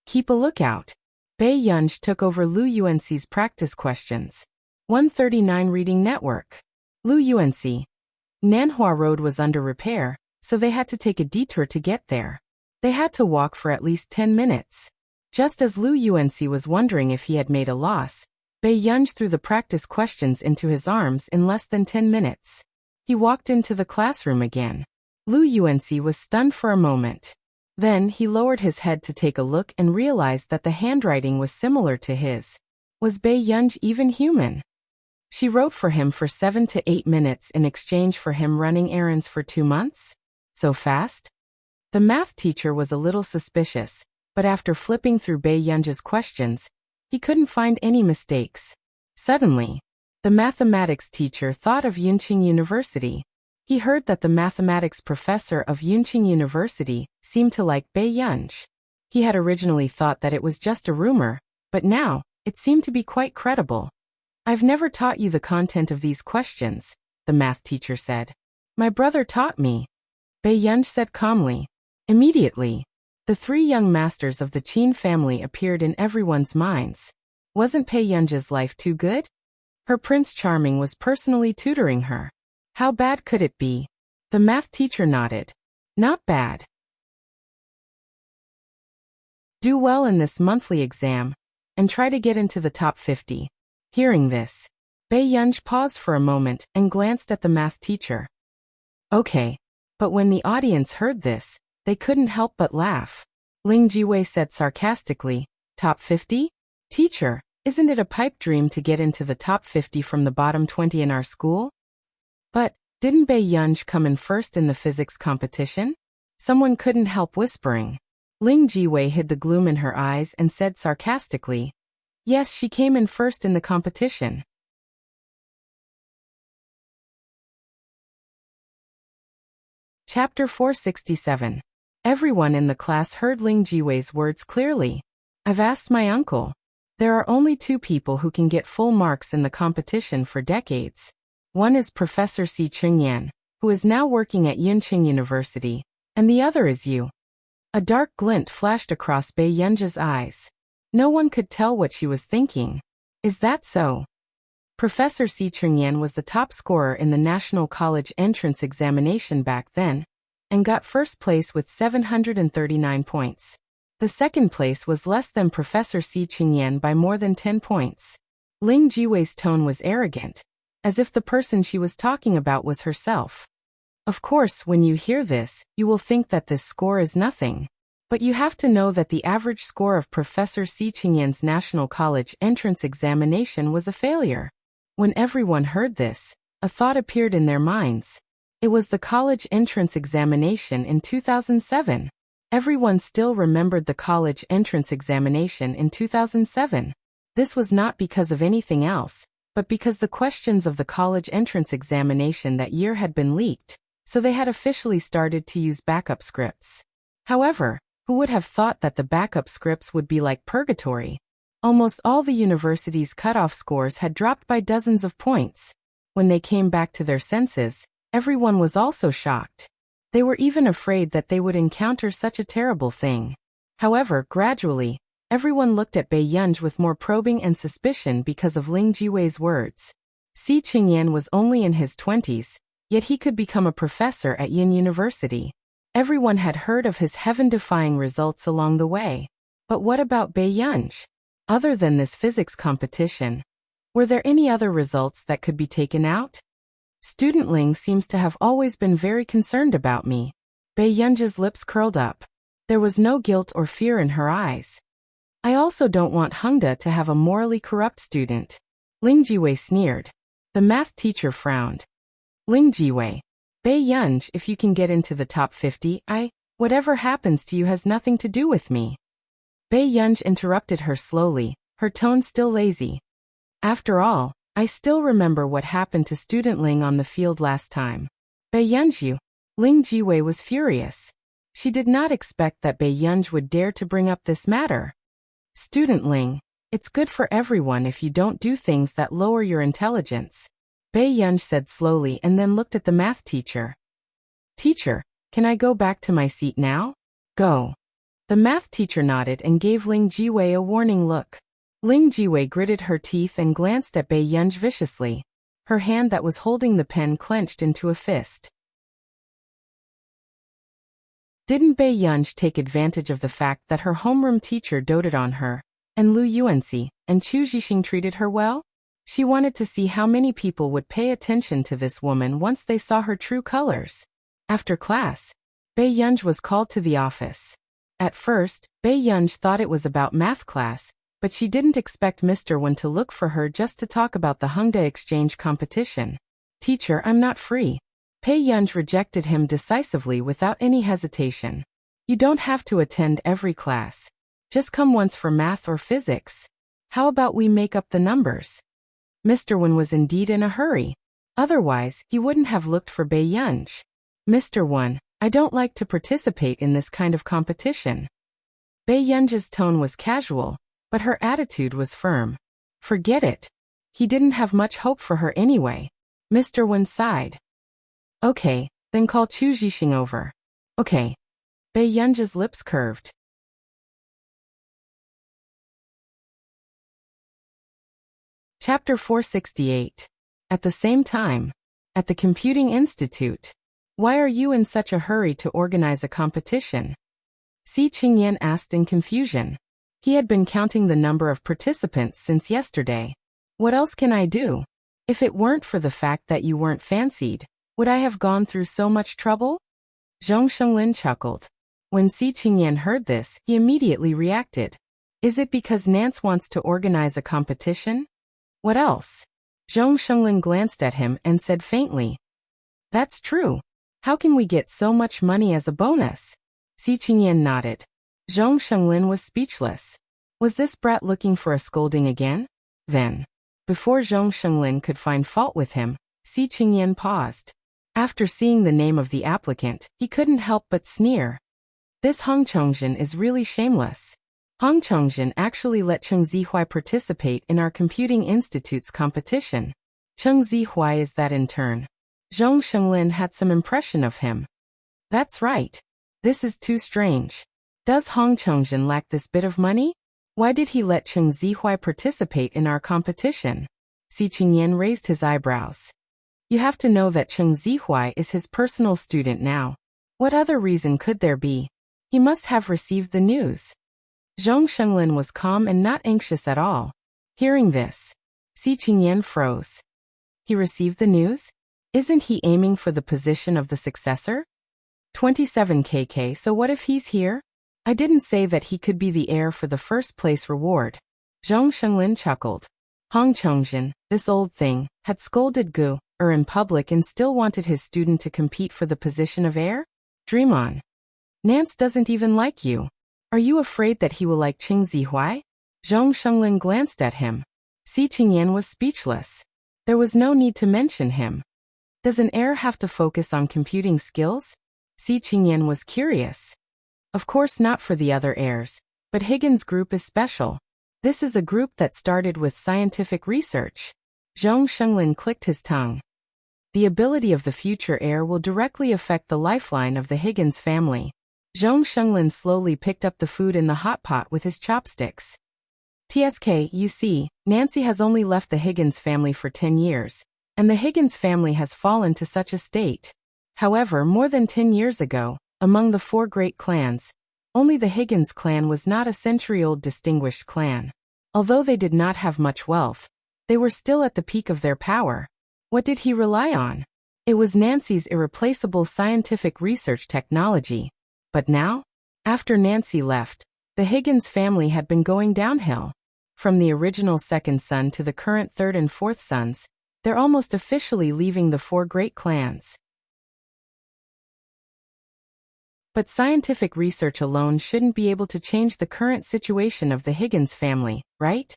"Keep a lookout." Bei Yunj took over Lu Yuanxi's practice questions. 139 Reading Network. Lu Yuanxi. Nanhua Road was under repair, so they had to take a detour to get there. They had to walk for at least 10 minutes. Just as Lu Yuanxi was wondering if he had made a loss, Bei Yunj threw the practice questions into his arms in less than 10 minutes. He walked into the classroom again. Lu Yuanxi was stunned for a moment. Then he lowered his head to take a look and realized that the handwriting was similar to his. Was Bei Yunj even human? She wrote for him for 7 to 8 minutes in exchange for him running errands for 2 months? So fast? The math teacher was a little suspicious, but after flipping through Bei Yunj's questions, he couldn't find any mistakes. Suddenly, the mathematics teacher thought of Yunqing University. He heard that the mathematics professor of Yunqing University seemed to like Bei Yunj. He had originally thought that it was just a rumor, but now, it seemed to be quite credible. "I've never taught you the content of these questions," the math teacher said. "My brother taught me," Bei Yunj said calmly. Immediately, the 3 young masters of the Qin family appeared in everyone's minds. Wasn't Bei Yunj's life too good? Her Prince Charming was personally tutoring her. How bad could it be? The math teacher nodded. Not bad. Do well in this monthly exam, and try to get into the top 50. Hearing this, Bei Yunj paused for a moment and glanced at the math teacher. Okay. But when the audience heard this, they couldn't help but laugh. Ling Jiwei said sarcastically, "Top 50? Teacher, isn't it a pipe dream to get into the top 50 from the bottom 20 in our school?" "But, didn't Bei Yunj come in first in the physics competition?" Someone couldn't help whispering. Ling Jiwei hid the gloom in her eyes and said sarcastically, "Yes, she came in first in the competition." Chapter 467. Everyone in the class heard Ling Jiwei's words clearly. I've asked my uncle. There are only two people who can get full marks in the competition for decades. One is Professor Si Chungyan, who is now working at Yunqing University, and the other is you. A dark glint flashed across Bei Yunji's eyes. No one could tell what she was thinking. Is that so? Professor Si Chungyan was the top scorer in the National College entrance examination back then, and got first place with 739 points. The second place was less than Professor Si Chungyan by more than 10 points. Ling Jiwei's tone was arrogant, as if the person she was talking about was herself. Of course, when you hear this, you will think that this score is nothing. But you have to know that the average score of Professor Si Chungyan's National College entrance examination was a failure. When everyone heard this, a thought appeared in their minds. It was the college entrance examination in 2007. Everyone still remembered the college entrance examination in 2007. This was not because of anything else, but because the questions of the college entrance examination that year had been leaked, so they had officially started to use backup scripts. However, who would have thought that the backup scripts would be like purgatory? Almost all the university's cutoff scores had dropped by dozens of points. When they came back to their senses, everyone was also shocked. They were even afraid that they would encounter such a terrible thing. However, gradually, everyone looked at Bei Yunji with more probing and suspicion because of Ling Jiwei's words. Si Chungyan was only in his 20s, yet he could become a professor at Yin University. Everyone had heard of his heaven-defying results along the way. But what about Bei Yunji? Other than this physics competition, were there any other results that could be taken out? Student Ling seems to have always been very concerned about me. Bei Yunji's lips curled up. There was no guilt or fear in her eyes. I also don't want Hengde to have a morally corrupt student. Ling Jiwei sneered. The math teacher frowned. Ling Jiwei. Bei Yunji, if you can get into the top 50, whatever happens to you has nothing to do with me. Bei Yunji interrupted her slowly, her tone still lazy. After all, I still remember what happened to student Ling on the field last time. Bei Yunji. Ling Jiwei was furious. She did not expect that Bei Yunji would dare to bring up this matter. Student Ling, it's good for everyone if you don't do things that lower your intelligence. Bei Yunji said slowly and then looked at the math teacher. Teacher, can I go back to my seat now? Go. The math teacher nodded and gave Ling Jiwei a warning look. Ling Jiwei gritted her teeth and glanced at Bei Yunji viciously. Her hand that was holding the pen clenched into a fist. Didn't Bei Yunji take advantage of the fact that her homeroom teacher doted on her, and Lu Yuanxi and Chu Zhixing treated her well? She wanted to see how many people would pay attention to this woman once they saw her true colors. After class, Bei Yunji was called to the office. At first, Bei Yunji thought it was about math class, but she didn't expect Mr. Wen to look for her just to talk about the Hengde exchange competition. Teacher, I'm not free. Bei Yunji rejected him decisively without any hesitation. You don't have to attend every class. Just come once for math or physics. How about we make up the numbers? Mr. Wen was indeed in a hurry. Otherwise, he wouldn't have looked for Bei Yunji. Mr. Wen, I don't like to participate in this kind of competition. Bei Yunji's tone was casual, but her attitude was firm. Forget it. He didn't have much hope for her anyway. Mr. Wen sighed. Okay, then call Chu Zhixing over. Okay. Bei Yunji's lips curved. Chapter 468. At the same time, at the Computing Institute. Why are you in such a hurry to organize a competition? Si Chungyan asked in confusion. He had been counting the number of participants since yesterday. What else can I do? If it weren't for the fact that you weren't fancied, would I have gone through so much trouble? Zhong Shenglin chuckled. When Si Chungyan heard this, he immediately reacted. Is it because Nance wants to organize a competition? What else? Zhong Shenglin glanced at him and said faintly. That's true. How can we get so much money as a bonus? Si Chungyan nodded. Zhong Shenglin was speechless. Was this brat looking for a scolding again? Then, before Zhong Shenglin could find fault with him, Si Chungyan paused. After seeing the name of the applicant, he couldn't help but sneer. This Heng Chongjin is really shameless. Hong Chongjin actually let Cheng Zihui participate in our Computing Institute's competition. Cheng Zihui is that intern. Zhong Shenglin had some impression of him. That's right. This is too strange. Does Hong Chongjin lack this bit of money? Why did he let Cheng Zihui participate in our competition? Si Qingyan raised his eyebrows. You have to know that Cheng Zihui is his personal student now. What other reason could there be? He must have received the news. Zhong Shenglin was calm and not anxious at all. Hearing this, Si Qingyan froze. He received the news? Isn't he aiming for the position of the successor? 27 kk, so what if he's here? I didn't say that he could be the heir for the first place reward. Zhong Shenglin chuckled. Hong Chongjin, this old thing, had scolded Gu in public and still wanted his student to compete for the position of heir? Dream on. Nance doesn't even like you. Are you afraid that he will like Cheng Zihui? Zhong Shenglin glanced at him. Si Qingyan was speechless. There was no need to mention him. Does an heir have to focus on computing skills? Si Qingyan was curious. Of course not for the other heirs, but Higgins Group is special. This is a group that started with scientific research. Zhong Shenglin clicked his tongue. The ability of the future heir will directly affect the lifeline of the Higgins family. Zhong Shenglin slowly picked up the food in the hot pot with his chopsticks. TSK, you see, Nancy has only left the Higgins family for 10 years, and the Higgins family has fallen to such a state. However, more than 10 years ago, among the 4 great clans, only the Higgins clan was not a century-old distinguished clan. Although they did not have much wealth, they were still at the peak of their power. What did he rely on? It was Nancy's irreplaceable scientific research technology. But now, after Nancy left, the Higgins family had been going downhill. From the original second son to the current third and fourth sons, they're almost officially leaving the 4 great clans. But scientific research alone shouldn't be able to change the current situation of the Higgins family, right?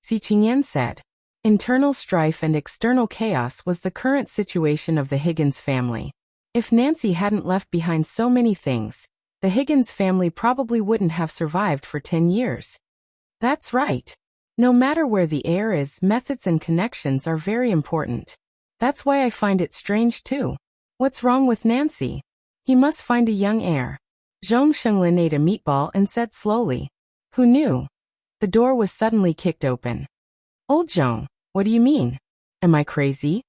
Si Qingyan said. Internal strife and external chaos was the current situation of the Higgins family. If Nancy hadn't left behind so many things, the Higgins family probably wouldn't have survived for 10 years. That's right. No matter where the heir is, methods and connections are very important. That's why I find it strange too. What's wrong with Nancy? He must find a young heir. Zhong Shenglin ate a meatball and said slowly. Who knew? The door was suddenly kicked open. Old Zhong, what do you mean? Am I crazy?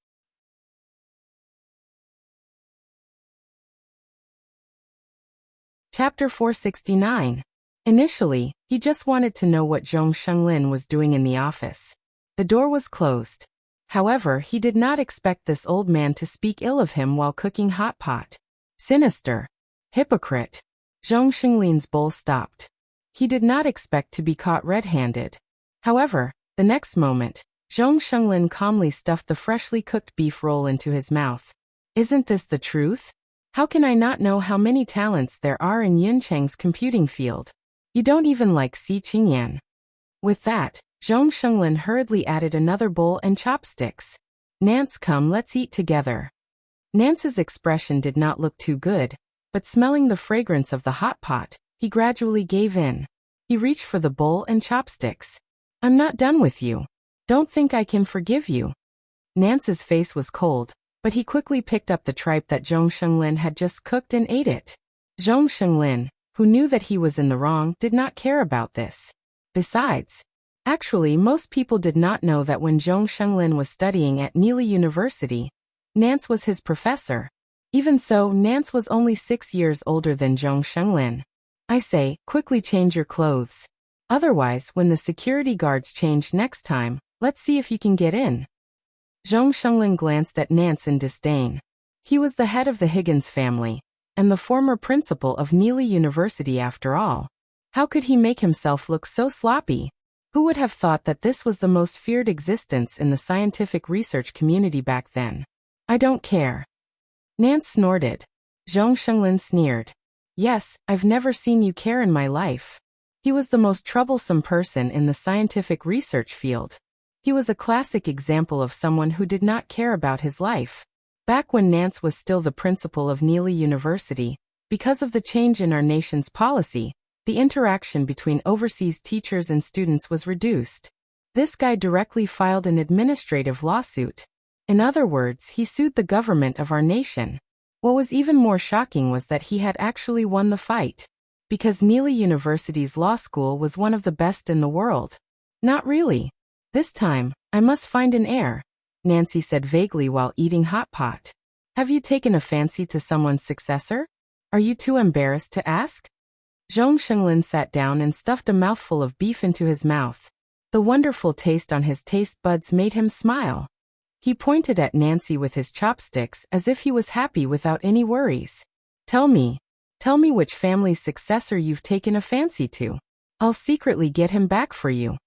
Chapter 469. Initially, he just wanted to know what Zhong Shenglin was doing in the office. The door was closed. However, he did not expect this old man to speak ill of him while cooking hot pot. Sinister. Hypocrite. Zhong Shenglin's bowl stopped. He did not expect to be caught red-handed. However, the next moment, Zhong Shenglin calmly stuffed the freshly cooked beef roll into his mouth. Isn't this the truth? How can I not know how many talents there are in Yuncheng's computing field? You don't even like Si Qingyan. With that, Zhong Shenglin hurriedly added another bowl and chopsticks. Nance, come, let's eat together. Nance's expression did not look too good, but smelling the fragrance of the hot pot, he gradually gave in. He reached for the bowl and chopsticks. I'm not done with you. Don't think I can forgive you. Nance's face was cold, but he quickly picked up the tripe that Zhong Shenglin had just cooked and ate it. Zhong Shenglin, who knew that he was in the wrong, did not care about this. Besides, actually most people did not know that when Zhong Shenglin was studying at Neely University, Nance was his professor. Even so, Nance was only 6 years older than Zhong Shenglin. I say, quickly change your clothes. Otherwise, when the security guards change next time, let's see if you can get in. Zhong Shenglin glanced at Nance in disdain. He was the head of the Higgins family, and the former principal of Neely University after all. How could he make himself look so sloppy? Who would have thought that this was the most feared existence in the scientific research community back then? I don't care. Nance snorted. Zhong Shenglin sneered. Yes, I've never seen you care in my life. He was the most troublesome person in the scientific research field. He was a classic example of someone who did not care about his life. Back when Nance was still the principal of Neely University, because of the change in our nation's policy, The interaction between overseas teachers and students was reduced. This guy directly filed an administrative lawsuit. In other words, he sued the government of our nation. What was even more shocking was that he had actually won the fight. Because Neely University's law school was one of the best in the world. Not really. This time, I must find an heir, Nancy said vaguely while eating hot pot. Have you taken a fancy to someone's successor? Are you too embarrassed to ask? Zhong Shenglin sat down and stuffed a mouthful of beef into his mouth. The wonderful taste on his taste buds made him smile. He pointed at Nancy with his chopsticks as if he was happy without any worries. Tell me which family's successor you've taken a fancy to. I'll secretly get him back for you.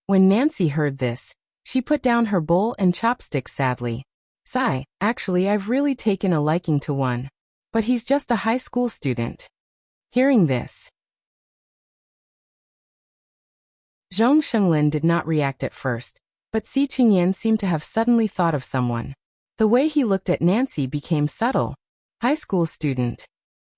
When Nancy heard this, she put down her bowl and chopsticks sadly. Sigh, actually I've really taken a liking to one. But he's just a high school student. Hearing this, Zhong Shenglin did not react at first, but Si Qingyan seemed to have suddenly thought of someone. The way he looked at Nancy became subtle. High school student.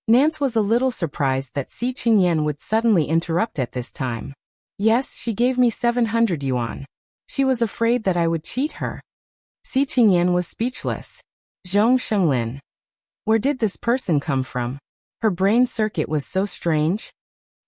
Nance was a little surprised that Si Qingyan would suddenly interrupt at this time. Yes, she gave me 700 yuan. She was afraid that I would cheat her. Si Qingyan was speechless. Zhong Shenglin. Where did this person come from? Her brain circuit was so strange.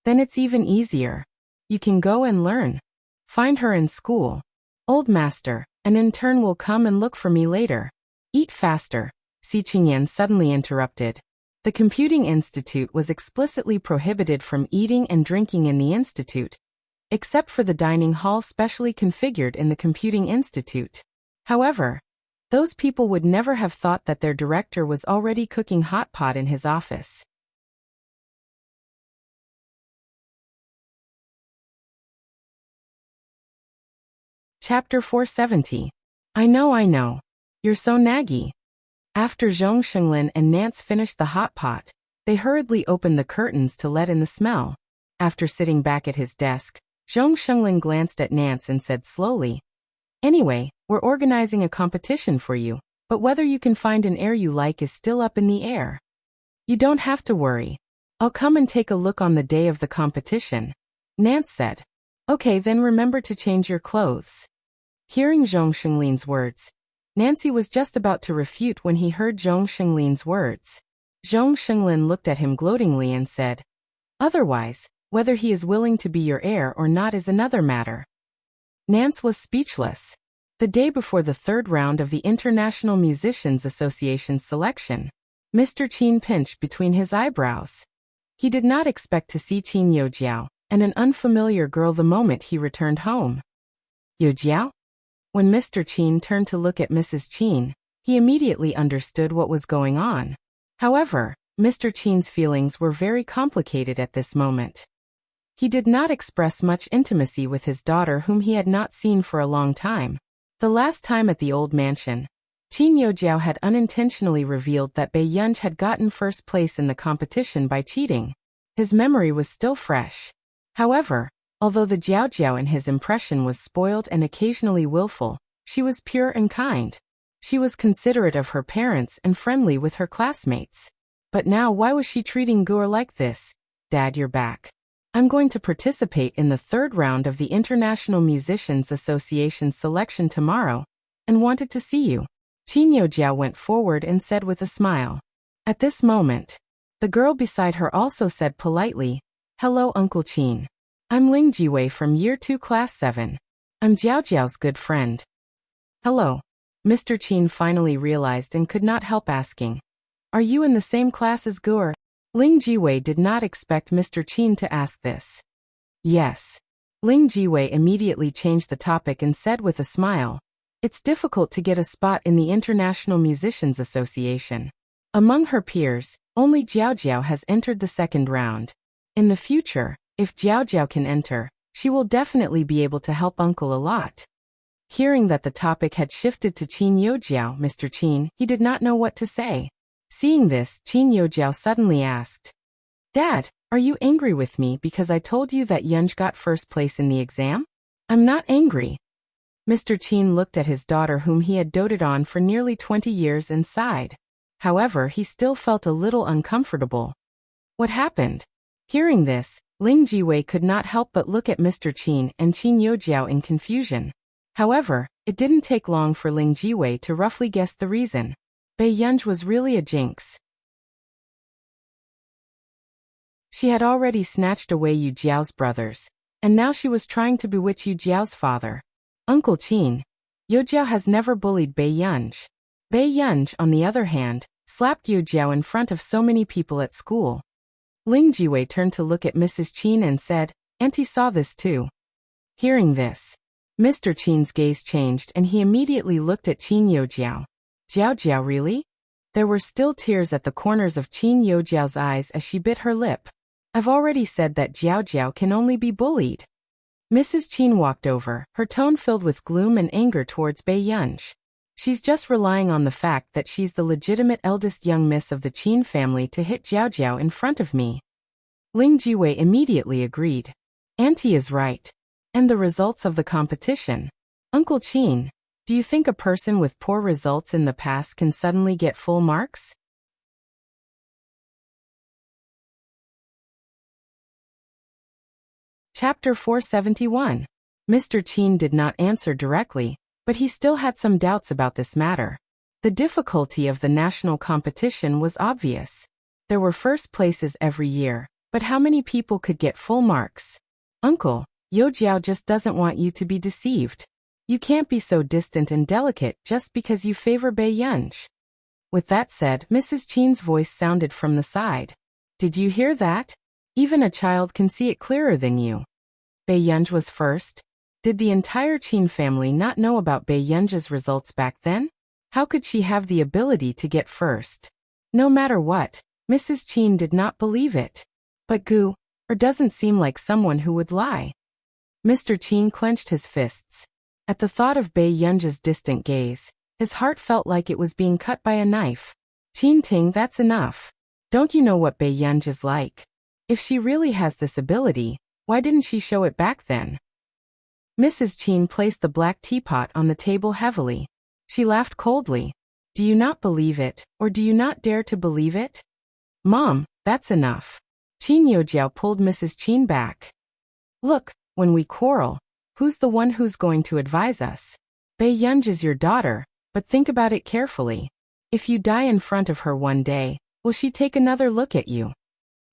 Then it's even easier. You can go and learn. Find her in school. Old master, an intern will come and look for me later. Eat faster, Si Qingyan suddenly interrupted. The Computing Institute was explicitly prohibited from eating and drinking in the institute, except for the dining hall specially configured in the Computing Institute. However, those people would never have thought that their director was already cooking hot pot in his office. Chapter 470. I know. You're so naggy. After Zhong Shenglin and Nance finished the hot pot, they hurriedly opened the curtains to let in the smell. After sitting back at his desk, Zhong Shenglin glanced at Nance and said slowly, Anyway, we're organizing a competition for you, but whether you can find an heir you like is still up in the air. You don't have to worry. I'll come and take a look on the day of the competition, Nance said. Okay, then remember to change your clothes. Hearing Zhong Shenglin's words, Nancy was just about to refute when he heard Zhong Shenglin's words. Zhong Shenglin looked at him gloatingly and said, Otherwise, whether he is willing to be your heir or not is another matter. Nance was speechless. The day before the third round of the International Musicians Association's selection, Mr. Qin pinched between his eyebrows. He did not expect to see Qin Youjiao and an unfamiliar girl the moment he returned home. Youjiao? When Mr. Qin turned to look at Mrs. Qin, he immediately understood what was going on. However, Mr. Qin's feelings were very complicated at this moment. He did not express much intimacy with his daughter whom he had not seen for a long time. The last time at the old mansion, Qin Youjiao had unintentionally revealed that Bei Yunj had gotten first place in the competition by cheating. His memory was still fresh. However, although the Jiao in his impression was spoiled and occasionally willful, she was pure and kind. She was considerate of her parents and friendly with her classmates. But now why was she treating Guer like this? Dad, you're back. I'm going to participate in the third round of the International Musicians Association selection tomorrow, and wanted to see you. Qin Youjiao went forward and said with a smile. At this moment, the girl beside her also said politely, Hello Uncle Qin. I'm Ling Jiwei from Year 2 Class 7. I'm Jiao's good friend. Hello. Mr. Qin finally realized and could not help asking. Are you in the same class as Guer? Ling Jiwei did not expect Mr. Qin to ask this. Yes. Ling Jiwei immediately changed the topic and said with a smile, It's difficult to get a spot in the International Musicians Association. Among her peers, only Jiao has entered the second round. In the future, if Jiao can enter, she will definitely be able to help Uncle a lot. Hearing that the topic had shifted to Qin Youjiao, Mr. Qin, he did not know what to say. Seeing this, Qin Youjiao suddenly asked, Dad, are you angry with me because I told you that Yunj got first place in the exam? I'm not angry. Mr. Qin looked at his daughter whom he had doted on for nearly 20 years and sighed. However, he still felt a little uncomfortable. What happened? Hearing this, Ling Jiwei could not help but look at Mr. Qin and Qin Youjiao in confusion. However, it didn't take long for Ling Jiwei to roughly guess the reason. Bei Yunj was really a jinx. She had already snatched away Yu Jiao's brothers, and now she was trying to bewitch Yu Jiao's father. Uncle Qin. Yu Jiao has never bullied Bei Yunj. Bei Yunj, on the other hand, slapped Yu Jiao in front of so many people at school. Ling Jiwei turned to look at Mrs. Qin and said, "Auntie saw this too." Hearing this, Mr. Qin's gaze changed and he immediately looked at Qin Youjiao. "Jiao Jiao, really?" There were still tears at the corners of Qin Youjiao's eyes as she bit her lip. "I've already said that Jiao Jiao can only be bullied." Mrs. Qin walked over, her tone filled with gloom and anger towards Bei Yunj. "She's just relying on the fact that she's the legitimate eldest young miss of the Qin family to hit Jiao Jiao in front of me." Ling Jiwei immediately agreed. "Auntie is right. And the results of the competition? Uncle Qin, do you think a person with poor results in the past can suddenly get full marks?" Chapter 471. Mr. Qin did not answer directly, but he still had some doubts about this matter. The difficulty of the national competition was obvious. There were first places every year, but how many people could get full marks? "Uncle, Yo Jiao just doesn't want you to be deceived. You can't be so distant and delicate just because you favor Bei Yunj." With that said, Mrs. Qin's voice sounded from the side. "Did you hear that? Even a child can see it clearer than you. Bei Yunj was first. Did the entire Qin family not know about Bei Yunj's results back then? How could she have the ability to get first?" No matter what, Mrs. Qin did not believe it. But Gu, or doesn't seem like someone who would lie. Mr. Qin clenched his fists. At the thought of Bei Yunj's distant gaze, his heart felt like it was being cut by a knife. "Qin Ting, that's enough. Don't you know what Bei Yunj is like? If she really has this ability, why didn't she show it back then?" Mrs. Qin placed the black teapot on the table heavily. She laughed coldly. "Do you not believe it, or do you not dare to believe it?" "Mom, that's enough." Qin Youjiao pulled Mrs. Qin back. "Look, when we quarrel, who's the one who's going to advise us? Bei Yunj is your daughter, but think about it carefully. If you die in front of her one day, will she take another look at you?"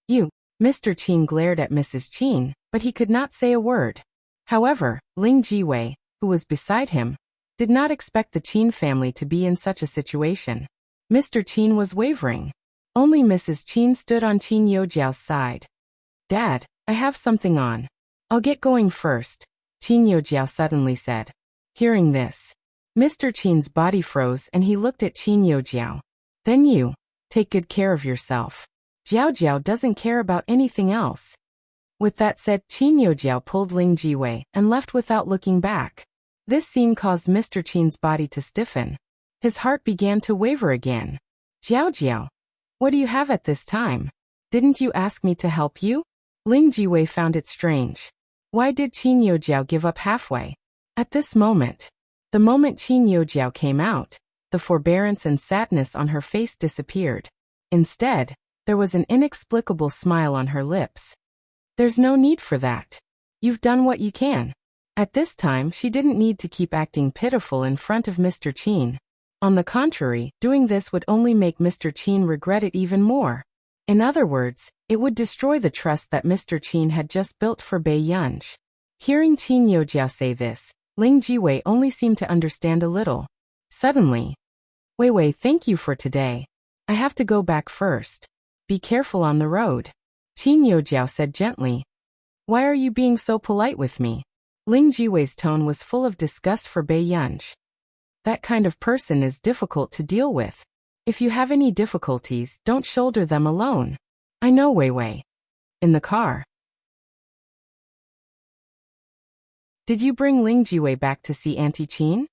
"You." Mr. Qin glared at Mrs. Qin, but he could not say a word. However, Ling Jiwei, who was beside him, did not expect the Qin family to be in such a situation. Mr. Qin was wavering. Only Mrs. Qin stood on Qin Youjiao's side. "Dad, I have something on. I'll get going first," Qin Youjiao suddenly said. Hearing this, Mr. Qin's body froze and he looked at Qin Youjiao. "Then you, take good care of yourself. Jiao Jiao doesn't care about anything else." With that said, Qin Youjiao pulled Ling Jiwei and left without looking back. This scene caused Mr. Qin's body to stiffen. His heart began to waver again. "Jiao Jiao, what do you have at this time? Didn't you ask me to help you?" Ling Jiwei found it strange. Why did Qin Youjiao give up halfway? At this moment, the moment Qin Youjiao came out, the forbearance and sadness on her face disappeared. Instead, there was an inexplicable smile on her lips. "There's no need for that. You've done what you can." At this time, she didn't need to keep acting pitiful in front of Mr. Qin. On the contrary, doing this would only make Mr. Qin regret it even more. In other words, it would destroy the trust that Mr. Qin had just built for Bei Yunj. Hearing Qin Youjiao say this, Ling Jiwei only seemed to understand a little. Suddenly, "Wei, thank you for today. I have to go back first. Be careful on the road," Qin Youjiao said gently. "Why are you being so polite with me?" Ling Jiwei's tone was full of disgust for Bei Yunj. "That kind of person is difficult to deal with. If you have any difficulties, don't shoulder them alone. I know, Wei." In the car. "Did you bring Ling Jiwei back to see Auntie Qin?"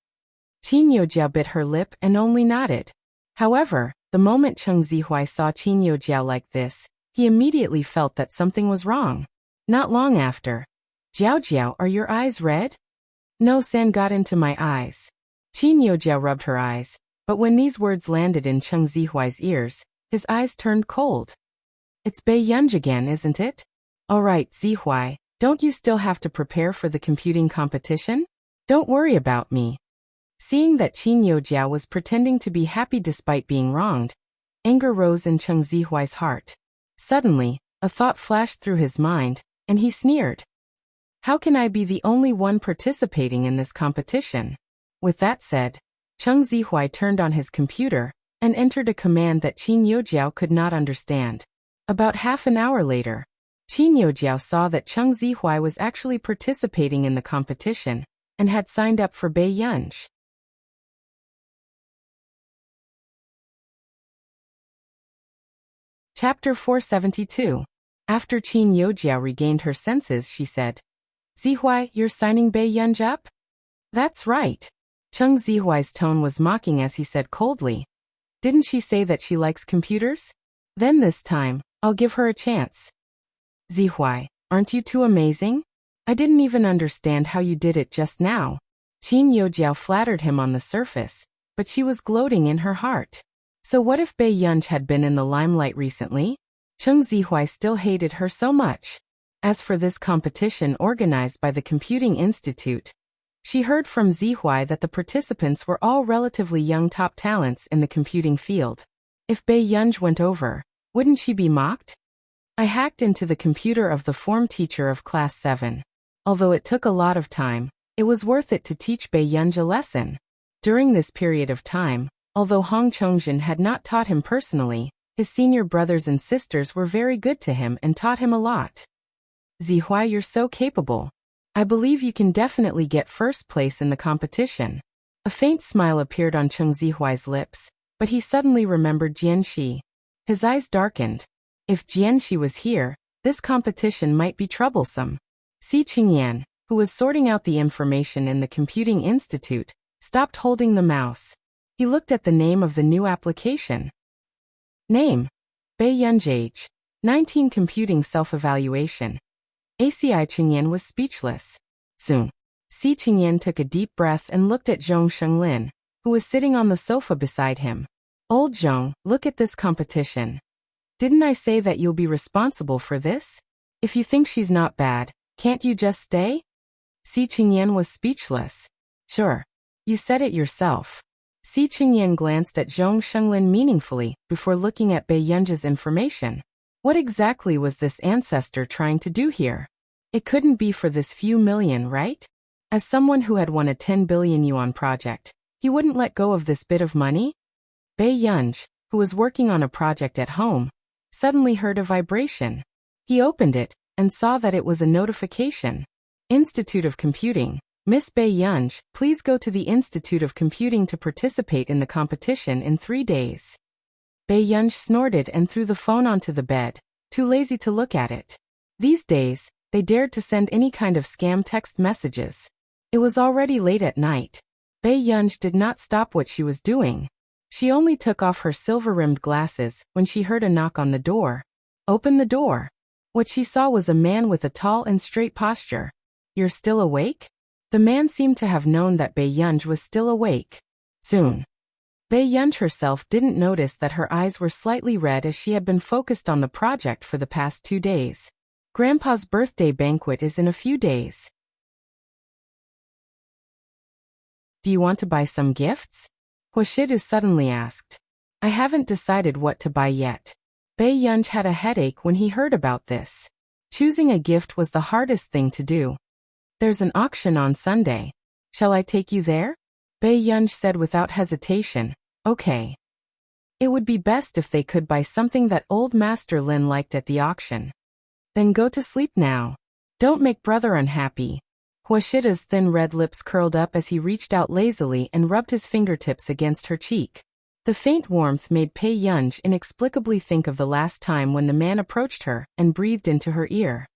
Qin Youjiao bit her lip and only nodded. However, the moment Cheng Zihuai saw Qin Youjiao like this, he immediately felt that something was wrong. Not long after, "Jiao Jiao, are your eyes red?" "No, sand got into my eyes." Qin Youjiao rubbed her eyes, but when these words landed in Cheng Zihuai's ears, his eyes turned cold. "It's Bei Yunj again, isn't it?" Alright, Zihuai, don't you still have to prepare for the computing competition? Don't worry about me. Seeing that Qin Youjiao was pretending to be happy despite being wronged, anger rose in Cheng Zihuai's heart. Suddenly, a thought flashed through his mind, and he sneered. How can I be the only one participating in this competition? With that said, Cheng Zihuai turned on his computer and entered a command that Qin Youjiao could not understand. About half an hour later, Qin Youjiao saw that Cheng Zihuai was actually participating in the competition and had signed up for Bei Yunj. Chapter 472. After Qin Youjiao regained her senses, she said, Zihuai, you're signing Bei Yunj up? That's right. Cheng Zihuai's tone was mocking as he said coldly, didn't she say that she likes computers? Then this time, I'll give her a chance. Zihuai, aren't you too amazing? I didn't even understand how you did it just now. Qin Youjiao flattered him on the surface, but she was gloating in her heart. So what if Bei Yunj had been in the limelight recently? Cheng Zihuai still hated her so much. As for this competition organized by the Computing Institute, she heard from Zihuai that the participants were all relatively young top talents in the computing field. If Bei Yunj went over, wouldn't she be mocked? I hacked into the computer of the form teacher of class 7. Although it took a lot of time, it was worth it to teach Bei Yunj a lesson. During this period of time, although Hong Chongjin had not taught him personally, his senior brothers and sisters were very good to him and taught him a lot. Zihuai, you're so capable. I believe you can definitely get first place in the competition. A faint smile appeared on Cheng Zihuai's lips, but he suddenly remembered Jianxi. His eyes darkened. If Jianxi was here, this competition might be troublesome. Si Qingyan, who was sorting out the information in the Computing Institute, stopped holding the mouse. He looked at the name of the new application. Name: Bei Yunj. Age: 19. Computing self-evaluation. ACI Qingyan was speechless. Soon, Si Qingyan took a deep breath and looked at Zhong Shenglin, who was sitting on the sofa beside him. Old Zhong, look at this competition. Didn't I say that you'll be responsible for this? If you think she's not bad, can't you just stay? Si Qingyan was speechless. Sure. You said it yourself. Si Qingyan glanced at Zhong Shenglin meaningfully before looking at Bei Yunj's information. What exactly was this ancestor trying to do here? It couldn't be for this few million, right? As someone who had won a 10 billion yuan project, he wouldn't let go of this bit of money? Bei Yunj, who was working on a project at home, suddenly heard a vibration. He opened it and saw that it was a notification. Institute of Computing. Miss Bei Yunj, please go to the Institute of Computing to participate in the competition in 3 days. Bei Yunj snorted and threw the phone onto the bed, too lazy to look at it. These days, they dared to send any kind of scam text messages. It was already late at night. Bei Yunj did not stop what she was doing. She only took off her silver-rimmed glasses when she heard a knock on the door. Open the door. What she saw was a man with a tall and straight posture. You're still awake? The man seemed to have known that Bei Yunj was still awake. Soon, Bei Yunj herself didn't notice that her eyes were slightly red as she had been focused on the project for the past 2 days. Grandpa's birthday banquet is in a few days. Do you want to buy some gifts? Huashidu suddenly asked. I haven't decided what to buy yet. Bei Yunj had a headache when he heard about this. Choosing a gift was the hardest thing to do. There's an auction on Sunday. Shall I take you there? Bei Yunj said without hesitation. Okay. It would be best if they could buy something that old Master Lin liked at the auction. Then go to sleep now. Don't make brother unhappy. Huashida's thin red lips curled up as he reached out lazily and rubbed his fingertips against her cheek. The faint warmth made Bei Yunj inexplicably think of the last time when the man approached her and breathed into her ear.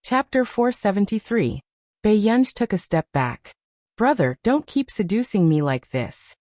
Chapter 473. Bei Yunj took a step back. Brother, don't keep seducing me like this.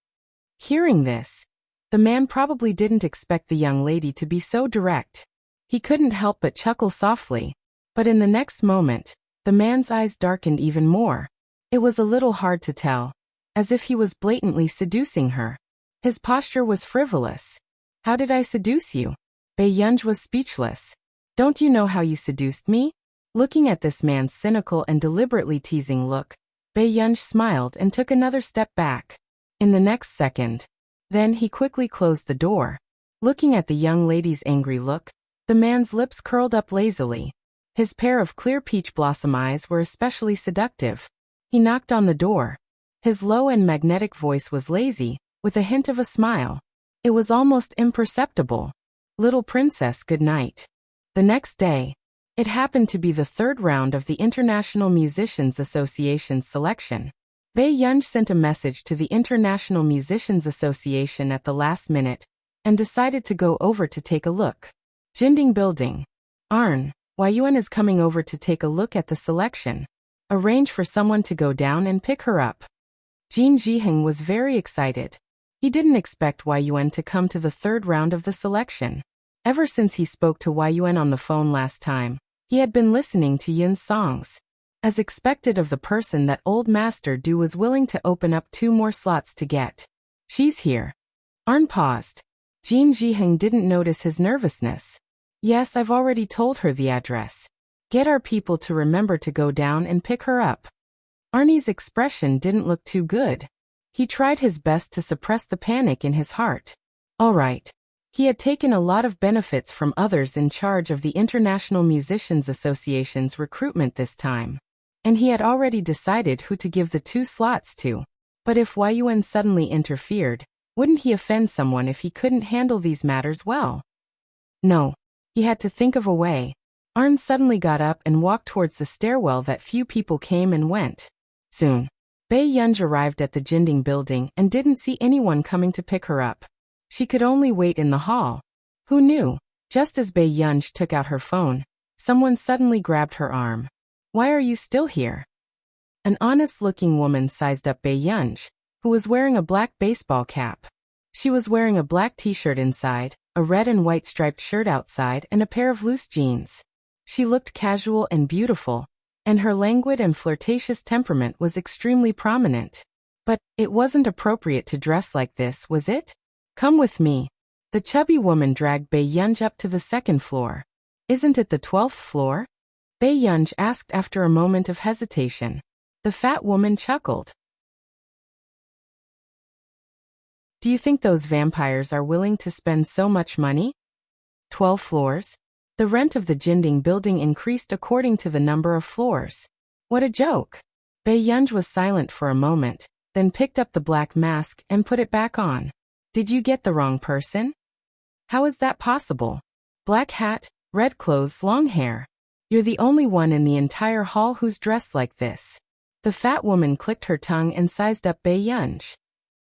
Hearing this, the man probably didn't expect the young lady to be so direct. He couldn't help but chuckle softly. But in the next moment, the man's eyes darkened even more. It was a little hard to tell, as if he was blatantly seducing her. His posture was frivolous. How did I seduce you? Bae-yunj was speechless. Don't you know how you seduced me? Looking at this man's cynical and deliberately teasing look, Bae-yunj smiled and took another step back. In the next second. Then he quickly closed the door. Looking at the young lady's angry look, the man's lips curled up lazily. His pair of clear peach blossom eyes were especially seductive. He knocked on the door. His low and magnetic voice was lazy, with a hint of a smile. It was almost imperceptible. Little princess, good night. The next day. It happened to be the third round of the International Musicians Association's selection. Bae-yunj sent a message to the International Musicians Association at the last minute, and decided to go over to take a look. Jinding Building. Arn, Yun is coming over to take a look at the selection. Arrange for someone to go down and pick her up. Jin Jiheng was very excited. He didn't expect Yun to come to the third round of the selection. Ever since he spoke to Yun on the phone last time, he had been listening to Yun's songs. As expected of the person that old Master Du was willing to open up 2 more slots to get. She's here. Arn paused. Jin Jiheng didn't notice his nervousness. Yes, I've already told her the address. Get our people to remember to go down and pick her up. Arnie's expression didn't look too good. He tried his best to suppress the panic in his heart. All right. He had taken a lot of benefits from others in charge of the International Musicians Association's recruitment this time. And he had already decided who to give the 2 slots to. But if Yun suddenly interfered, wouldn't he offend someone if he couldn't handle these matters well? No. He had to think of a way. Arn suddenly got up and walked towards the stairwell that few people came and went. Soon. Bae-yunj arrived at the Jinding Building and didn't see anyone coming to pick her up. She could only wait in the hall. Who knew? Just as Bae-yunj took out her phone, someone suddenly grabbed her arm. Why are you still here? An honest-looking woman sized up Bae-yunj, who was wearing a black baseball cap. She was wearing a black t-shirt inside, a red and white striped shirt outside, and a pair of loose jeans. She looked casual and beautiful, and her languid and flirtatious temperament was extremely prominent. But it wasn't appropriate to dress like this, was it? Come with me. The chubby woman dragged Bae-yunj up to the 2nd floor. Isn't it the 12th floor? Bae-yunj asked after a moment of hesitation. The fat woman chuckled. Do you think those vampires are willing to spend so much money? 12 floors? The rent of the Jinding Building increased according to the number of floors. What a joke. Bae-yunj was silent for a moment, then picked up the black mask and put it back on. Did you get the wrong person? How is that possible? Black hat, red clothes, long hair. You're the only one in the entire hall who's dressed like this. The fat woman clicked her tongue and sized up Bae-yunj.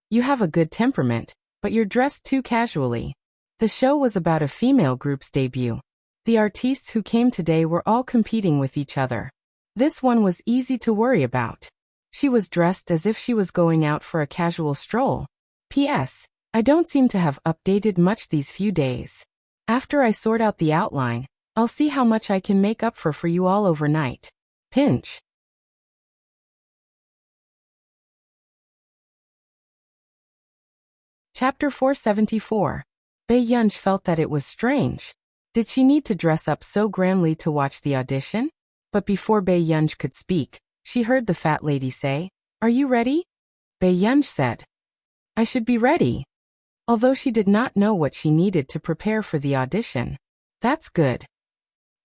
You have a good temperament, but you're dressed too casually. The show was about a female group's debut. The artistes who came today were all competing with each other. This one was easy to worry about. She was dressed as if she was going out for a casual stroll. P.S. I don't seem to have updated much these few days. After I sort out the outline, I'll see how much I can make up for you all overnight. Pinch. Chapter 474. Bae-yunj felt that it was strange. Did she need to dress up so grandly to watch the audition? But before Bae-yunj could speak, she heard the fat lady say, Are you ready? Bae-yunj said, I should be ready. Although she did not know what she needed to prepare for the audition. That's good.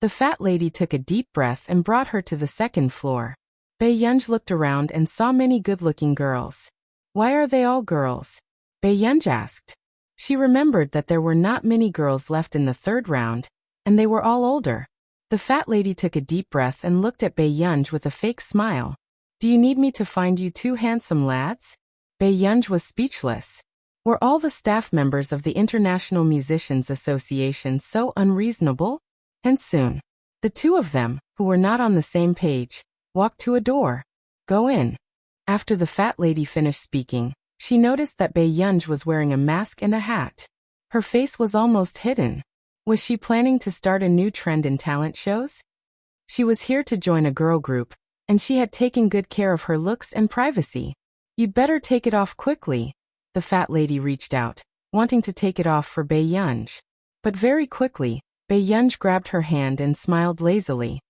The fat lady took a deep breath and brought her to the 2nd floor. Bae-yunj looked around and saw many good-looking girls. Why are they all girls? Bae-yunj asked. She remembered that there were not many girls left in the 3rd round, and they were all older. The fat lady took a deep breath and looked at Bae-yunj with a fake smile. Do you need me to find you 2 handsome lads? Bae-yunj was speechless. Were all the staff members of the International Musicians Association so unreasonable? And soon, the 2 of them, who were not on the same page, walked to a door. Go in. After the fat lady finished speaking, she noticed that Bae-yunj was wearing a mask and a hat. Her face was almost hidden. Was she planning to start a new trend in talent shows? She was here to join a girl group, and she had taken good care of her looks and privacy. You'd better take it off quickly. the fat lady reached out, wanting to take it off for Bae-yunj. But very quickly, Bae-yunj grabbed her hand and smiled lazily.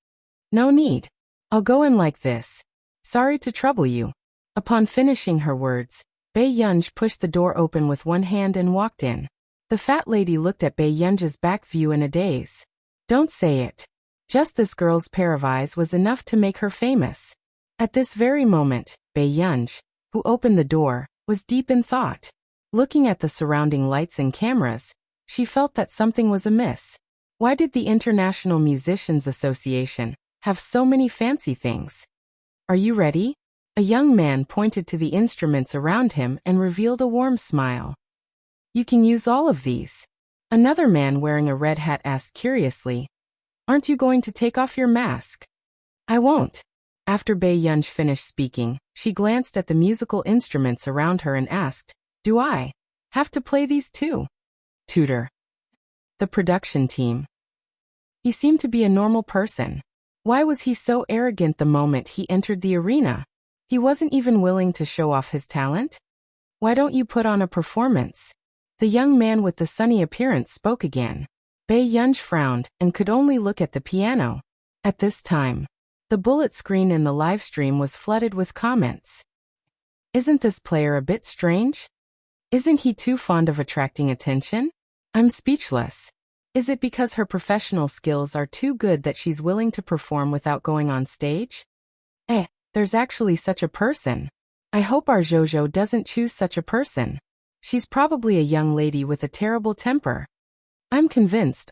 No need. I'll go in like this. Sorry to trouble you. Upon finishing her words, Bae-yunj pushed the door open with one hand and walked in. The fat lady looked at Bae-yunj's back view in a daze. Don't say it. Just this girl's pair of eyes was enough to make her famous. At this very moment, Bae-yunj, who opened the door, was deep in thought. Looking at the surrounding lights and cameras, she felt that something was amiss. Why did the International Musicians Association have so many fancy things? Are you ready? A young man pointed to the instruments around him and revealed a warm smile. You can use all of these. Another man wearing a red hat asked curiously, Aren't you going to take off your mask? I won't. After Bae-yunj finished speaking, she glanced at the musical instruments around her and asked, Do I have to play these too? Tutor. The production team. He seemed to be a normal person. Why was he so arrogant the moment he entered the arena? He wasn't even willing to show off his talent? Why don't you put on a performance? The young man with the sunny appearance spoke again. Bae-yunj frowned and could only look at the piano. At this time, the bullet screen in the live stream was flooded with comments. Isn't this player a bit strange? Isn't he too fond of attracting attention? I'm speechless. Is it because her professional skills are too good that she's willing to perform without going on stage? There's actually such a person. I hope our Jojo doesn't choose such a person. She's probably a young lady with a terrible temper. I'm convinced.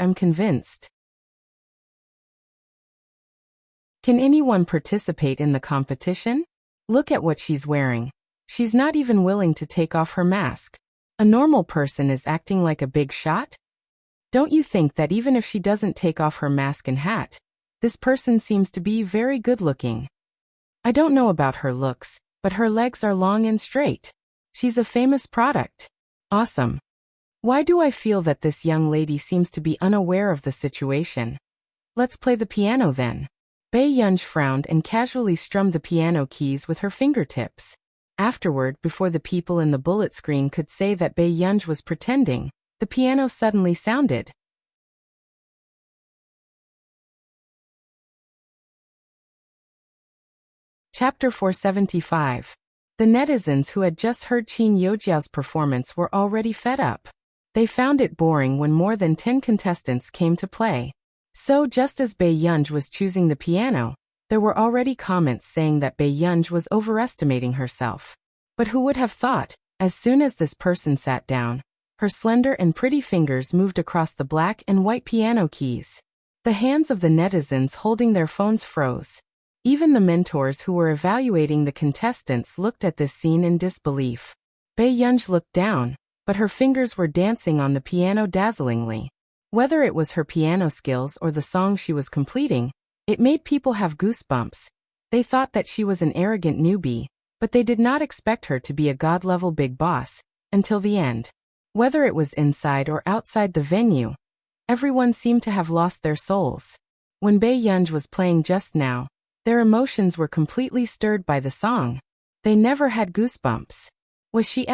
Can anyone participate in the competition? Look at what she's wearing. She's not even willing to take off her mask. A normal person is acting like a big shot? Don't you think that even if she doesn't take off her mask and hat, this person seems to be very good looking? I don't know about her looks, but her legs are long and straight. She's a famous product. Awesome. Why do I feel that this young lady seems to be unaware of the situation? Let's play the piano then. Bae-yunj frowned and casually strummed the piano keys with her fingertips. Afterward, before the people in the bullet screen could say that Bae-yunj was pretending, the piano suddenly sounded. Chapter 475. The netizens who had just heard Qin Yojiao's performance were already fed up. They found it boring when more than 10 contestants came to play. So just as Bae-yunj was choosing the piano, there were already comments saying that Bae-yunj was overestimating herself. But who would have thought, as soon as this person sat down, her slender and pretty fingers moved across the black and white piano keys. The hands of the netizens holding their phones froze. Even the mentors who were evaluating the contestants looked at this scene in disbelief. Bae-yunj looked down, but her fingers were dancing on the piano dazzlingly. Whether it was her piano skills or the song she was completing, it made people have goosebumps. They thought that she was an arrogant newbie, but they did not expect her to be a god-level big boss, until the end. Whether it was inside or outside the venue, everyone seemed to have lost their souls. When Bae-yunj was playing just now, their emotions were completely stirred by the song. They never had goosebumps. Was she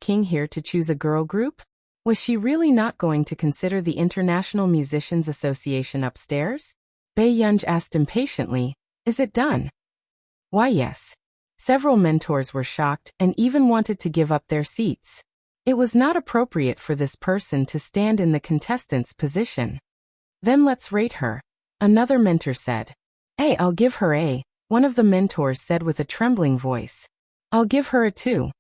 *king here to choose a girl group? Was she really not going to consider the International Musicians Association upstairs? Bae-yunj asked impatiently, Is it done? Why yes. Several mentors were shocked and even wanted to give up their seats. It was not appropriate for this person to stand in the contestant's position. Then let's rate her. Another mentor said. I'll give her a. One of the mentors said with a trembling voice. I'll give her a 2.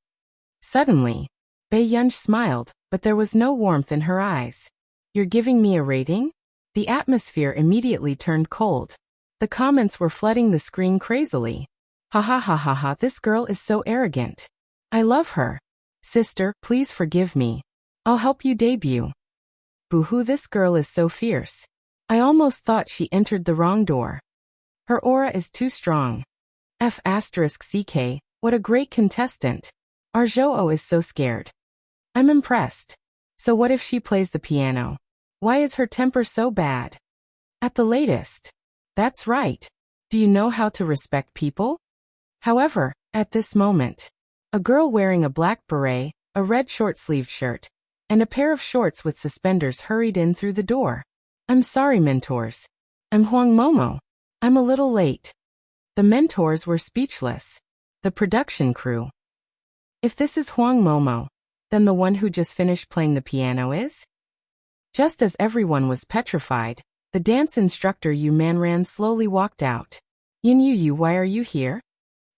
Suddenly, Bae-yunj smiled, but there was no warmth in her eyes. You're giving me a rating? The atmosphere immediately turned cold. The comments were flooding the screen crazily. Ha ha ha ha ha, this girl is so arrogant. I love her. Sister, please forgive me. I'll help you debut. Boo-hoo, this girl is so fierce. I almost thought she entered the wrong door. Her aura is too strong. *CK, what a great contestant. Our Zhou is so scared. I'm impressed. So what if she plays the piano? Why is her temper so bad? At the latest. That's right. Do you know how to respect people? However, at this moment, a girl wearing a black beret, a red short-sleeved shirt, and a pair of shorts with suspenders hurried in through the door. I'm sorry, mentors. I'm Huang Momo. I'm a little late. The mentors were speechless. The production crew. If this is Huang Momo, then the one who just finished playing the piano is? Just as everyone was petrified, the dance instructor Yu Manran slowly walked out. Yin Yu, why are you here?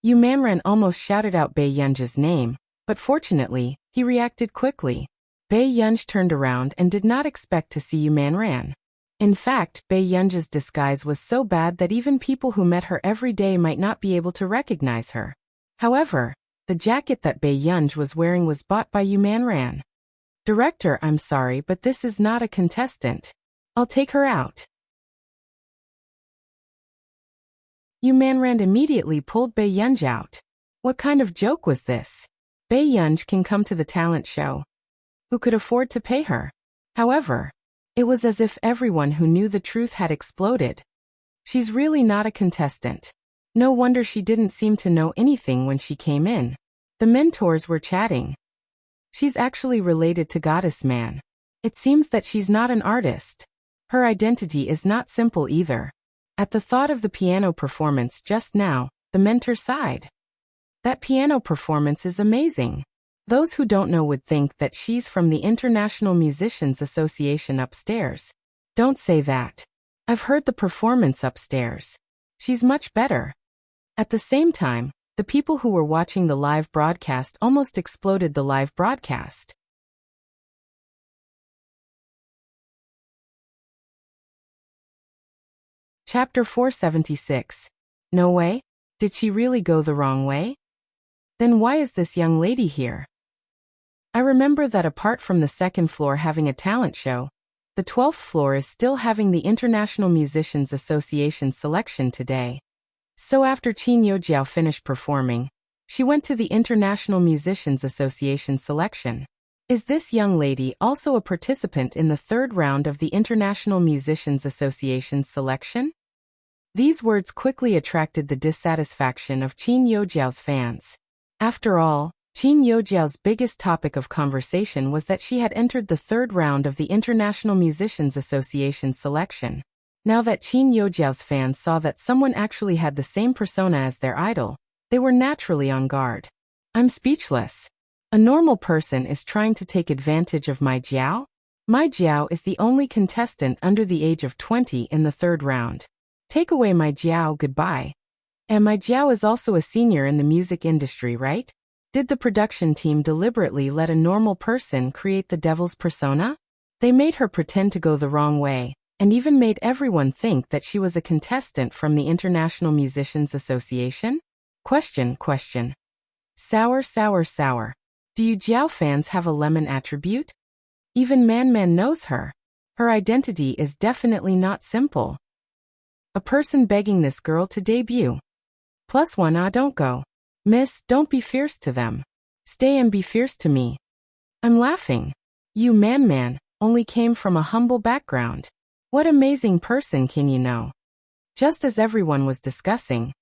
Yu Manran almost shouted out Bei Yunj's name, but fortunately, he reacted quickly. Bei Yunj turned around and did not expect to see Yu Manran. In fact, Bei Yunj's disguise was so bad that even people who met her every day might not be able to recognize her. However, the jacket that Bei Yunj was wearing was bought by Yu Manran. Director, I'm sorry, but this is not a contestant. I'll take her out. Yu Manran immediately pulled Bei Yunj out. What kind of joke was this? Bei Yunj can come to the talent show. Who could afford to pay her? However, it was as if everyone who knew the truth had exploded. She's really not a contestant. No wonder she didn't seem to know anything when she came in. The mentors were chatting. She's actually related to Goddess Man. It seems that she's not an artist. Her identity is not simple either. At the thought of the piano performance just now, the mentor sighed. That piano performance is amazing. Those who don't know would think that she's from the International Musicians Association upstairs. Don't say that. I've heard the performance upstairs. She's much better. At the same time, the people who were watching the live broadcast almost exploded the live broadcast. Chapter 476. No way? Did she really go the wrong way? Then why is this young lady here? I remember that apart from the second floor having a talent show, the 12th floor is still having the International Musicians Association selection today. So after Qin Youjiao finished performing, she went to the International Musicians Association selection. Is this young lady also a participant in the third round of the International Musicians Association's selection? These words quickly attracted the dissatisfaction of Qin Youjiao's fans. After all, Qin Youjiao's biggest topic of conversation was that she had entered the third round of the International Musicians Association's selection. Now that Qin Youjiao's fans saw that someone actually had the same persona as their idol, they were naturally on guard. I'm speechless. A normal person is trying to take advantage of Mai Jiao? Mai Jiao is the only contestant under the age of 20 in the third round. Take away Mai Jiao, goodbye. And Mai Jiao is also a senior in the music industry, right? Did the production team deliberately let a normal person create the devil's persona? They made her pretend to go the wrong way, and even made everyone think that she was a contestant from the International Musicians Association? Question. Sour. Do you Jiao fans have a lemon attribute? Even Man knows her. Her identity is definitely not simple. A person begging this girl to debut. +1. Don't go. Miss, don't be fierce to them. Stay and be fierce to me. I'm laughing. You Man only came from a humble background. What amazing person can you know? Just as everyone was discussing,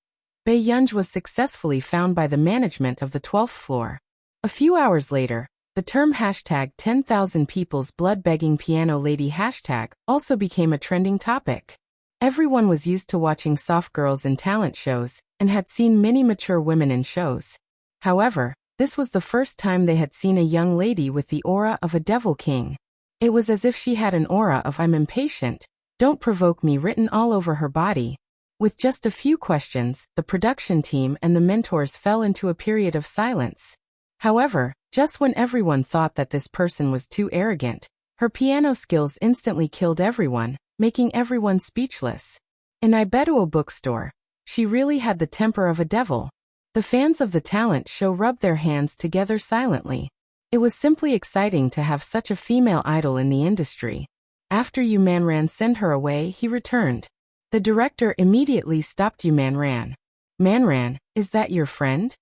Bei Yunj was successfully found by the management of the 12th floor. A few hours later, the term #10,000 people's blood begging piano lady hashtag also became a trending topic. Everyone was used to watching soft girls in talent shows, and had seen many mature women in shows. However, this was the first time they had seen a young lady with the aura of a devil king. It was as if she had an aura of I'm impatient, don't provoke me written all over her body. With just a few questions, the production team and the mentors fell into a period of silence. However, just when everyone thought that this person was too arrogant, her piano skills instantly killed everyone, making everyone speechless. In Audiobook store, she really had the temper of a devil. The fans of the talent show rubbed their hands together silently. It was simply exciting to have such a female idol in the industry. After Yu Manran sent her away, he returned. The director immediately stopped Yu Manran. Manran, is that your friend?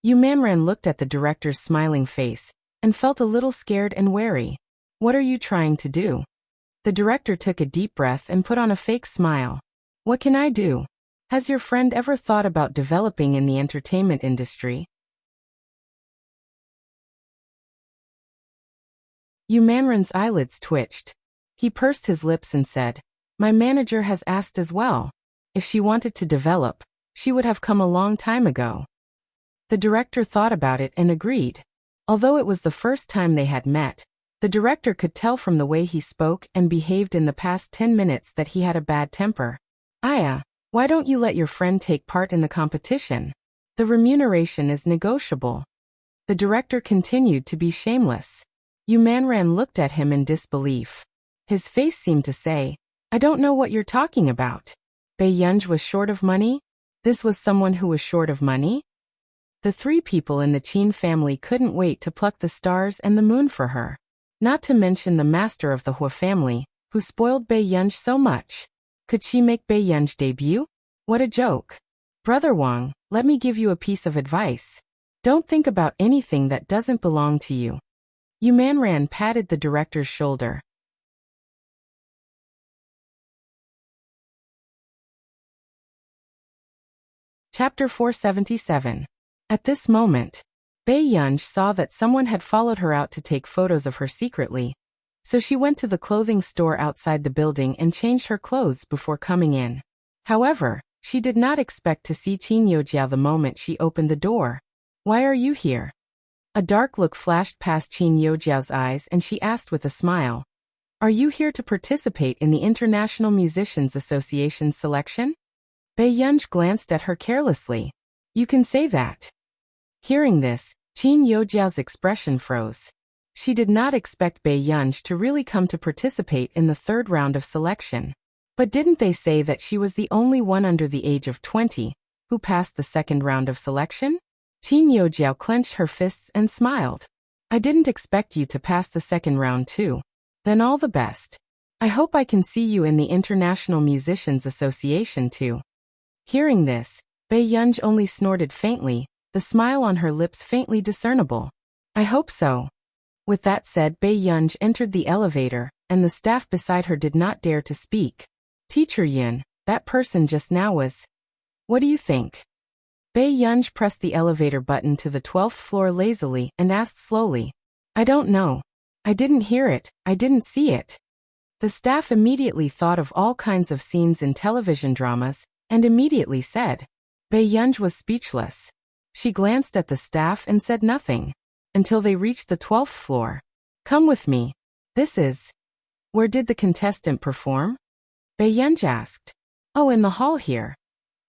Yu Manran looked at the director's smiling face, and felt a little scared and wary. What are you trying to do? The director took a deep breath and put on a fake smile. What can I do? Has your friend ever thought about developing in the entertainment industry? Yu Manren's eyelids twitched. He pursed his lips and said, "My manager has asked as well. If she wanted to develop, she would have come a long time ago." The director thought about it and agreed. Although it was the first time they had met, the director could tell from the way he spoke and behaved in the past 10 minutes that he had a bad temper. "Aya, why don't you let your friend take part in the competition? The remuneration is negotiable." The director continued to be shameless. Yu Manran looked at him in disbelief. His face seemed to say, "I don't know what you're talking about. Bei Yunj was short of money? This was someone who was short of money?" The three people in the Qin family couldn't wait to pluck the stars and the moon for her. Not to mention the master of the Hua family, who spoiled Bei Yunj so much. Could she make Bei Yunj debut? What a joke. "Brother Wang, let me give you a piece of advice. Don't think about anything that doesn't belong to you." Yu Manran patted the director's shoulder. Chapter 477. At this moment, Bei Yunj saw that someone had followed her out to take photos of her secretly, so she went to the clothing store outside the building and changed her clothes before coming in. However, she did not expect to see Qin Youjiao the moment she opened the door. "Why are you here?" A dark look flashed past Qin Youjiao's eyes and she asked with a smile, "Are you here to participate in the International Musicians Association selection?" Bei Yunj glanced at her carelessly. "You can say that." Hearing this, Qin Youjiao's expression froze. She did not expect Bei Yunj to really come to participate in the third round of selection. But didn't they say that she was the only one under the age of 20 who passed the second round of selection? Qin Youjiao clenched her fists and smiled. "I didn't expect you to pass the second round too. Then all the best. I hope I can see you in the International Musicians Association too." Hearing this, Bei Yunj only snorted faintly, the smile on her lips faintly discernible. "I hope so." With that said, Bei Yunj entered the elevator, and the staff beside her did not dare to speak. "Teacher Yun, that person just now was... What do you think?" Bei Yunj pressed the elevator button to the 12th floor lazily and asked slowly. "I don't know. I didn't hear it, I didn't see it." The staff immediately thought of all kinds of scenes in television dramas, and immediately said. Bei Yunj was speechless. She glanced at the staff and said nothing, until they reached the 12th floor. "Come with me. This is... Where did the contestant perform?" Bei Yunj asked. "Oh, in the hall here."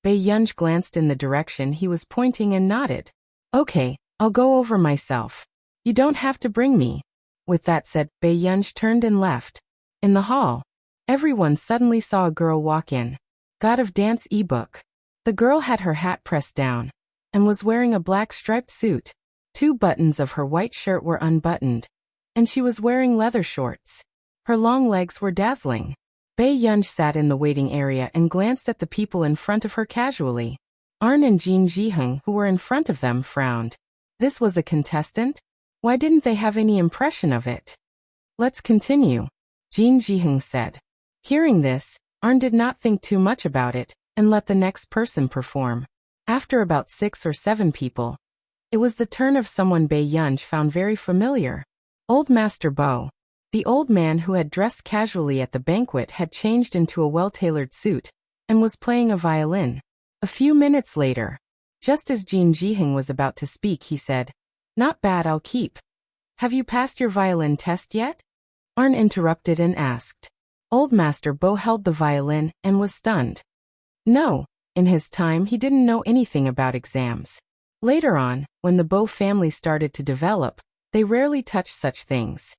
Bei Yunj glanced in the direction he was pointing and nodded. "Okay, I'll go over myself. You don't have to bring me." With that said, Bei Yunj turned and left. In the hall, everyone suddenly saw a girl walk in. God of Dance ebook. The girl had her hat pressed down and was wearing a black striped suit. 2 buttons of her white shirt were unbuttoned, and she was wearing leather shorts. Her long legs were dazzling. Bei Yunj sat in the waiting area and glanced at the people in front of her casually. Arn and Jin Jiheng, who were in front of them, frowned. This was a contestant? Why didn't they have any impression of it? "Let's continue," Jin Jiheng said. Hearing this, Arn did not think too much about it and let the next person perform. After about 6 or 7 people, it was the turn of someone Bei Yunj found very familiar. Old Master Bo. The old man who had dressed casually at the banquet had changed into a well-tailored suit and was playing a violin. A few minutes later, just as Jin Jiheng was about to speak, he said, "Not bad, I'll keep." "Have you passed your violin test yet?" Arn interrupted and asked. Old Master Bo held the violin and was stunned. No, in his time he didn't know anything about exams. Later on, when the Bo family started to develop, they rarely touched such things.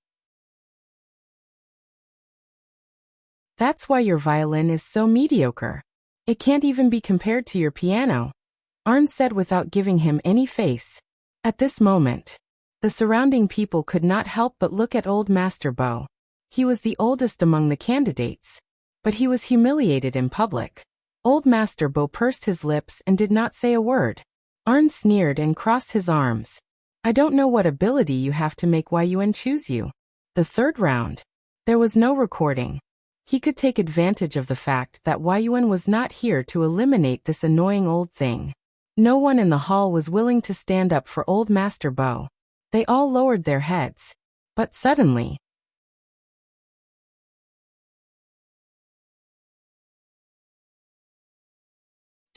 "That's why your violin is so mediocre. It can't even be compared to your piano," Arn said without giving him any face. At this moment, the surrounding people could not help but look at Old Master Bo. He was the oldest among the candidates, but he was humiliated in public. Old Master Bo pursed his lips and did not say a word. Arn sneered and crossed his arms. "I don't know what ability you have to make Yuan choose you." The third round. There was no recording. He could take advantage of the fact that Yuan was not here to eliminate this annoying old thing. No one in the hall was willing to stand up for Old Master Bo. They all lowered their heads. But suddenly,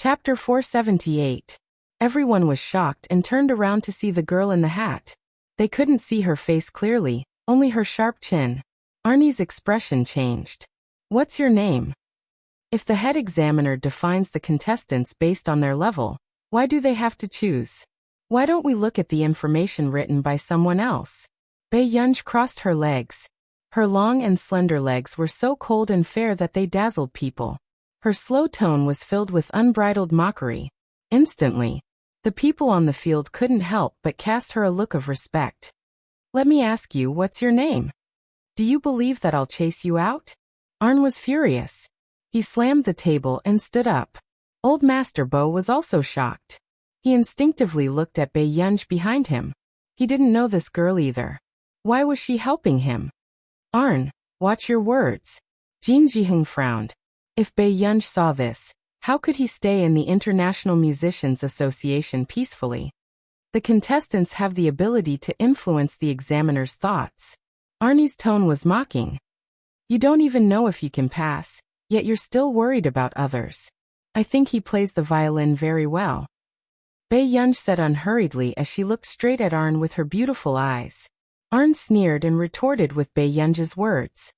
Chapter 478. Everyone was shocked and turned around to see the girl in the hat. They couldn't see her face clearly, only her sharp chin. Arnie's expression changed. What's your name? If the head examiner defines the contestants based on their level, why do they have to choose? Why don't we look at the information written by someone else? Bae-yunj crossed her legs. Her long and slender legs were so cold and fair that they dazzled people. Her slow tone was filled with unbridled mockery. Instantly, the people on the field couldn't help but cast her a look of respect. Let me ask you, what's your name? Do you believe that I'll chase you out? Arn was furious. He slammed the table and stood up. Old Master Bo was also shocked. He instinctively looked at Bae-yunj behind him. He didn't know this girl either. Why was she helping him? Arn, watch your words. Jin Ji-hung frowned. If Bae-yunj saw this, how could he stay in the International Musicians Association peacefully? The contestants have the ability to influence the examiner's thoughts. Arnie's tone was mocking. You don't even know if you can pass, yet you're still worried about others. I think he plays the violin very well. Bae-yunj said unhurriedly as she looked straight at Arn with her beautiful eyes. Arn sneered and retorted with Bae-yunj's words.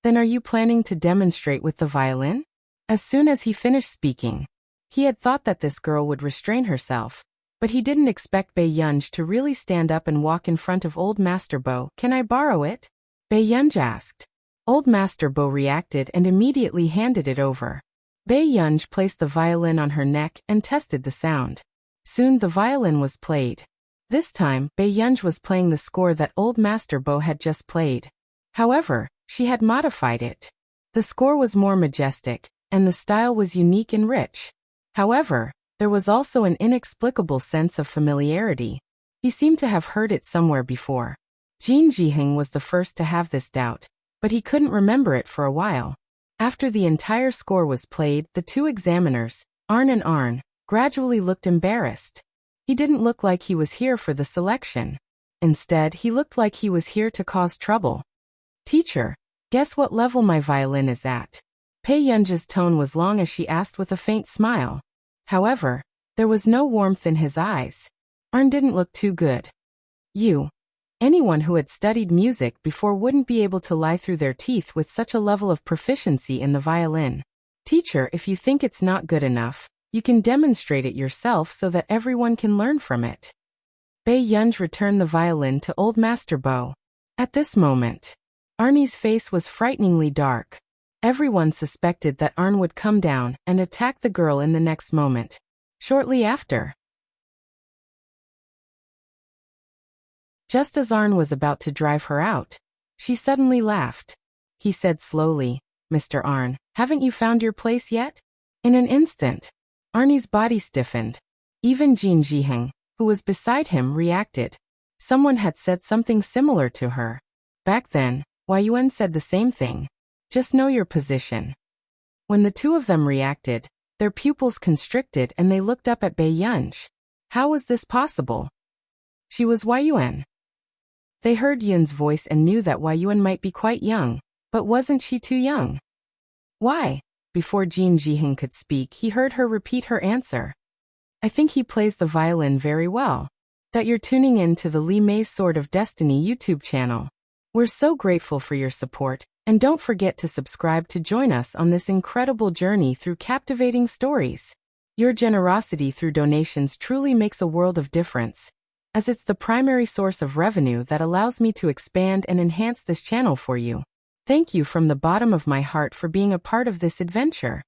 Then are you planning to demonstrate with the violin? As soon as he finished speaking, he had thought that this girl would restrain herself, but he didn't expect Bae-yunj to really stand up and walk in front of Old Master Bo. Can I borrow it? Bae-yunj asked. Old Master Bo reacted and immediately handed it over. Bae-yunj placed the violin on her neck and tested the sound. Soon the violin was played. This time, Bae-yunj was playing the score that Old Master Bo had just played. However, she had modified it. The score was more majestic, and the style was unique and rich. However, there was also an inexplicable sense of familiarity. He seemed to have heard it somewhere before. Jin Ji-hung was the first to have this doubt, but he couldn't remember it for a while. After the entire score was played, the two examiners, Arn and Arn, gradually looked embarrassed. He didn't look like he was here for the selection. Instead, he looked like he was here to cause trouble. Teacher, guess what level my violin is at? Bae-yunj's tone was long as she asked with a faint smile. However, there was no warmth in his eyes. Arn didn't look too good. Anyone who had studied music before wouldn't be able to lie through their teeth with such a level of proficiency in the violin. Teacher, if you think it's not good enough, you can demonstrate it yourself so that everyone can learn from it. Bae-yunj returned the violin to Old Master Bo. At this moment, Arnie's face was frighteningly dark. Everyone suspected that Arn would come down and attack the girl in the next moment. Shortly after, just as Arn was about to drive her out, she suddenly laughed. He said slowly, Mr. Arn, haven't you found your place yet? In an instant, Arnie's body stiffened. Even Jin Ji-hung, who was beside him, reacted. Someone had said something similar to her. Back then, Yuen said the same thing. Just know your position. When the two of them reacted, their pupils constricted and they looked up at Bae-yunj. How was this possible? She was Yuen. They heard Yun's voice and knew that Yuen might be quite young, but wasn't she too young? Why? Before Jin Ji-hung could speak, he heard her repeat her answer. I think he plays the violin very well. That you're tuning in to the Li Mei's Sword of Destiny YouTube channel. We're so grateful for your support, and don't forget to subscribe to join us on this incredible journey through captivating stories. Your generosity through donations truly makes a world of difference, as it's the primary source of revenue that allows me to expand and enhance this channel for you. Thank you from the bottom of my heart for being a part of this adventure.